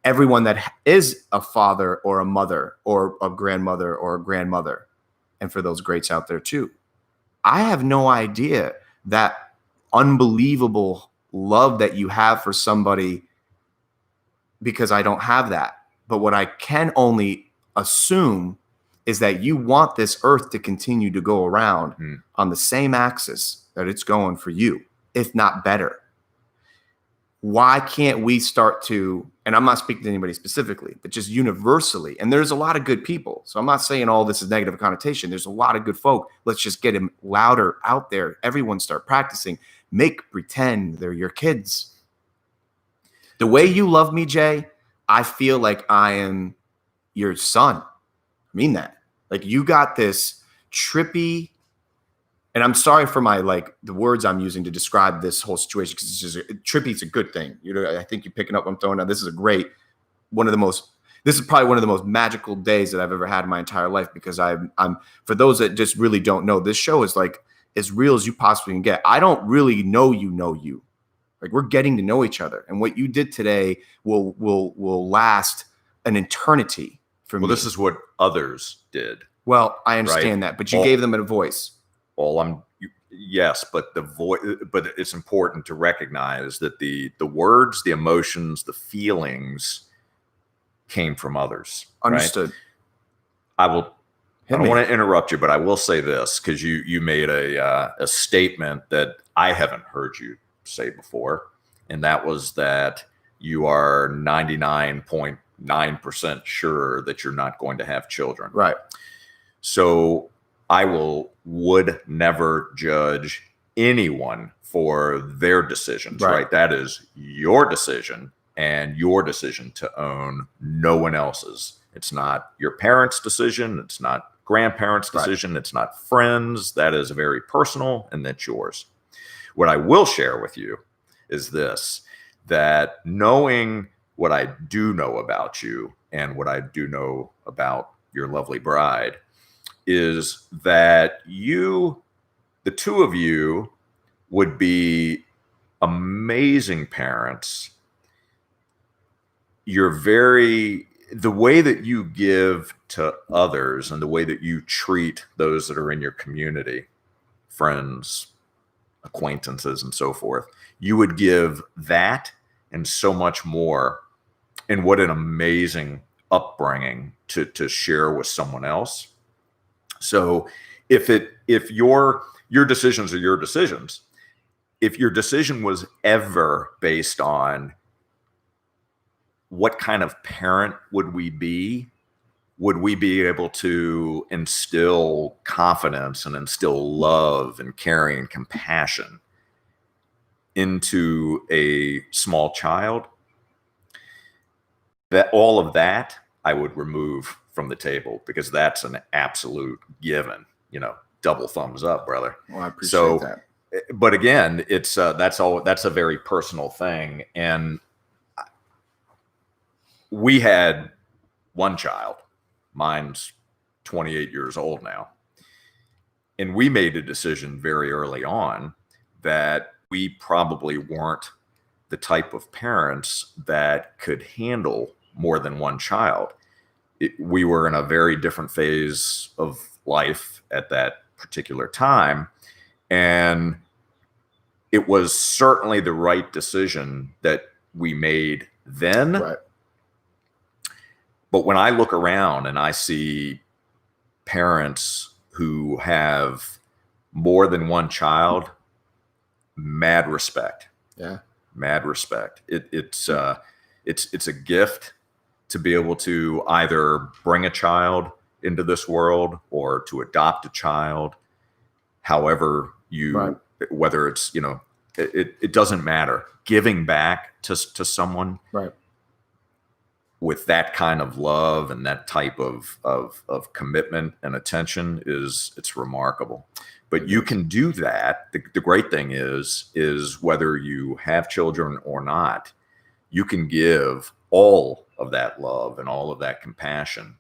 everyone that is a father or a mother or a grandmother or a grandmother. And for those greats out there too. I have no idea that unbelievable love that you have for somebody, because I don't have that. But what I can only assume is that you want this earth to continue to go around on the same axis that it's going for you, if not better. Why can't we start to, and I'm not speaking to anybody specifically, but just universally, and there's a lot of good people. So I'm not saying all this is negative connotation. There's a lot of good folk. Let's just get them louder out there. Everyone start practicing. Make pretend they're your kids. The way you love me, Jay, I feel like I am your son. I mean that. Like you got this trippy, and I'm sorry for my the words I'm using to describe this whole situation, because it's just trippy. It's a good thing. I think you're picking up what I'm throwing down. This is probably one of the most magical days that I've ever had in my entire life, because I'm for those that just really don't know, this show is like as real as you possibly can get. I don't really know you. Like we're getting to know each other, and what you did today will last an eternity for me. Well, this is what others did. Well, I understand that, but you gave them a voice. Yes, but but it's important to recognize that the words, the emotions, the feelings came from others. Understood. Right? I don't want to interrupt you, but I will say this, because you made a statement that I haven't heard you say before, and that was that you are 99.9% sure that you're not going to have children. Right. So I would never judge anyone for their decisions, right? That is your decision, and your decision to own, no one else's. It's not your parents' decision. It's not grandparents' decision. It's not friends. That is very personal, and that's yours. What I will share with you is this, that knowing what I do know about you and what I do know about your lovely bride is that you, the two of you, would be amazing parents. The way that you give to others and the way that you treat those that are in your community, friends, acquaintances, and so forth, you would give that and so much more. And what an amazing upbringing to share with someone else. So if your decisions are your decisions, if your decision was ever based on what kind of parent would we be able to instill confidence and instill love and caring and compassion into a small child, that all of that I would remove from the table, because that's an absolute given, double thumbs up, brother. Well, I appreciate that. But again, it's that's a very personal thing. And we had one child. Mine's 28 years old now. And we made a decision very early on that we probably weren't the type of parents that could handle more than one child. We were in a very different phase of life at that particular time. And it was certainly the right decision that we made then. Right. But when I look around and I see parents who have more than one child, mad respect. Yeah. Mad respect. It's a gift to be able to either bring a child into this world or to adopt a child, however you, whether it's, it doesn't matter. Giving back to someone with that kind of love and that type of commitment and attention it's remarkable. But you can do that. The great thing is whether you have children or not, you can give all of that love and all of that compassion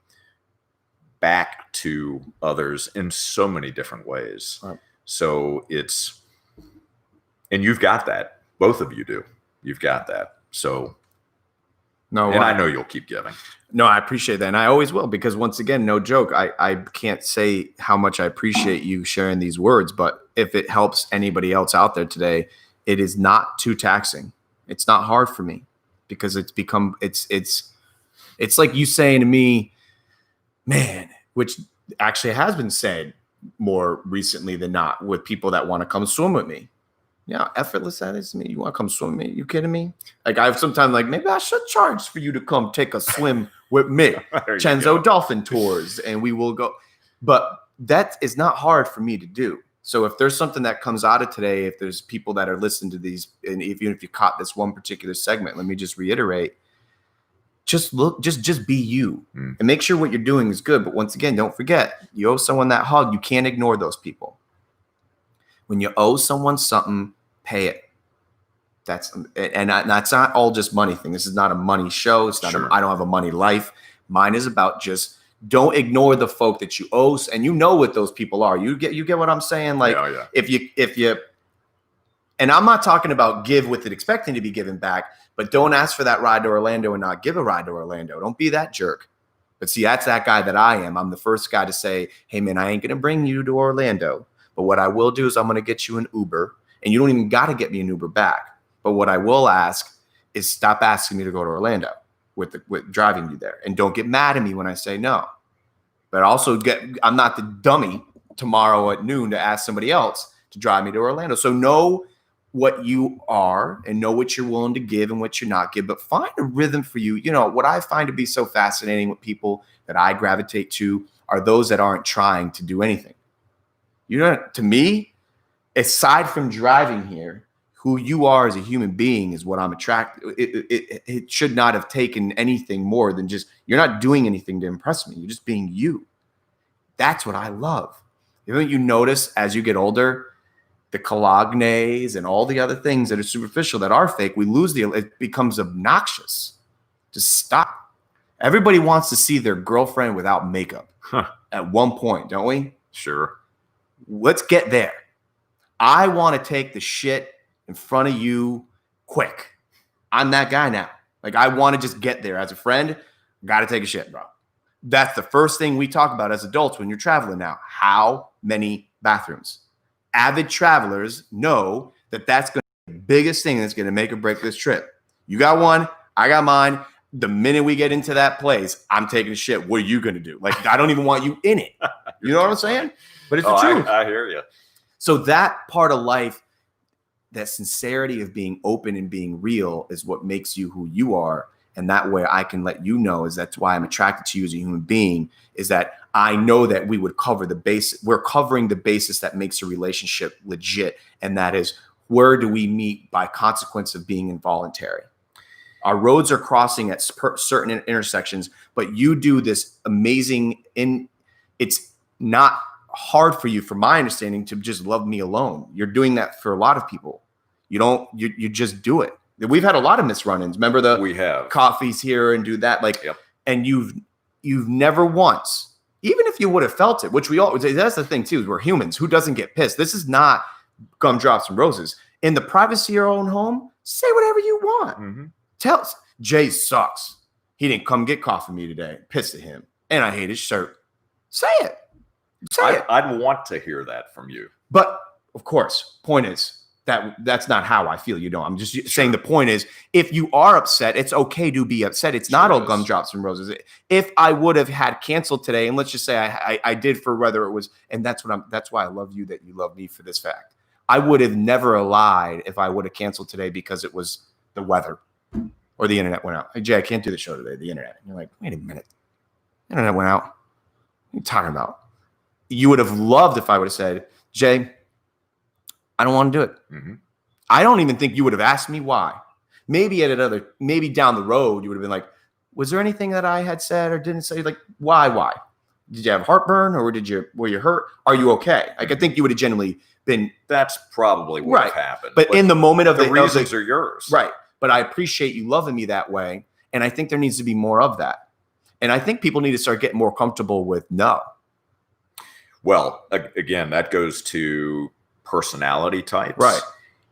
back to others in so many different ways. Right. So and you've got that. Both of you do. You've got that. So, I know you'll keep giving. No, I appreciate that. And I always will, because once again, no joke, I can't say how much I appreciate you sharing these words, but if it helps anybody else out there today, it is not too taxing. It's not hard for me, because it's like you saying to me, man, which actually has been said more recently than not with people that want to come swim with me. Yeah, effortless that is to me. You want to come swim with me? You kidding me? Like, I've sometimes like, maybe I should charge for you to come take a swim with me. Chenzo Dolphin Tours, and we will go. But that is not hard for me to do. So if there's something that comes out of today, if there's people that are listening to these, and even if you caught this one particular segment, let me just reiterate, just be you and make sure what you're doing is good. But once again, don't forget, you owe someone that hug. You can't ignore those people. When you owe someone something, pay it. That's not all just money thing. This is not a money show. It's not. I don't have a money life. Mine is about just don't ignore the folk that you owe, and you know what those people are. You get what I'm saying? Like, if you, and I'm not talking about give with it expecting to be given back, but don't ask for that ride to Orlando and not give a ride to Orlando. Don't be that jerk. But see, that's that guy that I am. I'm the first guy to say, hey man, I ain't gonna bring you to Orlando. But what I will do is I'm going to get you an Uber, and you don't even got to get me an Uber back. But what I will ask is stop asking me to go to Orlando with driving you there. And don't get mad at me when I say no. But also I'm not the dummy tomorrow at noon to ask somebody else to drive me to Orlando. So know what you are and know what you're willing to give and what you're not give, but find a rhythm for you. What I find to be so fascinating with people that I gravitate to are those that aren't trying to do anything. To me, aside from driving here, who you are as a human being is what I'm attracted. It should not have taken anything more than just, you're not doing anything to impress me. You're just being you. That's what I love. You notice as you get older, the colognés and all the other things that are superficial, that are fake, we lose it becomes obnoxious. Just stop. Everybody wants to see their girlfriend without makeup at one point, don't we? Sure. Let's get there. I want to take the shit in front of you quick. I'm that guy now. Like, I want to just get there as a friend. Got to take a shit, bro. That's the first thing we talk about as adults when you're traveling now. How many bathrooms? Avid travelers know that that's going to be the biggest thing that's going to make or break this trip. You got one, I got mine. The minute we get into that place, I'm taking a shit. What are you going to do? Like, I don't even want you in it. You know what I'm saying? But it's the truth. I hear you. So that part of life, that sincerity of being open and being real, is what makes you who you are. And that way I can let you know, is that's why I'm attracted to you as a human being, is that I know that we would cover the base. We're covering the basis that makes a relationship legit. And that is, where do we meet by consequence of being involuntary? Our roads are crossing at certain intersections, but you do this amazing, it's not hard for you, from my understanding, to just love me alone. You're doing that for a lot of people. You just do it. We've had a lot of run-ins. Remember we have coffees here and do that. Like, yep. And you've never once, even if you would have felt it, which we all, that's the thing too, is we're humans. Who doesn't get pissed? This is not gumdrops and roses. In the privacy of your own home, say whatever you want. Mm-hmm. Tell us, Jay sucks. He didn't come get coffee with me today. Pissed at him. And I hate his shirt. Say it. Say it. I'd want to hear that from you. But of course, point is, that's not how I feel. I'm just saying, the point is, if you are upset, it's okay to be upset. It's not all gumdrops and roses. If I would have had canceled today, and let's just say I did, for whether it was, and that's why I love you, that you love me for this fact. I would have never lied if I would have canceled today because it was the weather or the internet went out. Hey, Jay, I can't do the show today. The internet. And you're like, wait a minute. The internet went out. What are you talking about? You would have loved if I would have said, Jay, I don't want to do it. Mm-hmm. I don't even think you would have asked me why. Maybe down the road, you would have been like, was there anything that I had said or didn't say? Like, why? Did you have heartburn, or were you hurt? Are you okay? Like, I think you would have genuinely been. That's probably what would have happened. But in the moment of the reasons are yours. Right. But I appreciate you loving me that way. And I think there needs to be more of that. And I think people need to start getting more comfortable with no. Well, again, that goes to personality types. Right.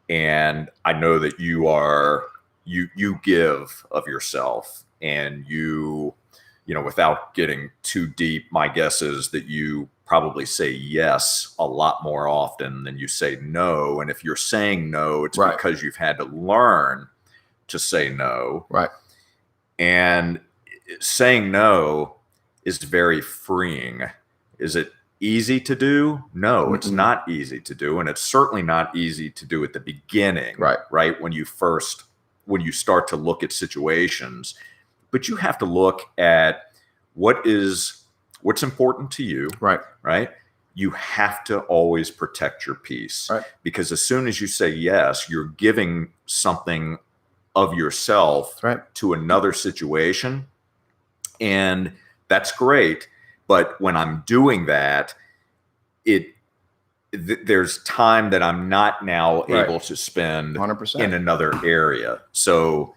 And I know that you give of yourself, and you without getting too deep, my guess is that you probably say yes a lot more often than you say no. And if you're saying no, it's because you've had to learn to say no. Right. And saying no is very freeing. Is it easy to do? No, it's not easy to do. And it's certainly not easy to do at the beginning, right? When you start to look at situations, but you have to look at what's important to you, right? You have to always protect your peace, because as soon as you say yes, you're giving something of yourself to another situation. And that's great. But when I'm doing that, there's time that I'm not now able to spend 100%. In another area. So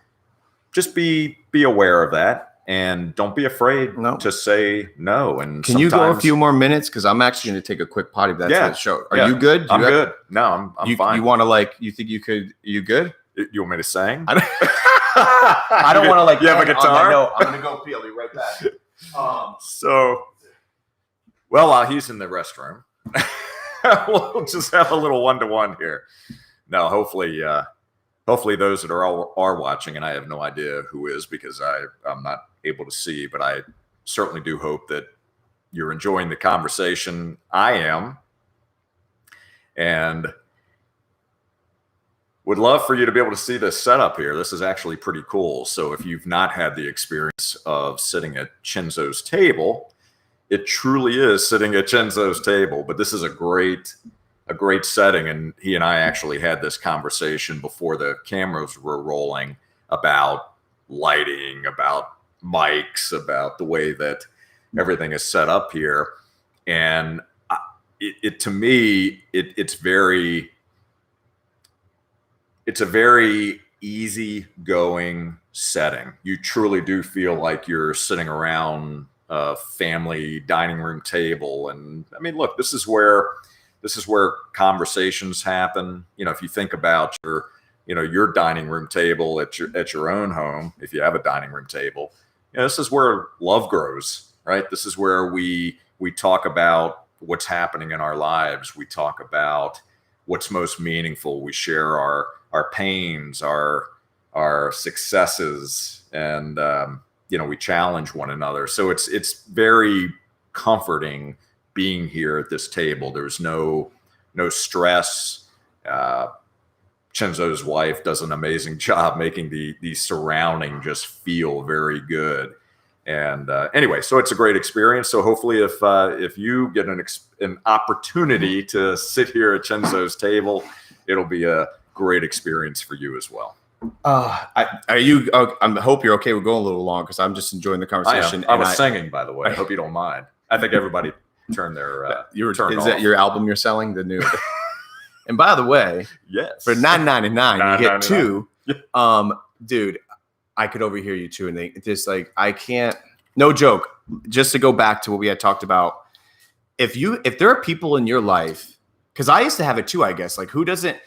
just be aware of that, and don't be afraid to say no. And can you go a few more minutes? Because I'm actually going to take a quick potty. That's the show. Are you good? I'm good. No, I'm fine. You want to you think you could? Are you good? You want me to sing? I don't want to You have a guitar? No, I'm going to go pee. I'll be right back. While he's in the restroom, we'll just have a little one-to-one here. No, hopefully those that are watching, and I have no idea who is because I'm not able to see, but I certainly do hope that you're enjoying the conversation. I am, and would love for you to be able to see this setup here. This is actually pretty cool. So if you've not had the experience of sitting at Chenzo's table, it truly is sitting at Chenzo's table. But this is a great a great setting. And he and I actually had this conversation before the cameras were rolling about lighting, about mics, about the way that everything is set up here. And to me, it's a very easy going setting. You truly do feel like you're sitting around a family dining room table. And I mean, look, this is where conversations happen. You know, if you think about your dining room table at your own home, if you have a dining room table, you know, this is where love grows, right? This is where we talk about what's happening in our lives. We talk about what's most meaningful. We share our pains, our successes, and we challenge one another. So it's very comforting being here at this table. There's no stress. Chenzo's wife does an amazing job making the surrounding just feel very good. And anyway, so it's a great experience. So hopefully, if you get an opportunity to sit here at Chenzo's table, it'll be a great experience for you as well. I hope you're okay with going a little long because I'm just enjoying the conversation. I was singing, by the way. I hope you don't mind. I think everybody turned their is that your album you're selling, the new? And by the way, yes, for $9.99 you get two. Dude, I could overhear you too, and they just like I can't. No joke. Just to go back to what we had talked about, if there are people in your life, because I used to have it too, I guess. Like who doesn't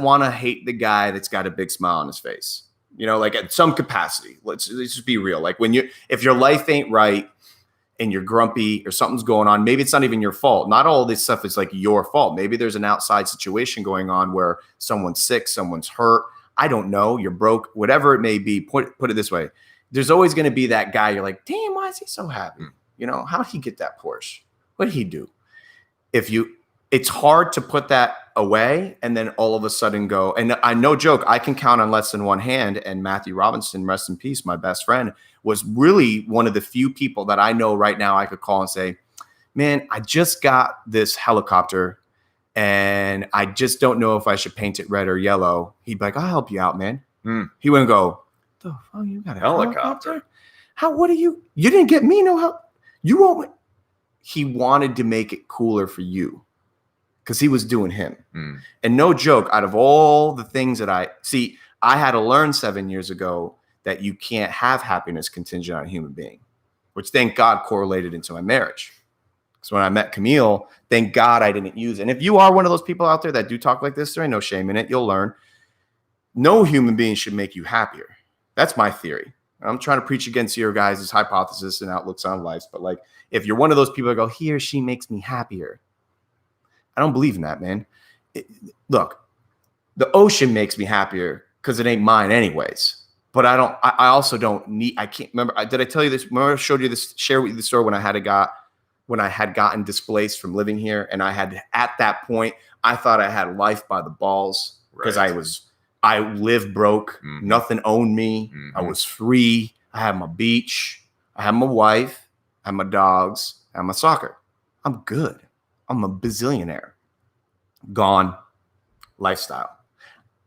want to hate the guy that's got a big smile on his face? You know, like at some capacity. Let's just be real. Like if your life ain't right and you're grumpy or something's going on, maybe it's not even your fault. Not all this stuff is like your fault. Maybe there's an outside situation going on where someone's sick, someone's hurt. I don't know. You're broke, whatever it may be. Put it this way. There's always going to be that guy. You're like, damn, why is he so happy? You know, how'd he get that Porsche? What did he do? It's hard to put that away and then all of a sudden go. And I no joke, I can count on less than one hand. And Matthew Robinson, rest in peace, my best friend, was really one of the few people that I know right now I could call and say, man, I just got this helicopter and I just don't know if I should paint it red or yellow. He'd be like, I'll help you out, man. He wouldn't go, the fuck, you got a helicopter? You didn't get me no help. You won't. He wanted to make it cooler for you because he was doing him. And no joke, out of all the things that I had to learn 7 years ago that you can't have happiness contingent on a human being, which thank God correlated into my marriage. So when I met Camille, thank God I didn't use it. And if you are one of those people out there that do talk like this, there ain't no shame in it. You'll learn. No human being should make you happier. That's my theory. I'm trying to preach against your guys' hypothesis and outlooks on life. But like, if you're one of those people that go, he or she makes me happier. I don't believe in that, man. Look, the ocean makes me happier because it ain't mine anyways. But I also don't need, I can't remember. Did I tell you this? Remember I showed you this, share with you the story when I had gotten displaced from living here. And at that point, I thought I had life by the balls because I lived broke. Nothing owned me. I was free. I had my beach. I had my wife. I had my dogs. I had my soccer. I'm good. I'm a bazillionaire. Gone. Lifestyle.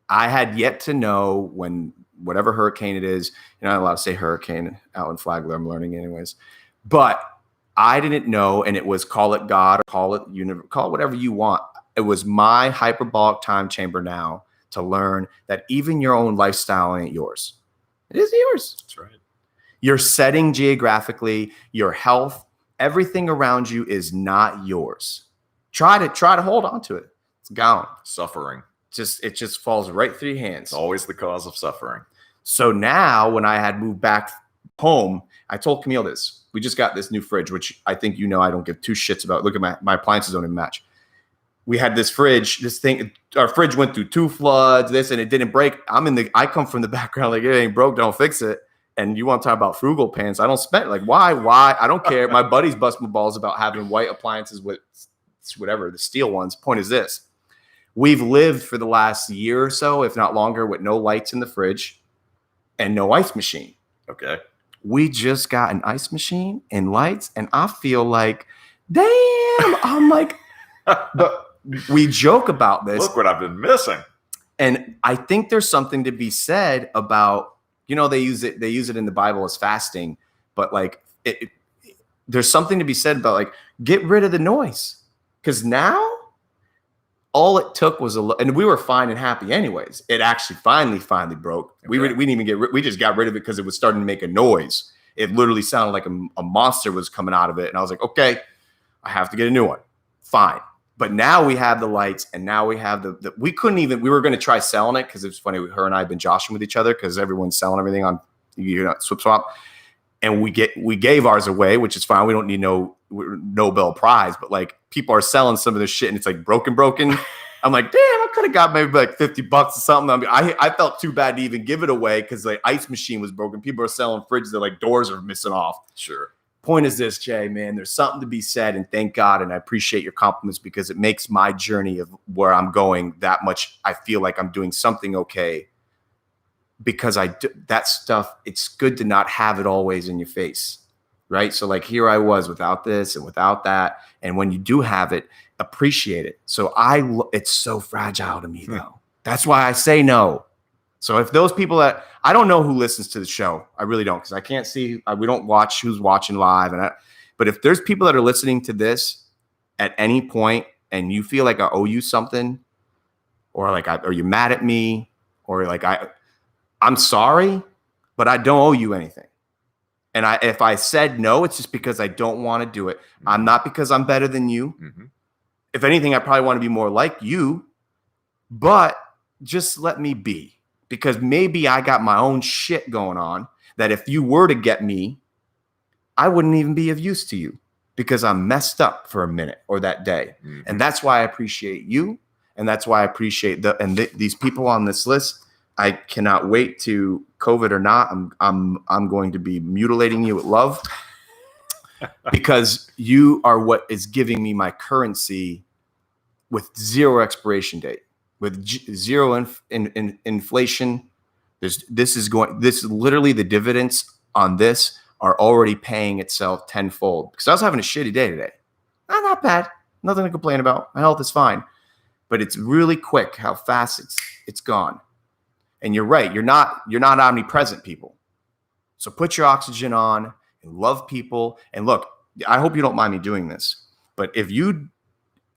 I had yet to know when whatever hurricane it is, you're not allowed to say hurricane out in Flagler, I'm learning anyways. But I didn't know, and it was call it God or call it whatever you want. It was my hyperbolic time chamber now to learn that even your own lifestyle ain't yours. It is yours. That's right. Your setting geographically, your health, everything around you is not yours. Try to hold on to it. It's gone. Suffering. It just falls right through your hands. It's always the cause of suffering. So now when I had moved back home, I told Camille this. We just got this new fridge, which I think I don't give two shits about. Look at my appliances don't even match. We had this fridge, our fridge went through 2 floods, and it didn't break. I come from the background like it ain't broke, don't fix it. And you want to talk about frugal pants? I don't spend like why? I don't care. My buddies bust my balls about having white appliances with whatever the steel ones. Point is this: we've lived for the last year or so, if not longer, with no lights in the fridge and no ice machine. Okay. We just got an ice machine and lights, and I feel like, damn. I'm like, we joke about this. Look what I've been missing. And I think there's something to be said about, they use it in the Bible as fasting, but like there's something to be said about like, get rid of the noise. Because now all it took was and we were fine and happy anyways. It actually finally broke. Okay. We didn't even we just got rid of it because it was starting to make a noise. It literally sounded like a monster was coming out of it. And I was like, okay, I have to get a new one. Fine. But now we have the lights, and now we have we were going to try selling it because it's funny. Her and I have been joshing with each other because everyone's selling everything on, swap. And we gave ours away, which is fine. We don't need no Nobel Prize, but like people are selling some of this shit and it's like broken. I'm like, damn, I could have got maybe like $50 or something. I mean, I felt too bad to even give it away because the ice machine was broken. People are selling fridges that like doors are missing off. Sure. Point is this, Jay, man, there's something to be said, and thank God, and I appreciate your compliments because it makes my journey of where I'm going that much. I feel like I'm doing something okay because that stuff, it's good to not have it always in your face, right? So like here I was without this and without that, and when you do have it, appreciate it. So it's so fragile to me though. That's why I say no. So if those people that I don't know who listens to the show, I really don't, because I can't see. We don't watch who's watching live, but if there's people that are listening to this at any point, and you feel like I owe you something, or like or you're mad at me, or like I'm sorry, but I don't owe you anything. And if I said no, it's just because I don't want to do it. Mm-hmm. I'm not because I'm better than you. Mm-hmm. If anything, I probably want to be more like you, but just let me be. Because maybe I got my own shit going on that if you were to get me, I wouldn't even be of use to you because I'm messed up for a minute or that day. Mm-hmm. And that's why I appreciate you. And that's why I appreciate these people on this list. I cannot wait to, COVID or not, I'm going to be mutilating you with love because you are what is giving me my currency with zero expiration date. With zero inflation, this is literally the dividends on this are already paying itself tenfold. Because I was having a shitty day today. Not bad. Nothing to complain about. My health is fine. But it's really quick how fast it's gone. And you're right. You're not omnipresent, people. So put your oxygen on and love people. And look, I hope you don't mind me doing this. But if you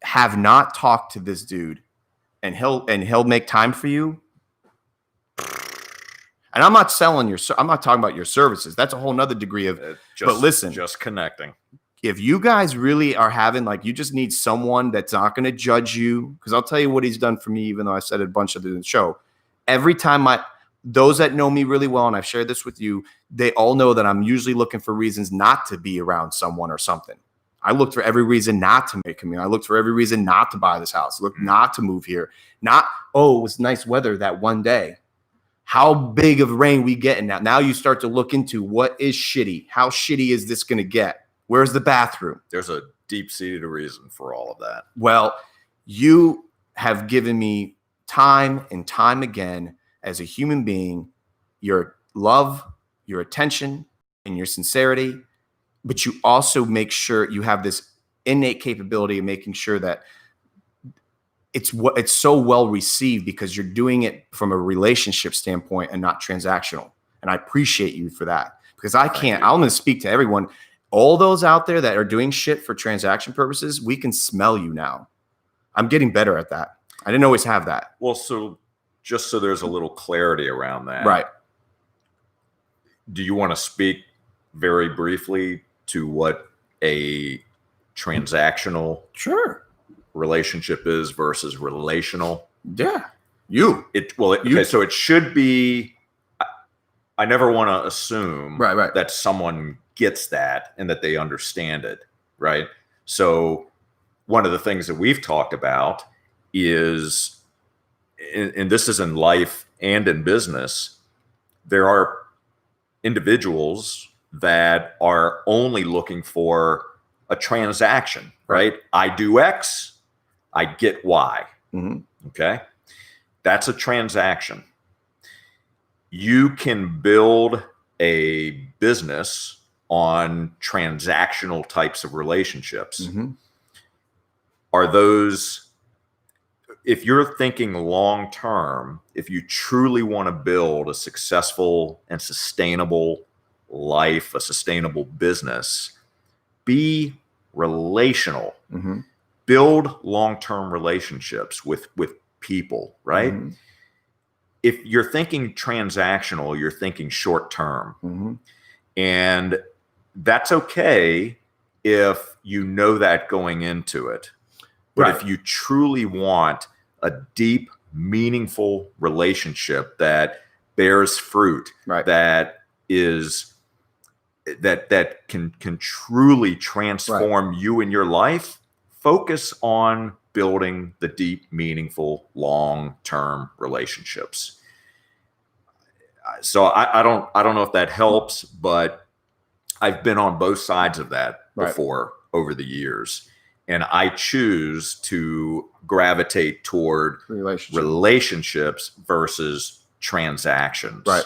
have not talked to this dude, and he'll make time for you. And I'm not I'm not talking about your services. That's a whole nother degree of, but listen, just connecting. If you guys really are having, like, you just need someone that's not going to judge you. Cause I'll tell you what he's done for me, even though I said a bunch of it in the show. Every time those that know me really well, and I've shared this with you, they all know that I'm usually looking for reasons not to be around someone or something. I looked for every reason not to make a meal. I looked for every reason not to buy this house. Look, not to move here. It was nice weather that one day. How big of rain we getting now? Now you start to look into what is shitty. How shitty is this going to get? Where's the bathroom? There's a deep-seated reason for all of that. Well, you have given me time and time again as a human being, your love, your attention, and your sincerity. But you also make sure you have this innate capability of making sure that it's so well received because you're doing it from a relationship standpoint and not transactional. And I appreciate you for that because I'm going to speak to everyone. All those out there that are doing shit for transaction purposes, we can smell you now. I'm getting better at that. I didn't always have that. Well, so just so there's a little clarity around that. Right. Do you want to speak very briefly to what a transactional relationship is versus relational? Yeah. So it should be, I never want to assume that someone gets that and that they understand it, right? So one of the things that we've talked about is, and this is in life and in business, there are individuals that are only looking for a transaction, right? I do X, I get Y. Mm-hmm. Okay. That's a transaction. You can build a business on transactional types of relationships. Mm-hmm. Are those if you're thinking long term, if you truly want to build a successful and sustainable life, a sustainable business, be relational. Mm-hmm. Build long-term relationships with people, right? Mm-hmm. If you're thinking transactional, you're thinking short term. Mm-hmm. And that's okay if you know that going into it. But Right. if you truly want a deep, meaningful relationship that bears fruit, Right. that can truly transform you and your life, focus on building the deep, meaningful, long-term relationships. So I don't know if that helps, but I've been on both sides of that before over the years. And I choose to gravitate toward relationships versus transactions. Right.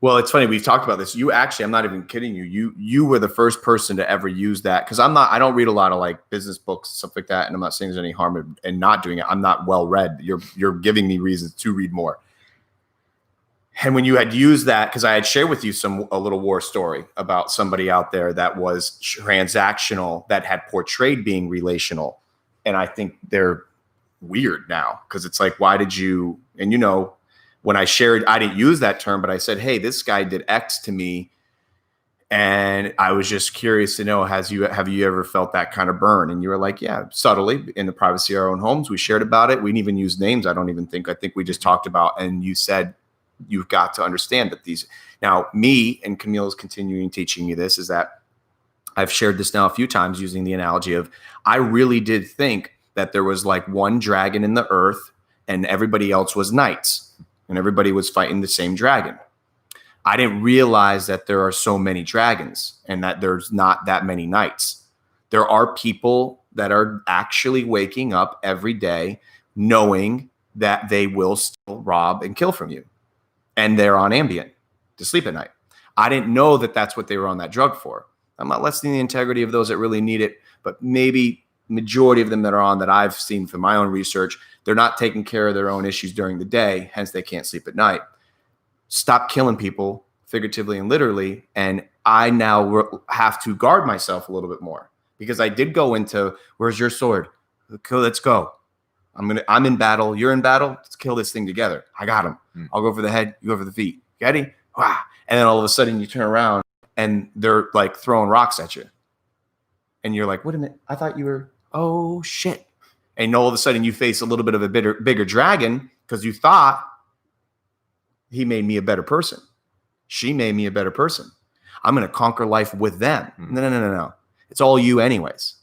Well, it's funny. We've talked about this. You actually, I'm not even kidding you. You were the first person to ever use that, because I don't read a lot of like business books, stuff like that. And I'm not saying there's any harm in not doing it. I'm not well read. You're giving me reasons to read more. And when you had used that, because I had shared with you a little war story about somebody out there that was transactional, that had portrayed being relational. And I think they're weird now, because it's like, why did you, and when I shared, I didn't use that term, but I said, hey, this guy did X to me. And I was just curious to know, have you ever felt that kind of burn? And you were like, yeah, subtly in the privacy of our own homes. We shared about it. We didn't even use names. I think we just talked about, and you said, you've got to understand that now me and Camille is continuing teaching me this, is that I've shared this now a few times using the analogy of, I really did think that there was like one dragon in the earth and everybody else was knights and everybody was fighting the same dragon. I didn't realize that there are so many dragons and that there's not that many knights. There are people that are actually waking up every day knowing that they will still rob and kill from you. And they're on Ambien to sleep at night. I didn't know that that's what they were on that drug for. I'm not lessening the integrity of those that really need it, but maybe majority of them that are on, that I've seen from my own research, they're not taking care of their own issues during the day, hence they can't sleep at night. Stop killing people, figuratively and literally, and I now have to guard myself a little bit more, because I did go into, where's your sword? Let's go. I'm in battle. You're in battle. Let's kill this thing together. I got him. I'll go for the head. You go for the feet. Ready? Wow. And then all of a sudden you turn around and they're like throwing rocks at you. And you're like, wait a minute. I thought you were, oh shit. And all of a sudden you face a little bit of a bigger dragon, because you thought he made me a better person. She made me a better person. I'm going to conquer life with them. No. It's all you anyways.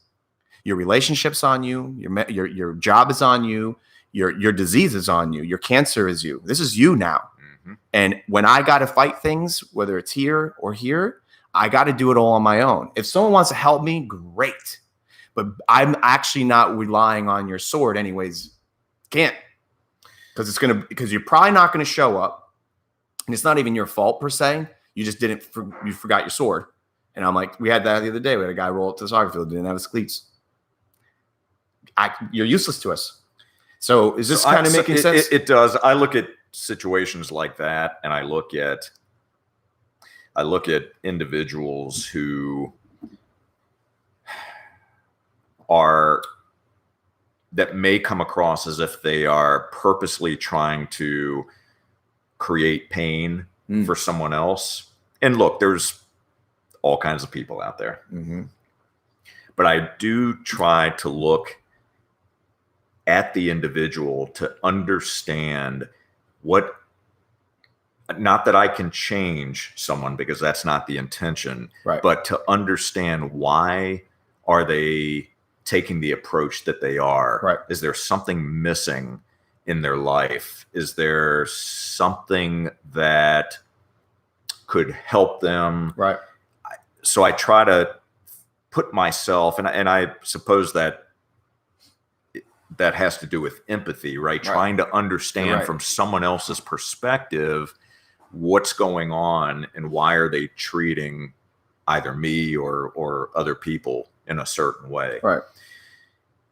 Your relationship's on you. Your job is on you. Your disease is on you. Your cancer is you. This is you now. Mm-hmm. And when I got to fight things, whether it's here or here, I got to do it all on my own. If someone wants to help me, great. But I'm actually not relying on your sword anyways. Can't. Because you're probably not going to show up. And it's not even your fault per se. You just you forgot your sword. And I'm like, we had that the other day. We had a guy roll up to the soccer field, didn't have his cleats. You're useless to us. So is this kind of making sense? It does. I look at situations like that, and I look at individuals who that may come across as if they are purposely trying to create pain for someone else. And look, there's all kinds of people out there. Mm-hmm. But I do try to look at the individual to understand not that I can change someone, because that's not the intention, right, but to understand, why are they taking the approach that they are? Right. Is there something missing in their life? Is there something that could help them? Right. So I try to put myself, and I suppose that has to do with empathy, right? Right. Trying to understand from someone else's perspective what's going on and why are they treating either me or other people in a certain way. Right.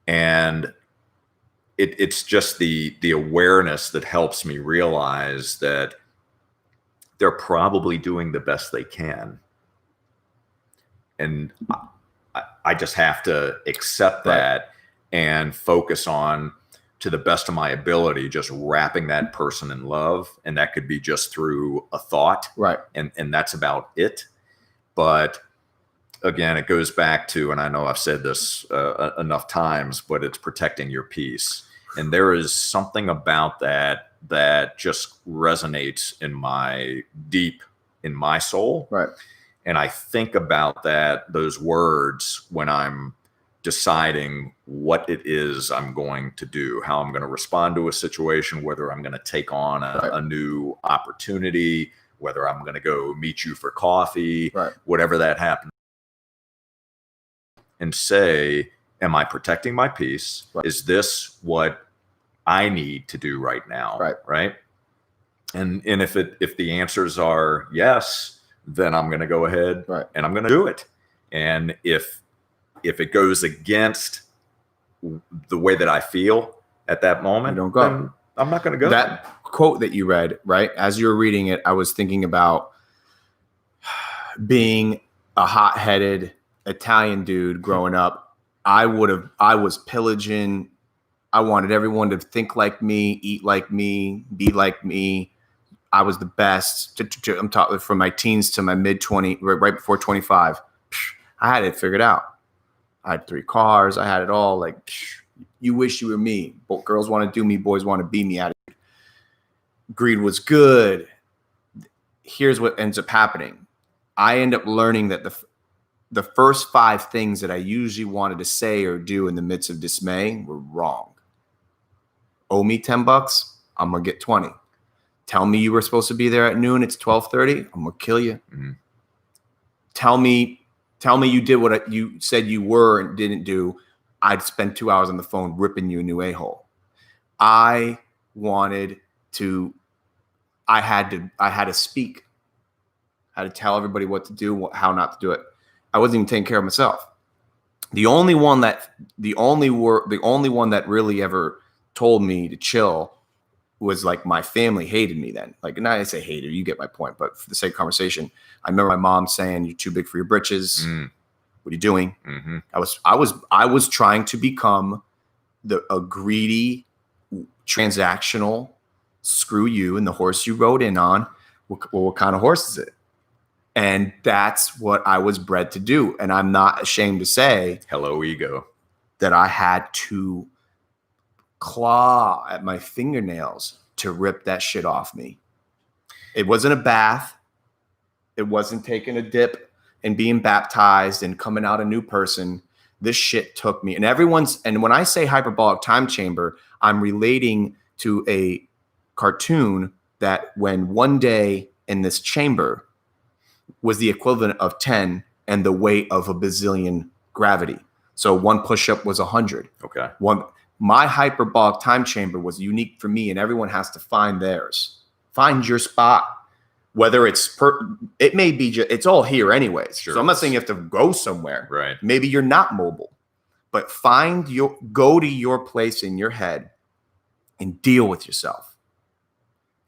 And it's just the awareness that helps me realize that they're probably doing the best they can. And I just have to accept that and focus on, to the best of my ability, just wrapping that person in love. And that could be just through a thought. Right. And that's about it. But again, it goes back to, and I know I've said this enough times, but it's protecting your peace. And there is something about that that just resonates in my soul. Right. And I think about those words when I'm deciding what it is I'm going to do, how I'm going to respond to a situation, whether I'm going to take on a new opportunity, whether I'm going to go meet you for coffee, whatever that happens. And say, am I protecting my peace? Right. Is this what I need to do right now? Right. And if the answers are yes, then I'm going to go ahead and I'm going to do it. And if it goes against the way that I feel at that moment, don't go. Then I'm not going to go. That quote that you read, right? As you were reading it, I was thinking about being a hot-headed Italian dude growing up. I was pillaging. I wanted everyone to think like me, eat like me, be like me. I was the best. I'm talking from my teens to my mid-20s, right before 25. I had it figured out. I had 3 cars. I had it all. Like, you wish you were me. Girls want to do me. Boys want to be me. Attitude. Greed was good. Here's what ends up happening. I end up learning that the first 5 things that I usually wanted to say or do in the midst of dismay were wrong. Owe me $10, I'm going to get 20. Tell me you were supposed to be there at noon, it's 12:30, I'm going to kill you. Mm-hmm. Tell me you did what you said you were and didn't do, I'd spend 2 hours on the phone ripping you a new a-hole. I had to speak. I had to tell everybody what to do, how not to do it. I wasn't even taking care of myself. The only one that really ever told me to chill was like my family hated me then. Like, not I say hated, you get my point, but for the sake of conversation, I remember my mom saying, "You're too big for your britches. What are you doing?" Mm-hmm. I was trying to become a greedy, transactional, screw you and the horse you rode in on. What kind of horse is it? And that's what I was bred to do. And I'm not ashamed to say, hello, ego, that I had to claw at my fingernails to rip that shit off me. It wasn't a bath. It wasn't taking a dip and being baptized and coming out a new person. This shit took me. And when I say hyperbolic time chamber, I'm relating to a cartoon that when one day in this chamber was the equivalent of 10 and the weight of a bazillion gravity. So one push-up was 100. Okay. My hyperbolic time chamber was unique for me, and everyone has to find theirs. Find your spot. Whether it may be it's all here anyways. Sure. So I'm not saying you have to go somewhere. Right. Maybe you're not mobile, but go to your place in your head and deal with yourself.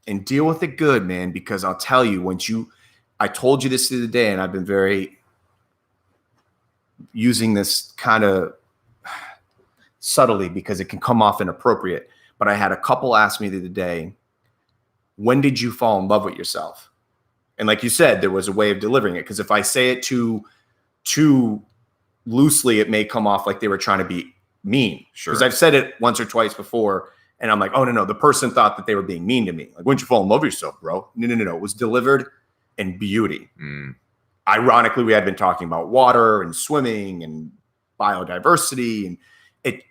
And deal with it good, man, because I'll tell you, I told you this the other day, and I've been very using this kind of subtly because it can come off inappropriate. But I had a couple ask me the other day, when did you fall in love with yourself? And like you said, there was a way of delivering it. Because if I say it too loosely, it may come off like they were trying to be mean. Sure. Because I've said it once or twice before, and I'm like, oh, no. The person thought that they were being mean to me. Like, when did you fall in love with yourself, bro? No. It was delivered in beauty. Ironically, we had been talking about water and swimming and biodiversity, and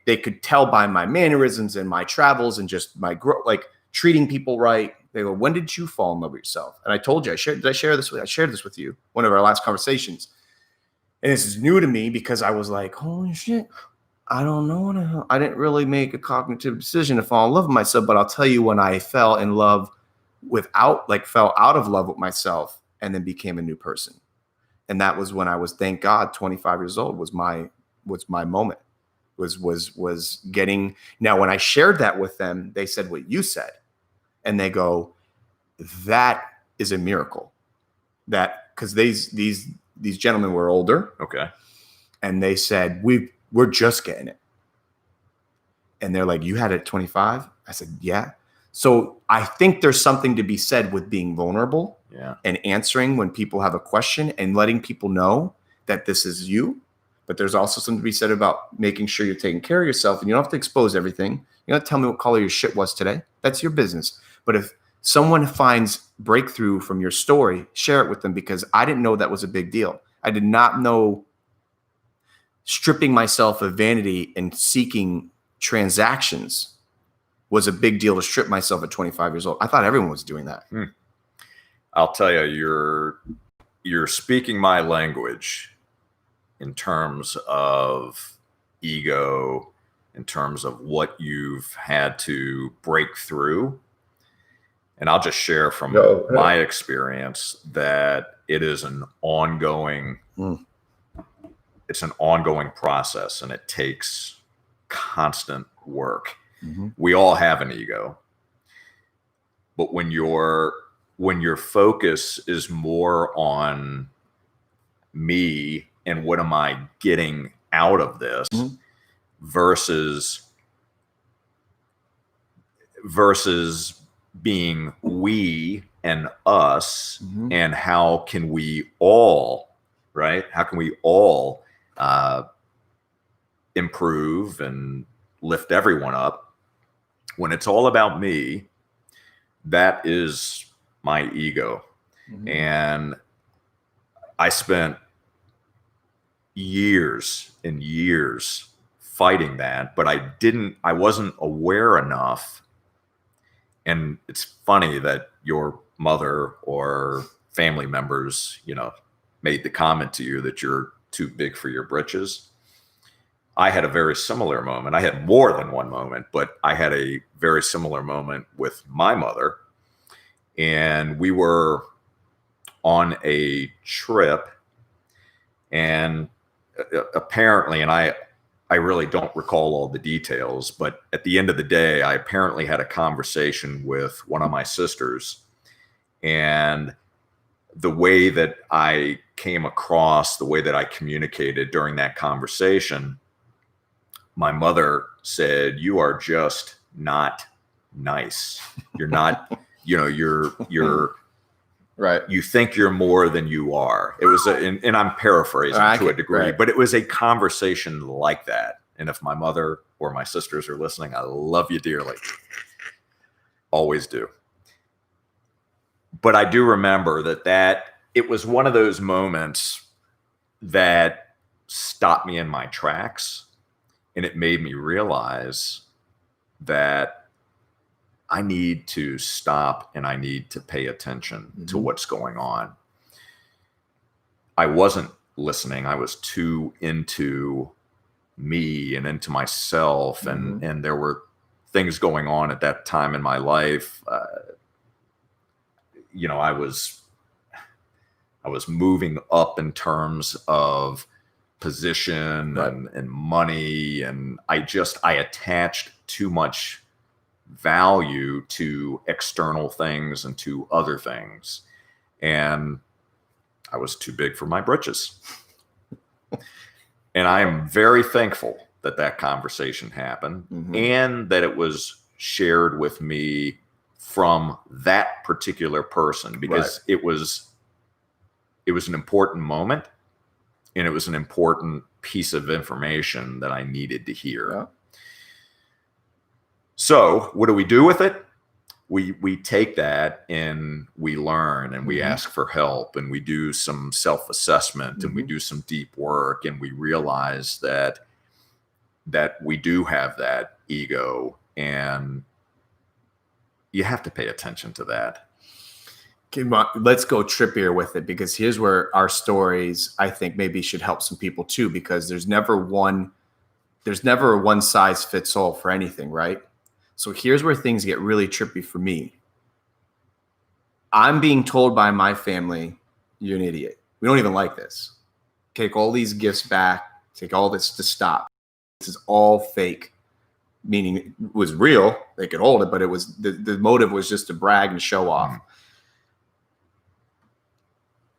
they could tell by my mannerisms and my travels and just my growth, like treating people right. They go, when did you fall in love with yourself? And I told you, I shared this with you, one of our last conversations. And this is new to me because I was like, holy shit, I don't know. I didn't really make a cognitive decision to fall in love with myself. But I'll tell you, when I fell in love fell out of love with myself and then became a new person. And that was when I was, thank God, 25 years old was my moment. was getting. Now, when I shared that with them, they said what you said, and they go, "That is a miracle." That because these gentlemen were older, Okay. and they said we're just getting it, and they're like, "You had it at 25?" I said, "Yeah." So I think there's something to be said with being vulnerable, and answering when people have a question and letting people know that this is you. But there's also something to be said about making sure you're taking care of yourself, and you don't have to expose everything. You don't have to tell me what color your shit was today. That's your business. But if someone finds breakthrough from your story, share it with them, because I didn't know that was a big deal. I did not know stripping myself of vanity and seeking transactions was a big deal to strip myself at 25 years old. I thought everyone was doing that. I'll tell you, you're speaking my language in terms of ego, in terms of what you've had to break through. And I'll just share from my experience that it is an ongoing, it's an ongoing process, and it takes constant work. We all have an ego, but when your focus is more on me and what am I getting out of this versus being we and us, and how can we all, right? How can we all improve and lift everyone up? When it's all about me, that is my ego. And I spent years and years fighting that, but I wasn't aware enough. And it's funny that your mother or family members, made the comment to you that you're too big for your britches. I had a very similar moment. I had more than one moment, but I had a very similar moment with my mother. And we were on a trip, and apparently, and I really don't recall all the details, but at the end of the day, I apparently had a conversation with one of my sisters, and the way that I came across, the way that I communicated during that conversation, my mother said, "You are just not nice. You're not, you're right. You think you're more than you are." It was, and I'm paraphrasing to a degree, but it was a conversation like that. And if my mother or my sisters are listening, I love you dearly. Always do. But I do remember that it was one of those moments that stopped me in my tracks. And it made me realize that I need to stop and I need to pay attention to what's going on. I wasn't listening. I was too into me and into myself. And there were things going on at that time in my life. I was moving up in terms of position and money, and I attached too much value to external things and to other things, and I was too big for my britches. And I am very thankful that conversation happened, and that it was shared with me from that particular person, because it was an important moment. And it was an important piece of information that I needed to hear. Yeah. So what do we do with it? We take that and we learn, and we ask for help, and we do some self-assessment, and we do some deep work, and we realize that we do have that ego, and you have to pay attention to that. Let's go trippier with it, because here's where our stories, I think, maybe should help some people too, because there's never a one size fits all for anything, right? So here's where things get really trippy for me. I'm being told by my family, "You're an idiot. We don't even like this. Take all these gifts back. Take all this to stop." this is all fake, meaning it was real. They could hold it, but it was the motive was just to brag and show off.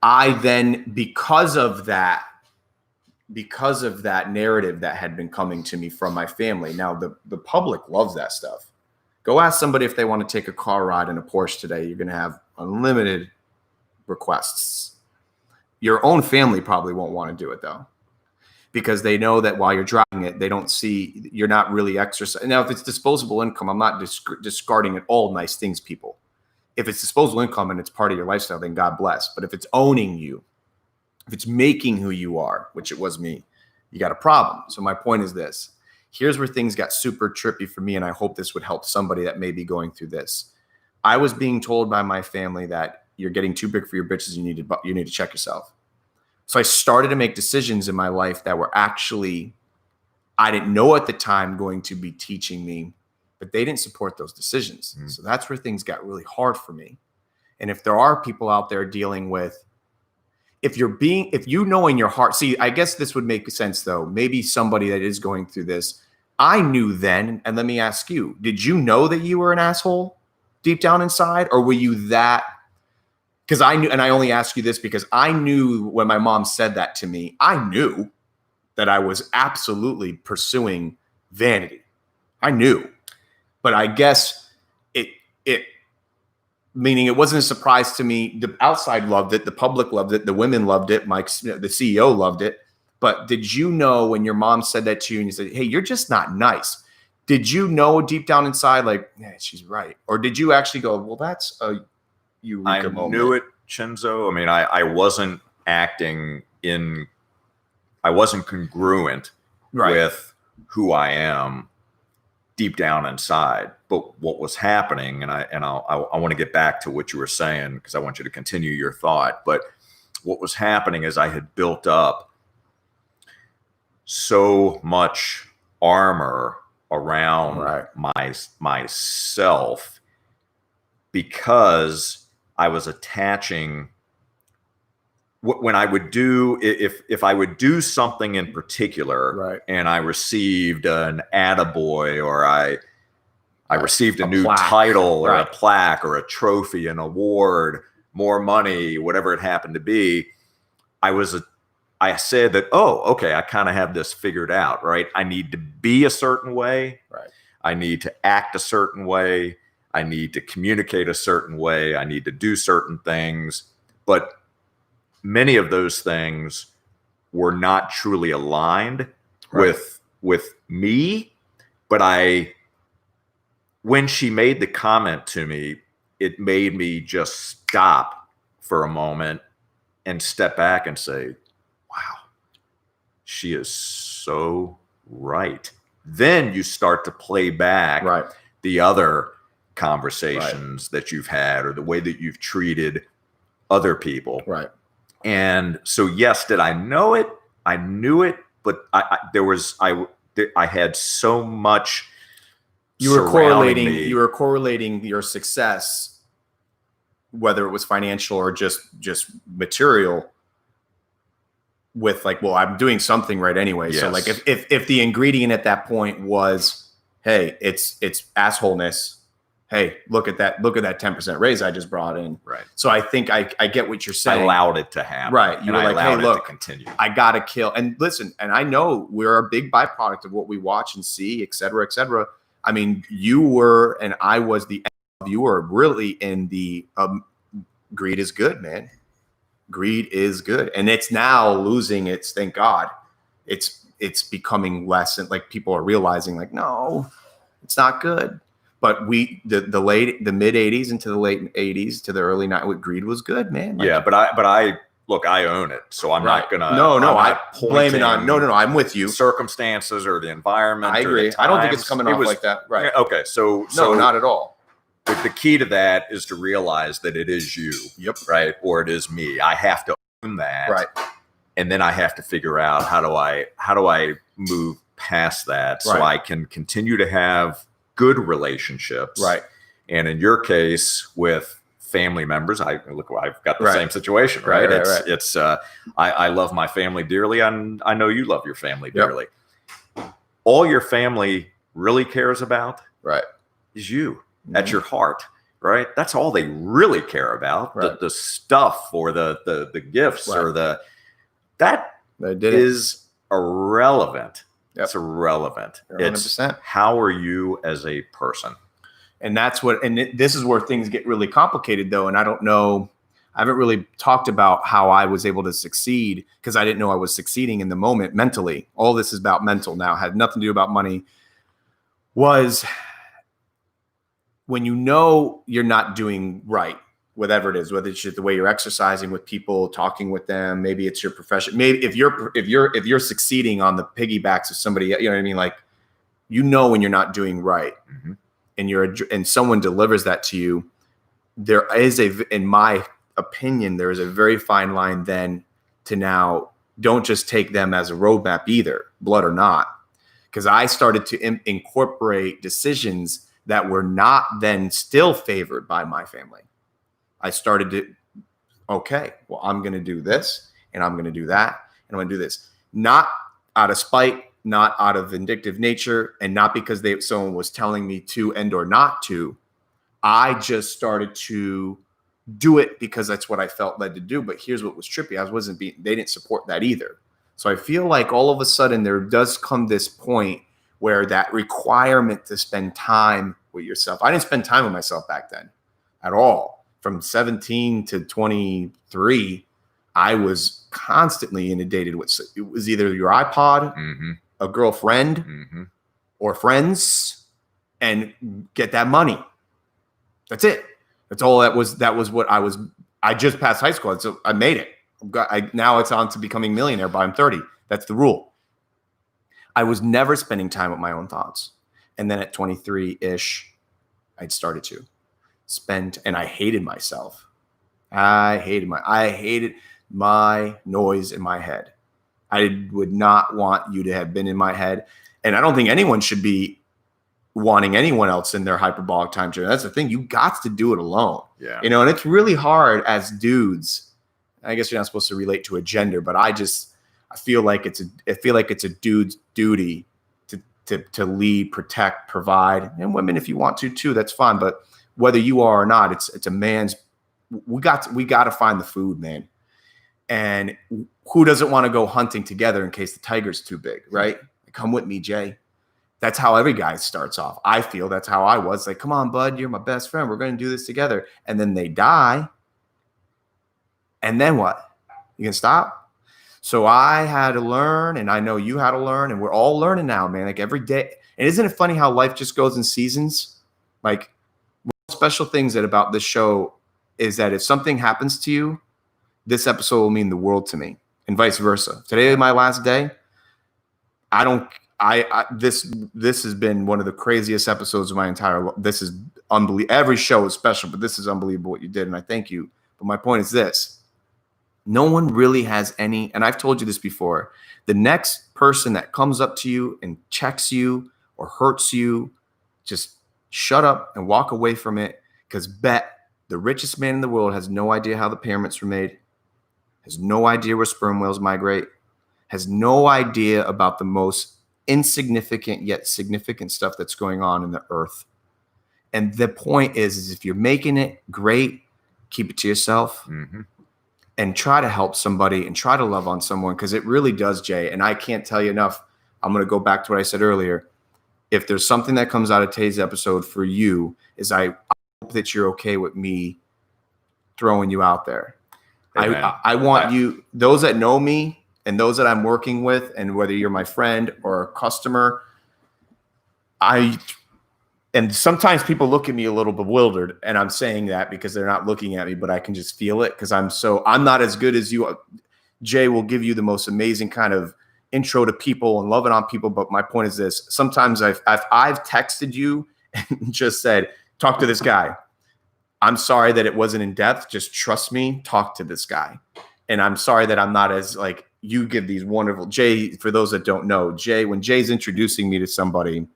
I then, because of that narrative that had been coming to me from my family. Now the public loves that stuff. Go ask somebody if they want to take a car ride in a Porsche today. You're going to have unlimited requests. Your own family probably won't want to do it though, because they know that while you're driving it, they don't see you're not really exercising. Now, if it's disposable income, I'm not discarding at all nice things, people. If it's disposable income and it's part of your lifestyle, then God bless. But if it's owning you, if it's making who you are, which it was me, you got a problem. So my point is this. Here's where things got super trippy for me, and I hope this would help somebody that may be going through this. I was being told by my family that you're getting too big for your britches. You need to check yourself. So I started to make decisions in my life that were actually, I didn't know at the time, going to be teaching me, but they didn't support those decisions. So that's where things got really hard for me. And if there are people out there dealing with, if you know in your heart, see, I guess this would make sense though. Maybe somebody that is going through this, I knew then, and let me ask you, did you know that you were an asshole deep down inside? Or were you that? Because I knew, and I only ask you this because I knew when my mom said that to me, I knew that I was absolutely pursuing vanity. I knew. But I guess it meaning it wasn't a surprise to me. The outside loved it. The public loved it. The women loved it. The CEO loved it. But did you know when your mom said that to you and you said, hey, you're just not nice? Did you know deep down inside, like, yeah, she's right? Or did you actually go, well, that's a eureka moment? I knew it, Chenzo. I mean, I wasn't I wasn't congruent with who I am deep down inside. But what was happening, and I want to get back to what you were saying because I want you to continue your thought. But what was happening is I had built up so much armor around myself because I was attaching when I would do, if I would do something in particular and I received an attaboy or I received a new plaque. title or a plaque or a trophy, an award, more money, whatever it happened to be, I said that, oh, okay, I kind of have this figured out, right? I need to be a certain way. I need to act a certain way. I need to communicate a certain way. I need to do certain things. But many of those things were not truly aligned with me. But when she made the comment to me, it made me just stop for a moment and step back and say, wow, she is so right. Then you start to play back the other conversations that you've had or the way that you've treated other people. And so, yes, did I know it? I knew it, but I had so much. You were correlating your success, whether it was financial or just material, with like, well, I'm doing something right anyway. So like if the ingredient at that point was, hey, it's assholeness. Hey, look at that 10% raise I just brought in. So I think I get what you're saying. I allowed it to happen. You were like, hey, look, continue. I got to kill. And listen, and I know we're a big byproduct of what we watch and see, et cetera, et cetera. I mean, you were, and I was you were really in the greed is good, man. Greed is good. And it's now losing its, thank God, it's becoming less. And like people are realizing like, no, it's not good. But the mid 80s into the late 80s to the early 90s, greed was good, man. Like, but I look, I own it. So I'm not gonna. I blame it on. No. I'm with you. Circumstances or the environment. I agree. I don't think it's coming off like that. Right. Okay. So not at all. The key to that is to realize that it is you. Right. Or it is me. I have to own that. Right. And then I have to figure out how do I move past that so I can continue to have good relationships. And in your case with family members, I've got the same situation, right? I love my family dearly, and I know you love your family dearly. all your family really cares about Right. is you Mhm. at your heart, right? That's all they really care about. Right. The stuff or the gifts Right. or that They did it. is irrelevant. Yep. It's irrelevant. You're It's 100%. how are you as a person? And that's what, and this is where things get really complicated though. And I don't know, I haven't really talked about how I was able to succeed because I didn't know I was succeeding in the moment mentally. All this is about mental now, had nothing to do about money. Was when you know you're not doing right, whatever it is, whether it's the way you're exercising with people, talking with them, maybe it's your profession. Maybe if you're succeeding on the piggybacks of somebody, you know what I mean? Like, you know, when you're not doing right, Mhm. and someone delivers that to you, there is in my opinion, there is a very fine line then to now don't just take them as a roadmap either, blood or not. Because I started to incorporate decisions that were not then still favored by my family. I started to, okay, well, I'm going to do this and I'm going to do that and I'm going to do this. Not out of spite, not out of vindictive nature, and not because someone was telling me to and or not to. I just started to do it because that's what I felt led to do. But here's what was trippy. They didn't support that either. So I feel like all of a sudden there does come this point where that requirement to spend time with yourself. I didn't spend time with myself back then at all. From 17 to 23, I was constantly inundated with, it was either your iPod, Mm-hmm. a girlfriend, Mm-hmm. or friends, and get that money. That's it. That's all that was what I was. I just passed high school, so I made it. Now it's on to becoming a millionaire by I'm 30. That's the rule. I was never spending time with my own thoughts. And then at 23-ish, I'd started to spend, and I hated myself. I hated my noise in my head. I would not want you to have been in my head. And I don't think anyone should be wanting anyone else in their hyperbolic time journey. That's the thing. You got to do it alone. Yeah. You know, and it's really hard as dudes. I guess you're not supposed to relate to a gender, but I feel like it's a dude's duty to lead, protect, provide, and women if you want to too, that's fine. But whether you are or not, it's a man's. We got to find the food, man. And who doesn't want to go hunting together in case the tiger's too big, right? Come with me, Jay. That's how every guy starts off. I feel that's how I was. Like, come on, bud, you're my best friend. We're going to do this together. And then they die. And then what? You can stop? So I had to learn, and I know you had to learn, and we're all learning now, man. Like every day. And isn't it funny how life just goes in seasons? Like, one of the special things about this show is that if something happens to you, this episode will mean the world to me, and vice versa. Today is my last day. This has been one of the craziest episodes of my entire life. This is unbelievable. Every show is special, but this is unbelievable what you did, and I thank you. But my point is this. No one really has any, and I've told you this before, the next person that comes up to you and checks you or hurts you, just shut up and walk away from it, because bet the richest man in the world has no idea how the pyramids were made, has no idea where sperm whales migrate, has no idea about the most insignificant yet significant stuff that's going on in the earth. And the point is if you're making it great, keep it to yourself. Mm-hmm. And try to help somebody and try to love on someone, because it really does, Jay. And I can't tell you enough. I'm going to go back to what I said earlier. If there's something that comes out of today's episode for you, is I hope that you're okay with me throwing you out there. Hey, I want you, those that know me and those that I'm working with, and whether you're my friend or a customer, and sometimes people look at me a little bewildered, and I'm saying that because they're not looking at me, but I can just feel it because I'm not as good as you. Jay will give you the most amazing kind of intro to people and loving on people. But my point is this. Sometimes I've texted you and just said, talk to this guy. I'm sorry that it wasn't in depth. Just trust me. Talk to this guy. And I'm sorry that I'm not as like you give these wonderful Jay. For those that don't know, Jay, when Jay's introducing me to somebody,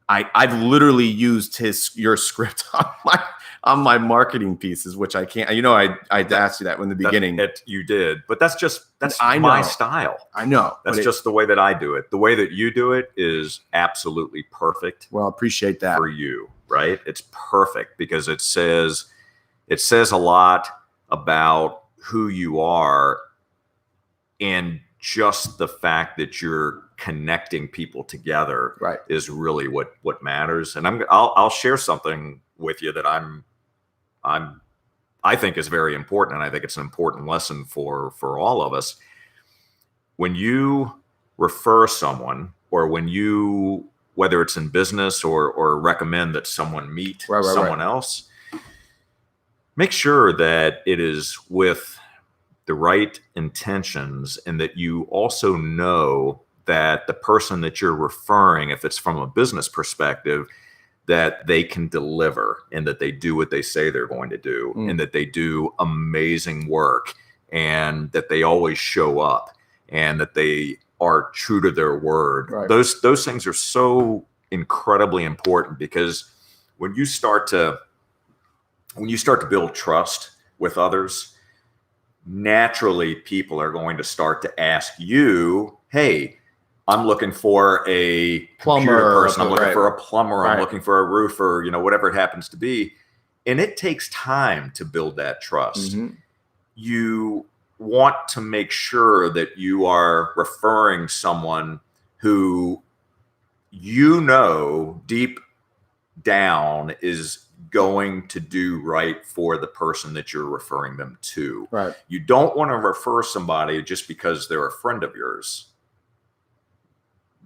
I've literally used your script on my marketing pieces, which I can't. I asked you that in the beginning. You did, but that's I my know. style. I know. That's just the way that I do it. The way that you do it is absolutely perfect. Well, I appreciate that for you, right? It's perfect because it says a lot about who you are, and just the fact that you're connecting people together right. is really what matters. And I'll share something with you that I think is very important, and I think it's an important lesson for all of us. When you refer someone, or whether it's in business or recommend that someone meet someone else, make sure that it is with the right intentions, and that you also know that the person that you're referring, if it's from a business perspective, that they can deliver, and that they do what they say they're going to do, and that they do amazing work, and that they always show up, and that they are true to their word. Right. Those things are so incredibly important, because when you start to build trust with others, naturally people are going to start to ask you, hey, I'm looking for a computer person, I'm looking for a plumber, I'm looking for a roofer, whatever it happens to be. And it takes time to build that trust. You want to make sure that you are referring someone who deep down is going to do right for the person that you're referring them to. Right. You don't want to refer somebody just because they're a friend of yours.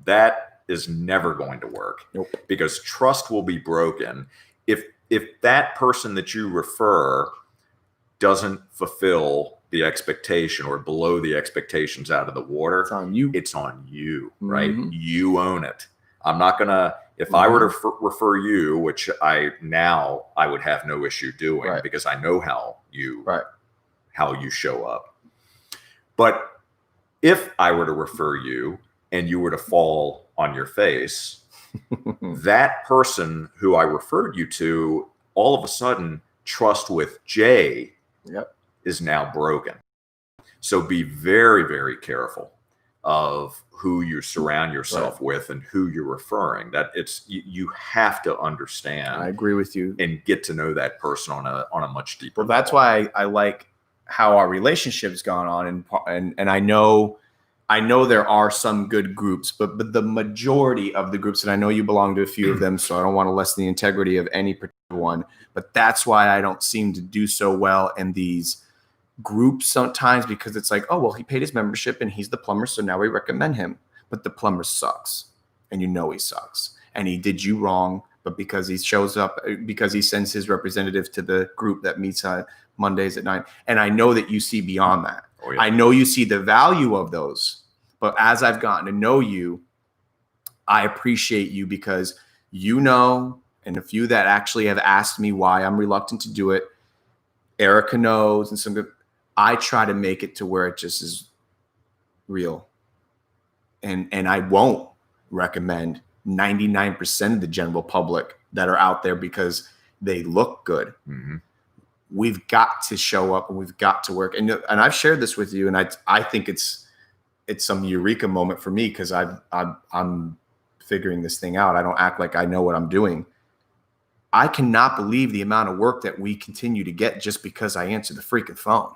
That is never going to work. Nope. Because trust will be broken if that person that you refer doesn't fulfill the expectation, or below the expectations out of the water. It's on you. It's on you, right? You own it. I'm not gonna. If I were to refer you, which I would have no issue doing, because I know how you show up. But if I were to refer you and you were to fall on your face, that person who I referred you to, all of a sudden, trust with Jay is now broken. So be very, very careful of who you surround yourself with and who you're referring. That you have to understand. I agree with you, and get to know that person on a much deeper level. That's why I like how our relationship's gone on, and I know there are some good groups, but the majority of the groups, and I know you belong to a few of them, so I don't want to lessen the integrity of any particular one, but that's why I don't seem to do so well in these groups sometimes, because it's like, oh, well, he paid his membership and he's the plumber, so now we recommend him. But the plumber sucks, and he sucks, and he did you wrong, but because he shows up, because he sends his representative to the group that meets on Mondays at 9, and I know that you see beyond that. Oh, yeah. I know you see the value of those, but as I've gotten to know you, I appreciate you, because and a few that actually have asked me why I'm reluctant to do it. Erica knows, and some good. I try to make it to where it just is real. And I won't recommend 99% of the general public that are out there because they look good. We've got to show up, and we've got to work. And I've shared this with you, and I think it's some eureka moment for me, because I'm figuring this thing out. I don't act like I know what I'm doing. I cannot believe the amount of work that we continue to get just because I answer the freaking phone.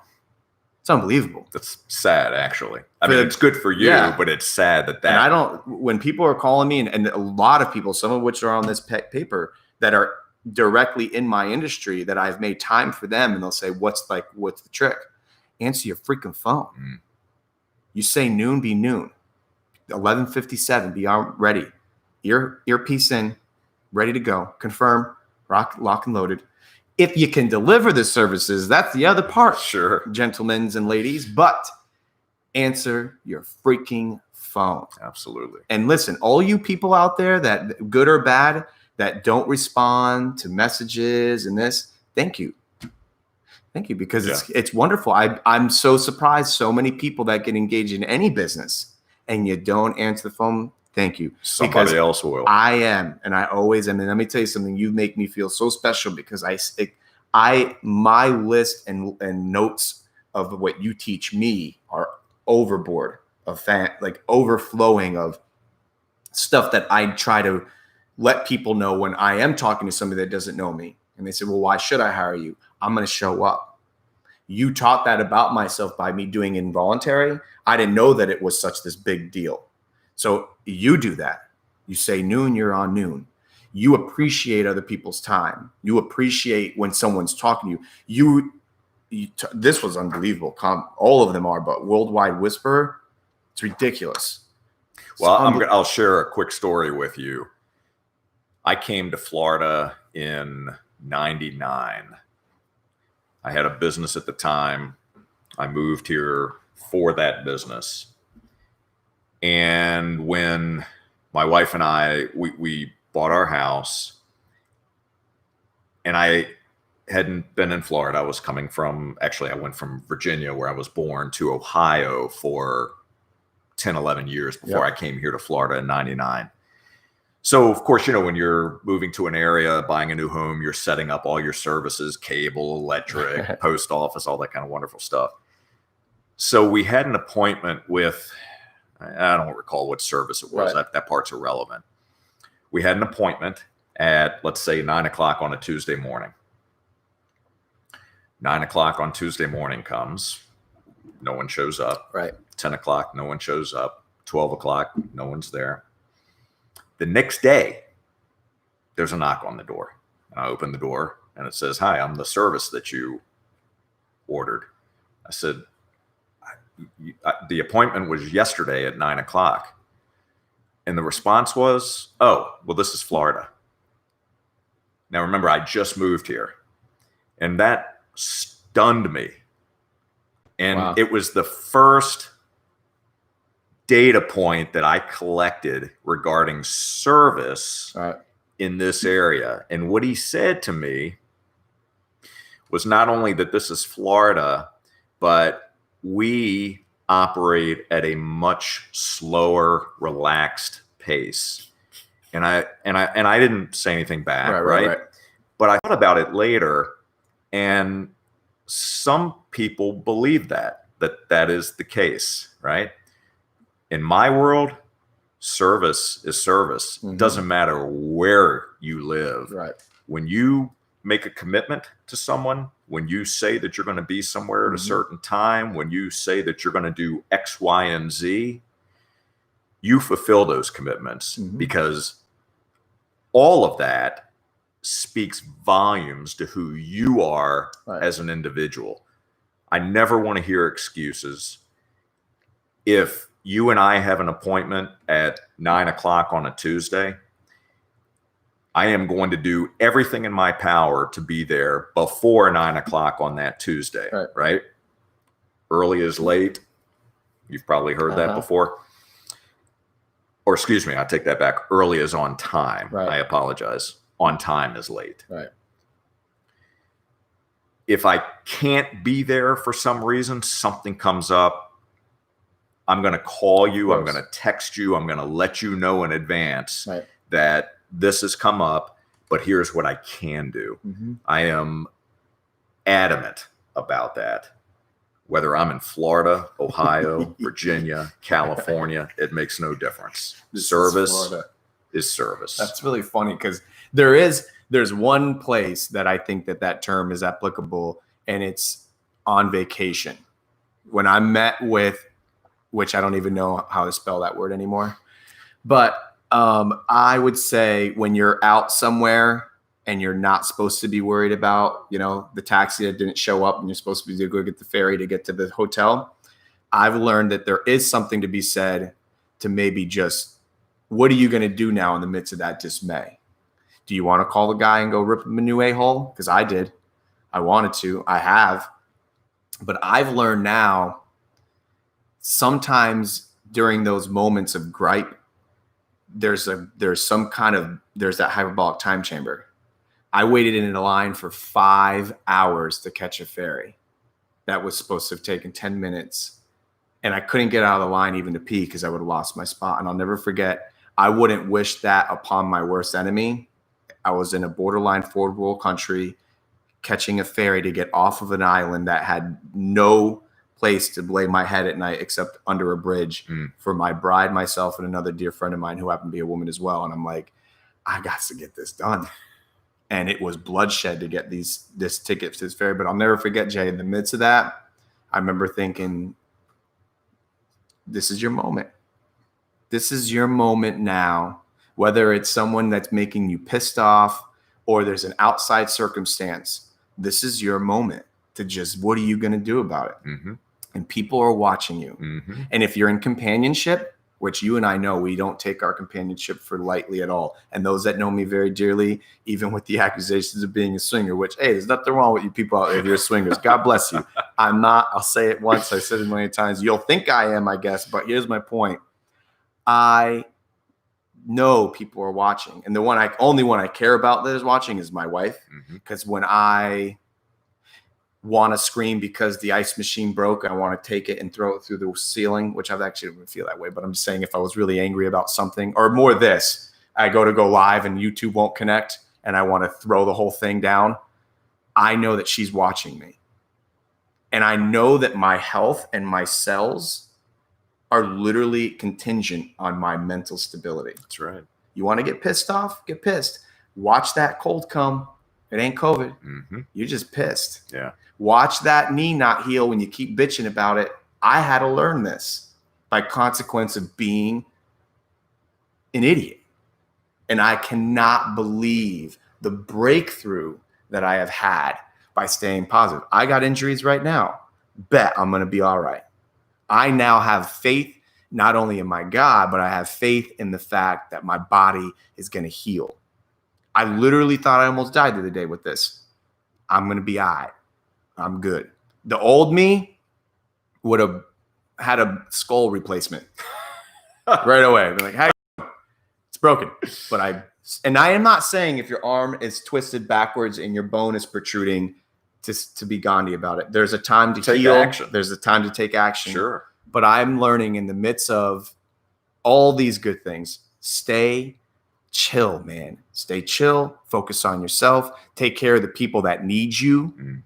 It's unbelievable. That's sad, actually. I mean, it's good for you, but it's sad that. And when people are calling me, and a lot of people, some of which are on this paper, that are directly in my industry, that I've made time for them, and they'll say, what's the trick? Answer your freaking phone. You say noon, be noon. 11:57, be ready. Earpiece in, ready to go. Confirm, lock and loaded. If you can deliver the services, that's the other part. Sure. Gentlemen and ladies, but answer your freaking phone. Absolutely. And listen, all you people out there, that good or bad, that don't respond to messages and this, thank you. Thank you, because it's wonderful. I'm so surprised, so many people that get engaged in any business and you don't answer the phone. Thank you. Somebody else will. I am, and I always am. And let me tell you something. You make me feel so special, because my list and notes of what you teach me are overboard of like overflowing of stuff that I try to let people know when I am talking to somebody that doesn't know me. And they say, well, why should I hire you? I'm going to show up. You taught that about myself by me doing involuntary. I didn't know that it was such this big deal. So you do that. You say noon, you're on noon. You appreciate other people's time. You appreciate when someone's talking to you. This was unbelievable. All of them are, but Worldwide Whisperer, it's ridiculous. Well, I'll share a quick story with you. I came to Florida in '99. I had a business at the time. I moved here for that business. And when my wife and I, we bought our house, and I hadn't been in Florida. I was coming from, actually, I went from Virginia, where I was born, to Ohio for 10, 11 years before I came here to Florida in '99. So, of course, when you're moving to an area, buying a new home, you're setting up all your services, cable, electric, post office, all that kind of wonderful stuff. So we had an appointment with, I don't recall what service it was. Right. That part's irrelevant. We had an appointment at, let's say, 9 o'clock on a Tuesday morning. 9 o'clock on Tuesday morning comes. No one shows up. Right. 10 o'clock, no one shows up. 12 o'clock, no one's there. The next day, there's a knock on the door. And I open the door, and it says, "Hi, I'm the service that you ordered." I said, the appointment was yesterday at 9 o'clock. And the response was, "Oh, well, this is Florida." Now, remember, I just moved here. And that stunned me. And it was the first data point that I collected regarding service in this area. And what he said to me was not only that this is Florida, but we operate at a much slower, relaxed pace. And I didn't say anything back, right? But I thought about it later, and some people believe that is the case, right? In my world, service is service. Mm-hmm. Doesn't matter where you live. Right. When you make a commitment to someone, when you say that you're going to be somewhere at a certain time, when you say that you're going to do X, Y, and Z, you fulfill those commitments, because all of that speaks volumes to who you are as an individual. I never want to hear excuses. If you and I have an appointment at 9 o'clock on a Tuesday, I am going to do everything in my power to be there before 9 o'clock on that Tuesday, right? Early is late. You've probably heard that before. Or excuse me, I take that back. Early is on time. I apologize. On time is late. Right. If I can't be there for some reason, something comes up, I'm going to call you. I'm going to text you. I'm going to let you know in advance that this has come up, but here's what I can do. I am adamant about that. Whether I'm in Florida, Ohio, Virginia, California, it makes no difference. Service is service. That's really funny, because there's one place that I think that term is applicable, and it's on vacation. When I met with, which I don't even know how to spell that word anymore, but I would say when you're out somewhere and you're not supposed to be worried about, the taxi that didn't show up, and you're supposed to be go get the ferry to get to the hotel, I've learned that there is something to be said to maybe just, what are you going to do now in the midst of that dismay? Do you want to call the guy and go rip him a new a-hole? Because I did. I wanted to. I have. But I've learned now, sometimes during those moments of gripe, there's that hyperbolic time chamber. I waited in a line for 5 hours to catch a ferry that was supposed to have taken 10 minutes. And I couldn't get out of the line even to pee, because I would have lost my spot. And I'll never forget, I wouldn't wish that upon my worst enemy. I was in a borderline third world country, catching a ferry to get off of an island that had no place to lay my head at night except under a bridge for my bride, myself, and another dear friend of mine who happened to be a woman as well. And I'm like, I got to get this done. And it was bloodshed to get this ticket to this ferry. But I'll never forget, Jay, in the midst of that, I remember thinking, this is your moment. This is your moment now, whether it's someone that's making you pissed off or there's an outside circumstance. This is your moment to just, what are you going to do about it? Mm-hmm. And people are watching you. Mm-hmm. And if you're in companionship, which you and I know, we don't take our companionship for lightly at all. And those that know me very dearly, even with the accusations of being a swinger, which, hey, there's nothing wrong with you people out there if you're swingers. God bless you. I'm not. I'll say it once. I said it a million times. You'll think I am, I guess. But here's my point. I know people are watching. And the only one I care about that is watching is my wife. Because when I want to scream because the ice machine broke, I want to take it and throw it through the ceiling, which I've actually didn't feel that way, but I'm just saying if I was really angry about something, or more this, I go live and YouTube won't connect and I want to throw the whole thing down. I know that she's watching me. And I know that my health and my cells are literally contingent on my mental stability. That's right. You want to get pissed off? Get pissed. Watch that cold come. It ain't COVID. Mm-hmm. You're just pissed. Yeah. Watch that knee not heal when you keep bitching about it. I had to learn this by consequence of being an idiot. And I cannot believe the breakthrough that I have had by staying positive. I got injuries right now. Bet I'm going to be all right. I now have faith not only in my God, but I have faith in the fact that my body is going to heal. I literally thought I almost died the other day with this. I'm going to be all right. I'm good. The old me would have had a skull replacement right away. Be like, hey, it's broken. But I am not saying if your arm is twisted backwards and your bone is protruding to be Gandhi about it. There's a time to take heal. Action. There's a time to take action. Sure. But I'm learning in the midst of all these good things, stay chill, man. Stay chill. Focus on yourself. Take care of the people that need you.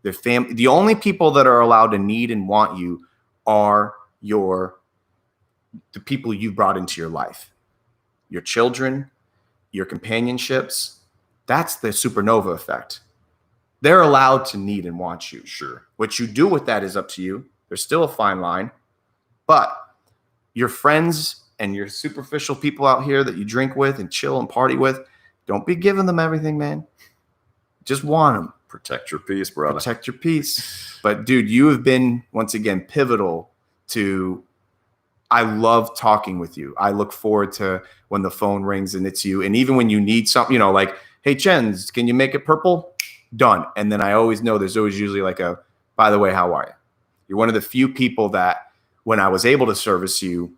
The family. The only people that are allowed to need and want you are the people you've brought into your life. Your children, your companionships. That's the supernova effect. They're allowed to need and want you. Sure. What you do with that is up to you. There's still a fine line. But your friends and your superficial people out here that you drink with and chill and party with, don't be giving them everything, man. Just want them. Protect your peace, brother. Protect your peace. But, dude, you have been, once again, pivotal to – I love talking with you. I look forward to when the phone rings and it's you. And even when you need something, like, hey, Chenz, can you make it purple? Done. And then I always know there's always usually like a, by the way, how are you? You're one of the few people that when I was able to service you,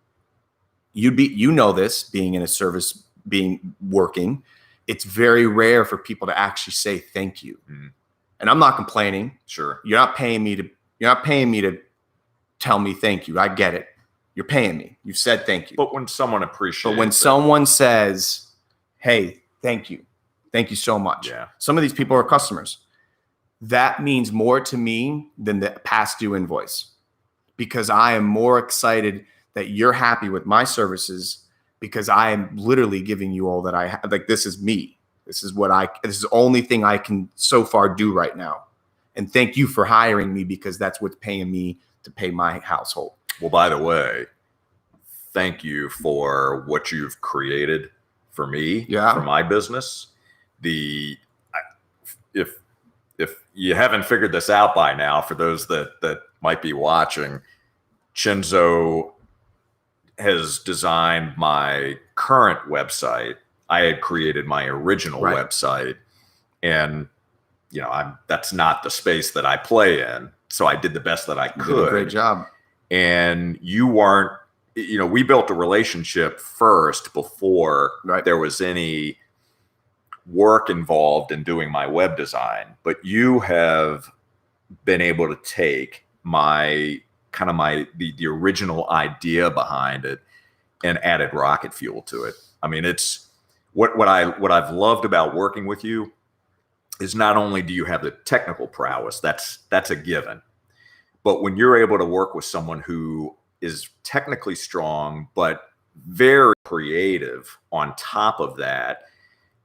this, being in a service, working, it's very rare for people to actually say thank you. And I'm not complaining. Sure. You're not paying me to tell me thank you. I get it. You're paying me. You've said thank you. But when someone appreciates But when someone says, hey, thank you. Thank you so much. Yeah. Some of these people are customers. That means more to me than the past due invoice, because I am more excited that you're happy with my services because I am literally giving you all that I have. Like, this is me. This is the only thing I can so far do right now. And thank you for hiring me, because that's what's paying me to pay my household. Well, by the way, thank you for what you've created for me, for my business. If you haven't figured this out by now, for those that might be watching, Chenzo has designed my current website. I had created my original website, and that's not the space that I play in. So I did the best that I could. You did a great job. And you weren't, we built a relationship first before there was any work involved in doing my web design. But you have been able to take the original idea behind it and added rocket fuel to it. I mean, it's what I've loved about working with you is not only do you have the technical prowess, that's a given, but when you're able to work with someone who is technically strong, but very creative on top of that,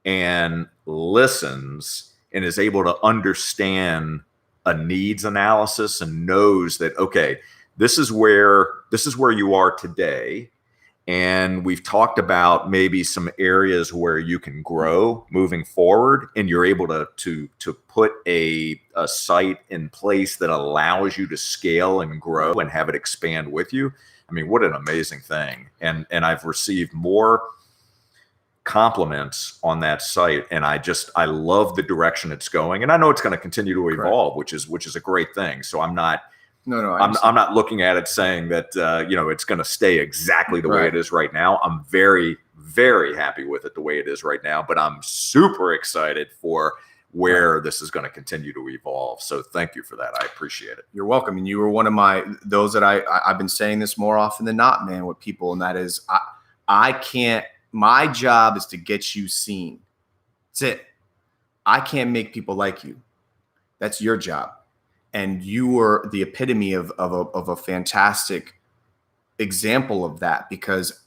and listens and is able to understand a needs analysis and knows that, okay, this is where you are today. And we've talked about maybe some areas where you can grow moving forward, and you're able to put a site in place that allows you to scale and grow and have it expand with you. I mean, what an amazing thing. And I've received more compliments on that site, and I love the direction it's going, and I know it's going to continue to evolve, which is a great thing. So I'm not I'm not looking at it saying that it's going to stay exactly the way it is right now. I'm very, very happy with it the way it is right now, but I'm super excited for where this is going to continue to evolve. So thank you for that. I appreciate it. You're welcome. And you were one of those that I've been saying this more often than not, man, with people, and that is I can't. My job is to get you seen. That's it. I can't make people like you. That's your job. And you were the epitome of a fantastic example of that, because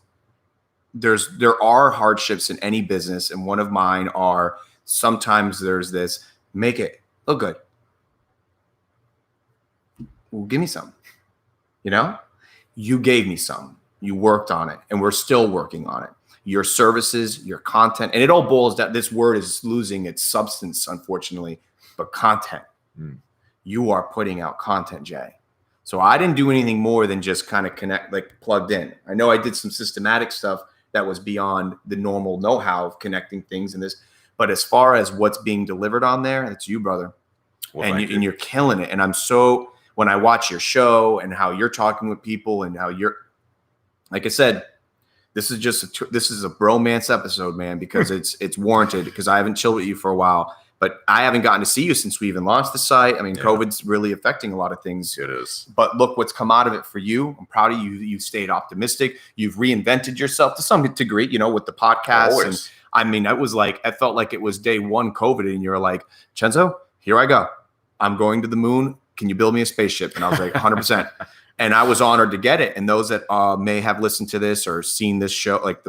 there are hardships in any business. And one of mine are sometimes there's this, make it look good. Well, give me some. You gave me some. You worked on it, and we're still working on it. Your services, your content, and it all boils down. This word is losing its substance, unfortunately, but content. You are putting out content, Jay. So I didn't do anything more than just kind of connect, like plugged in. I know I did some systematic stuff that was beyond the normal know-how of connecting things in this, but as far as what's being delivered on there, it's you, brother. Well, and you're killing it. And I'm so, when I watch your show and how you're talking with people and how you're, like I said, this is a bromance episode, man, because it's warranted, because I haven't chilled with you for a while, but I haven't gotten to see you since we even launched the site. I mean, COVID's really affecting a lot of things. It is. But look what's come out of it for you. I'm proud of you. You've stayed optimistic. You've reinvented yourself to some degree, with the podcast. Always. And I mean, I felt like it was day one COVID, and you're like, Chenzo, here I go. I'm going to the moon. Can you build me a spaceship? And I was like, 100%. And I was honored to get it. And those that may have listened to this or seen this show, like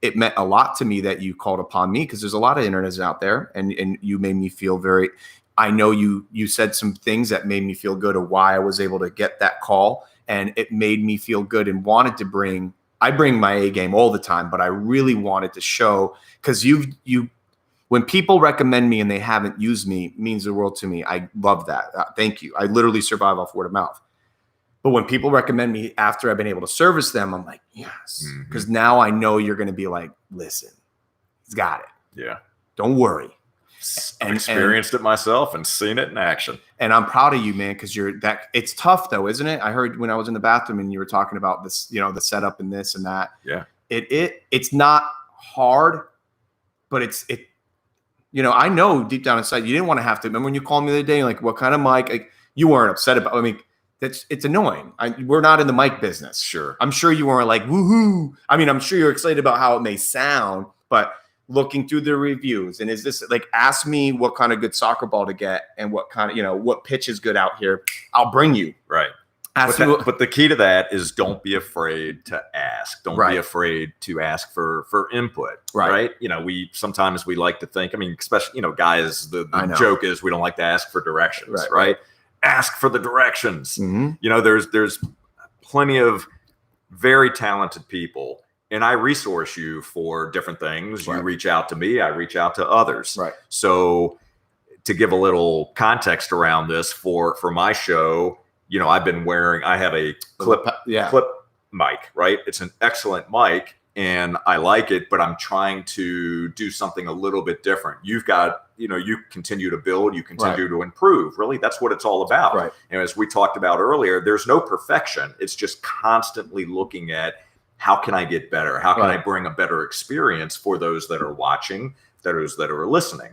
it meant a lot to me that you called upon me, because there's a lot of internets out there, and you made me feel very. I know you said some things that made me feel good of why I was able to get that call, and it made me feel good and wanted to bring. I bring my A game all the time, but I really wanted to show, because when people recommend me and they haven't used me, it means the world to me. I love that. Thank you. I literally survive off word of mouth. But when people recommend me after I've been able to service them, I'm like, yes. Because now I know you're going to be like, listen, he's got it. Yeah. Don't worry. I've experienced it myself and seen it in action. And I'm proud of you, man, because it's tough though, isn't it? I heard when I was in the bathroom and you were talking about this, the setup and this and that. Yeah. It's not hard, but I know deep down inside you didn't want to have to. Remember when you called me the other day, like, what kind of mic? Like, you weren't upset about. I mean, it's annoying. We're not in the mic business. Sure. I'm sure you weren't like, woohoo. I mean, I'm sure you're excited about how it may sound, but looking through the reviews, and is this like, ask me what kind of good soccer ball to get and what kind of, what pitch is good out here. I'll bring you. Right. But the key to that is don't be afraid to ask. Don't be afraid to ask for input. Right. We sometimes like to think, I mean, especially, guys, the joke is we don't like to ask for directions. Right. Ask for the directions. There's plenty of very talented people, and I resource you for different things. You reach out to me, I reach out to others. Right. So to give a little context around this for my show, I have a clip mic, right? It's an excellent mic and I like it, but I'm trying to do something a little bit different. You've got, you continue to build, you continue to improve. Really, that's what it's all about. Right. And as we talked about earlier, there's no perfection. It's just constantly looking at how can I get better? How can I bring a better experience for those that are watching, those that are listening?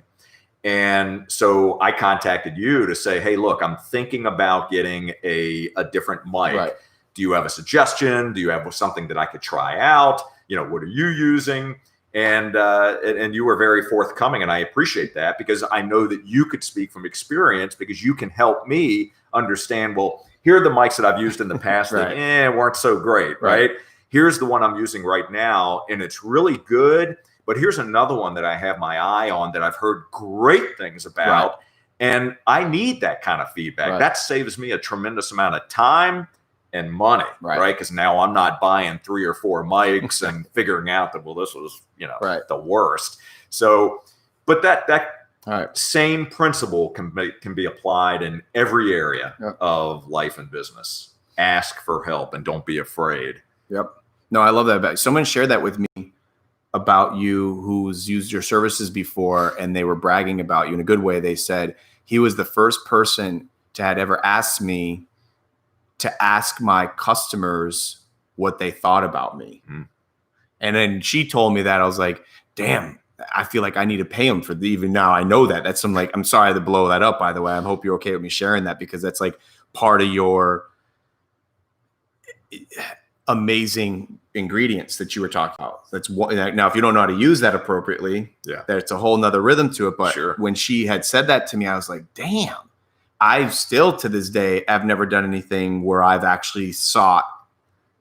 And so I contacted you to say, hey, look, I'm thinking about getting a different mic. Right. Do you have a suggestion? Do you have something that I could try out? What are you using? And you were very forthcoming, and I appreciate that, because I know that you could speak from experience, because you can help me understand, well, here are the mics that I've used in the past Right. that weren't so great, right? Here's the one I'm using right now, and it's really good, but here's another one that I have my eye on that I've heard great things about. Right. And I need that kind of feedback. Right. That saves me a tremendous amount of time and money, right? Because now I'm not buying 3 or 4 mics and figuring out that, well, this was, the worst. So, but that same principle can be applied in every area of life and business. Ask for help and don't be afraid. Yep. No, I love that. Someone shared that with me about you, who's used your services before, and they were bragging about you in a good way. They said he was the first person to had ever asked me to ask my customers what they thought about me. And then she told me that. I was like, damn, I feel like I need to pay him for even now. I know that. That's some I'm sorry to blow that up, by the way. I hope you're okay with me sharing that, because that's like part of your amazing ingredients that you were talking about. That's one. Now, if you don't know how to use that appropriately, there's a whole nother rhythm to it. But when she had said that to me, I was like, damn, I've still to this day, I've never done anything where I've actually sought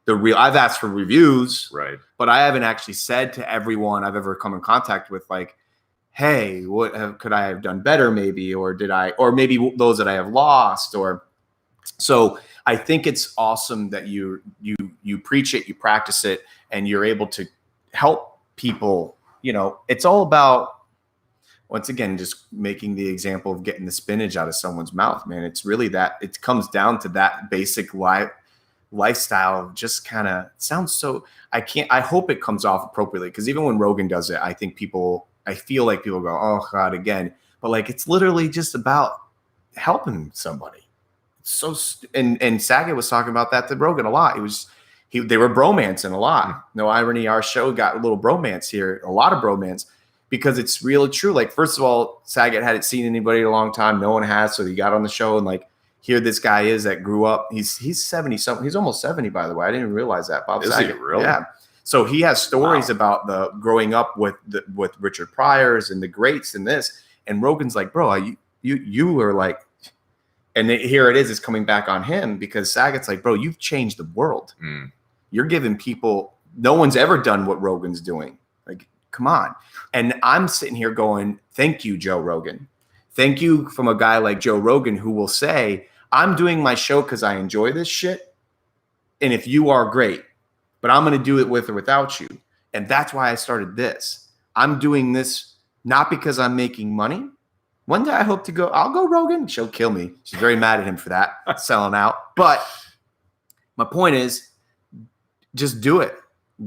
I've asked for reviews, but I haven't actually said to everyone I've ever come in contact with, like, hey, what could I have done better maybe? Or maybe those that I have lost, so I think it's awesome that you preach it, you practice it, and you're able to help people. It's all about, once again, just making the example of getting the spinach out of someone's mouth, man. It's really that. It comes down to that basic lifestyle of just kind of sounds so. I hope it comes off appropriately, because even when Rogan does it, I feel like people go, oh God, again. But like, it's literally just about helping somebody. And Saget was talking about that to Rogan a lot. They were bromancing a lot. No irony, our show got a little bromance here, a lot of bromance, because it's really true. Like, first of all, Saget hadn't seen anybody in a long time. No one has. So he got on the show, and like, here this guy is that grew up. He's 70 something. He's almost 70, by the way. I didn't even realize that. Bob Saget. He really? Yeah. So he has stories about the growing up with Richard Pryor's and the greats and this. And Rogan's like, bro, you were like, and here it is, it's coming back on him, because Saget's like, bro, you've changed the world. You're giving people, no one's ever done what Rogan's doing. Like, come on. And I'm sitting here going, thank you, Joe Rogan. Thank you from a guy like Joe Rogan, who will say, I'm doing my show because I enjoy this shit. And if you are, great, but I'm going to do it with or without you. And that's why I started this. I'm doing this not because I'm making money. One day I hope to go, I'll go Rogan. She'll kill me. She's very mad at him for that, selling out. But my point is, just do it.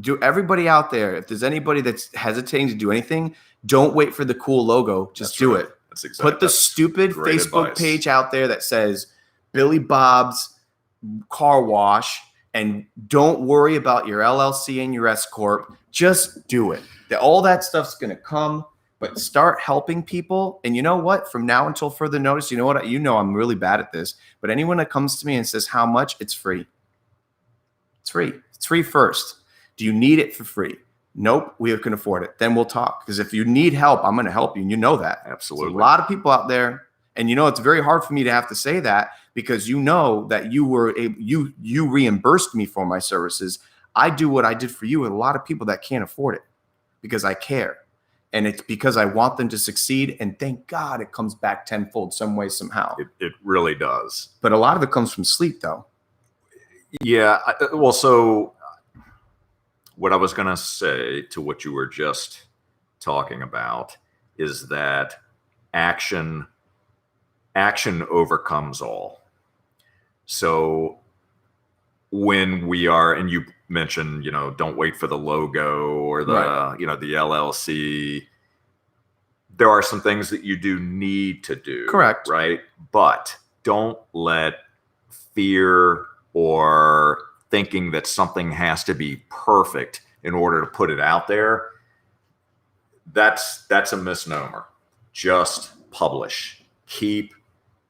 Do everybody out there, if there's anybody that's hesitating to do anything, don't wait for the cool logo. Just do it. That's exactly. Put the stupid Facebook advice. page out there that says Billy Bob's Car Wash, and don't worry about your LLC and your S Corp. Just do it. All that stuff's going to come. But start helping people. And you know what? From now until further notice, you know what? I'm really bad at this. But anyone that comes to me and says how much, it's free. It's free. It's free first. Do you need it for free? Nope, we can afford it. Then we'll talk. Because if you need help, I'm going to help you. And you know that. Absolutely. There's a lot of people out there. And it's very hard for me to have to say that, because you know that you reimbursed me for my services. I do what I did for you with a lot of people that can't afford it, because I care. And it's because I want them to succeed. And thank God it comes back tenfold some way, somehow. It really does. But a lot of it comes from sleep, though. Yeah. Well, so what I was going to say to what you were just talking about is that action overcomes all. So when we are, and you mentioned, don't wait for the logo or the, the LLC. There are some things that you do need to do. Correct. Right. But don't let fear or thinking that something has to be perfect in order to put it out there. That's a misnomer. Just publish. Keep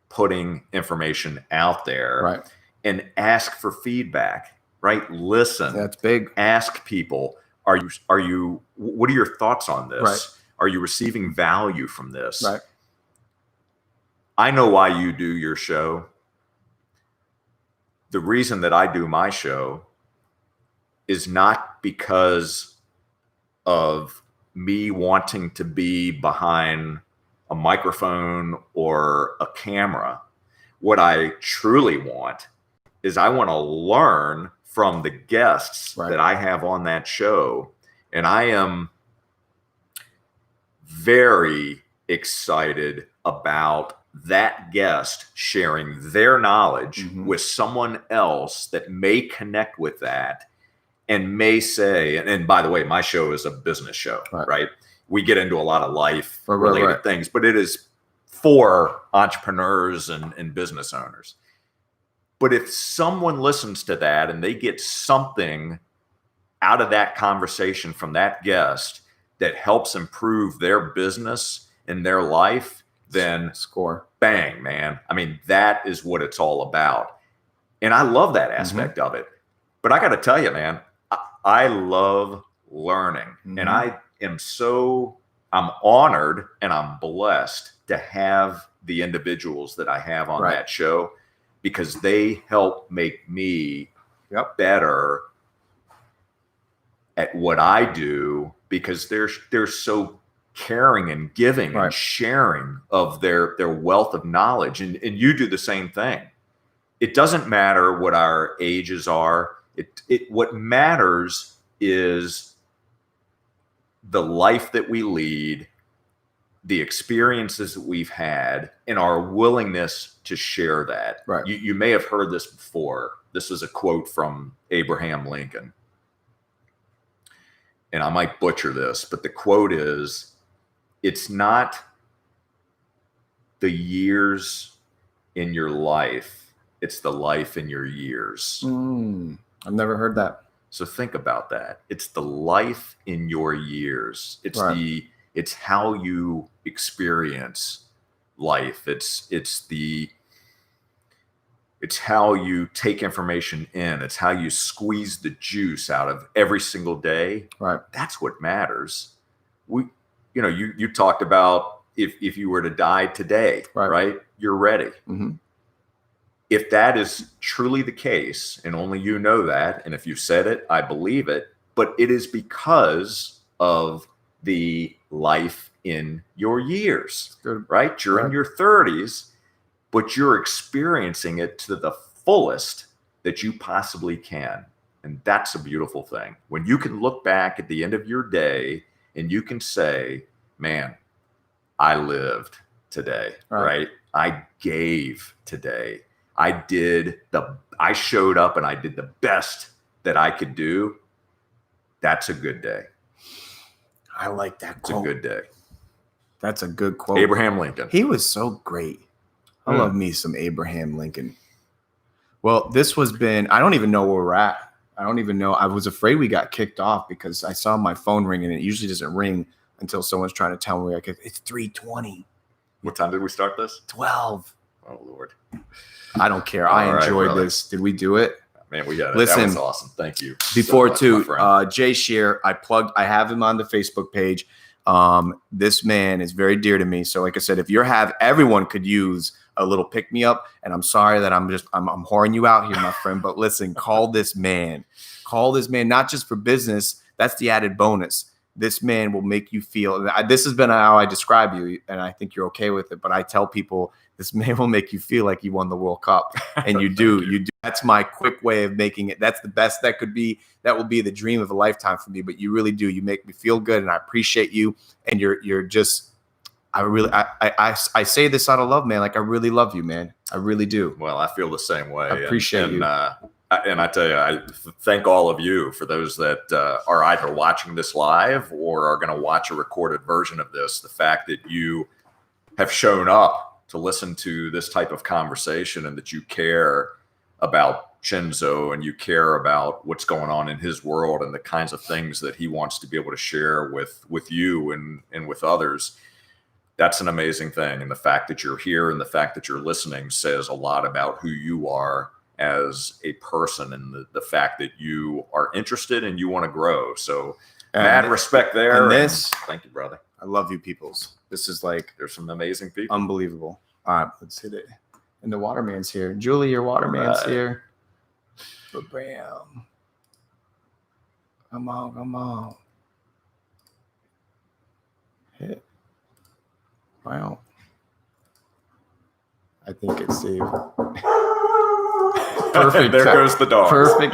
putting information out there. Right. And ask for feedback, right? Listen. That's big. Ask people, what are your thoughts on this? Right. Are you receiving value from this? Right. I know why you do your show. The reason that I do my show is not because of me wanting to be behind a microphone or a camera. What I truly want is I want to learn from the guests that I have on that show. And I am very excited about that guest sharing their knowledge with someone else that may connect with that and may say, and by the way, my show is a business show, right? We get into a lot of life related things, but it is for entrepreneurs and business owners. But if someone listens to that and they get something out of that conversation from that guest that helps improve their business and their life, then bang, man. I mean, that is what it's all about. And I love that aspect of it. But I got to tell you, man, I love learning. And I'm honored and I'm blessed to have the individuals that I have on that show, because they help make me better at what I do, because they're so caring and giving and sharing of their wealth of knowledge. And you do the same thing. It doesn't matter what our ages are. What matters is the life that we lead, the experiences that we've had, and our willingness to share that. You may have heard this before. This is a quote from Abraham Lincoln. And I might butcher this, but the quote is, "It's not the years in your life, it's the life in your years." I've never heard that. So think about that. It's the life in your years. It's how you experience life. It's how you take information in. It's how you squeeze the juice out of every single day. That's what matters. You talked about if you were to die today, right? You're ready. If that is truly the case, and only you know that, and if you said it, I believe it, but it is because of the life in your years, right? You're in your 30s, but you're experiencing it to the fullest that you possibly can. And that's a beautiful thing. When you can look back at the end of your day and you can say, man, I lived today, right? I gave today. I showed up and I did the best that I could do. That's a good day. I like that quote. It's a good day. That's a good quote. Abraham Lincoln. He was so great. I love me some Abraham Lincoln. Well, this has been, I don't even know where we're at. I don't even know. I was afraid we got kicked off because I saw my phone ring and it usually doesn't ring until someone's trying to tell me it's 3:20. What time did we start this? 12. Oh, Lord. I don't care. I enjoyed this. Did we do it? Man, we got it. Listen, that was awesome. Thank you. Before Jay Scherr, I have him on the Facebook page. This man is very dear to me. So like I said, if everyone could use a little pick me up, and I'm sorry that I'm whoring you out here, my friend, but listen, call this man, not just for business. That's the added bonus. This man will make you feel, this has been how I describe you, and I think you're okay with it, but I tell people this man will make you feel like you won the World Cup, and you do. You do. That's my quick way of making it. That's the best that could be. That will be the dream of a lifetime for me, but you really do. You make me feel good, and I appreciate you, and you're just, I say this out of love, man. Like, I really love you, man. I really do. Well, I feel the same way. I appreciate you. And I tell you, I thank all of you for those that are either watching this live or are going to watch a recorded version of this. The fact that you have shown up to listen to this type of conversation and that you care about Chenzo and you care about what's going on in his world and the kinds of things that he wants to be able to share with you and with others. That's an amazing thing. And the fact that you're here and the fact that you're listening says a lot about who you are as a person and the fact that you are interested and you want to grow. So Mad respect there. And this, thank you, brother. I love you peoples. This is like, There's some amazing people. unbelievable. All right, let's hit it. And the waterman's here. Julie, your waterman's here. Bam. Come on, come on. Hit. Wow. I think it's saved. Perfect. There goes the dog. Perfect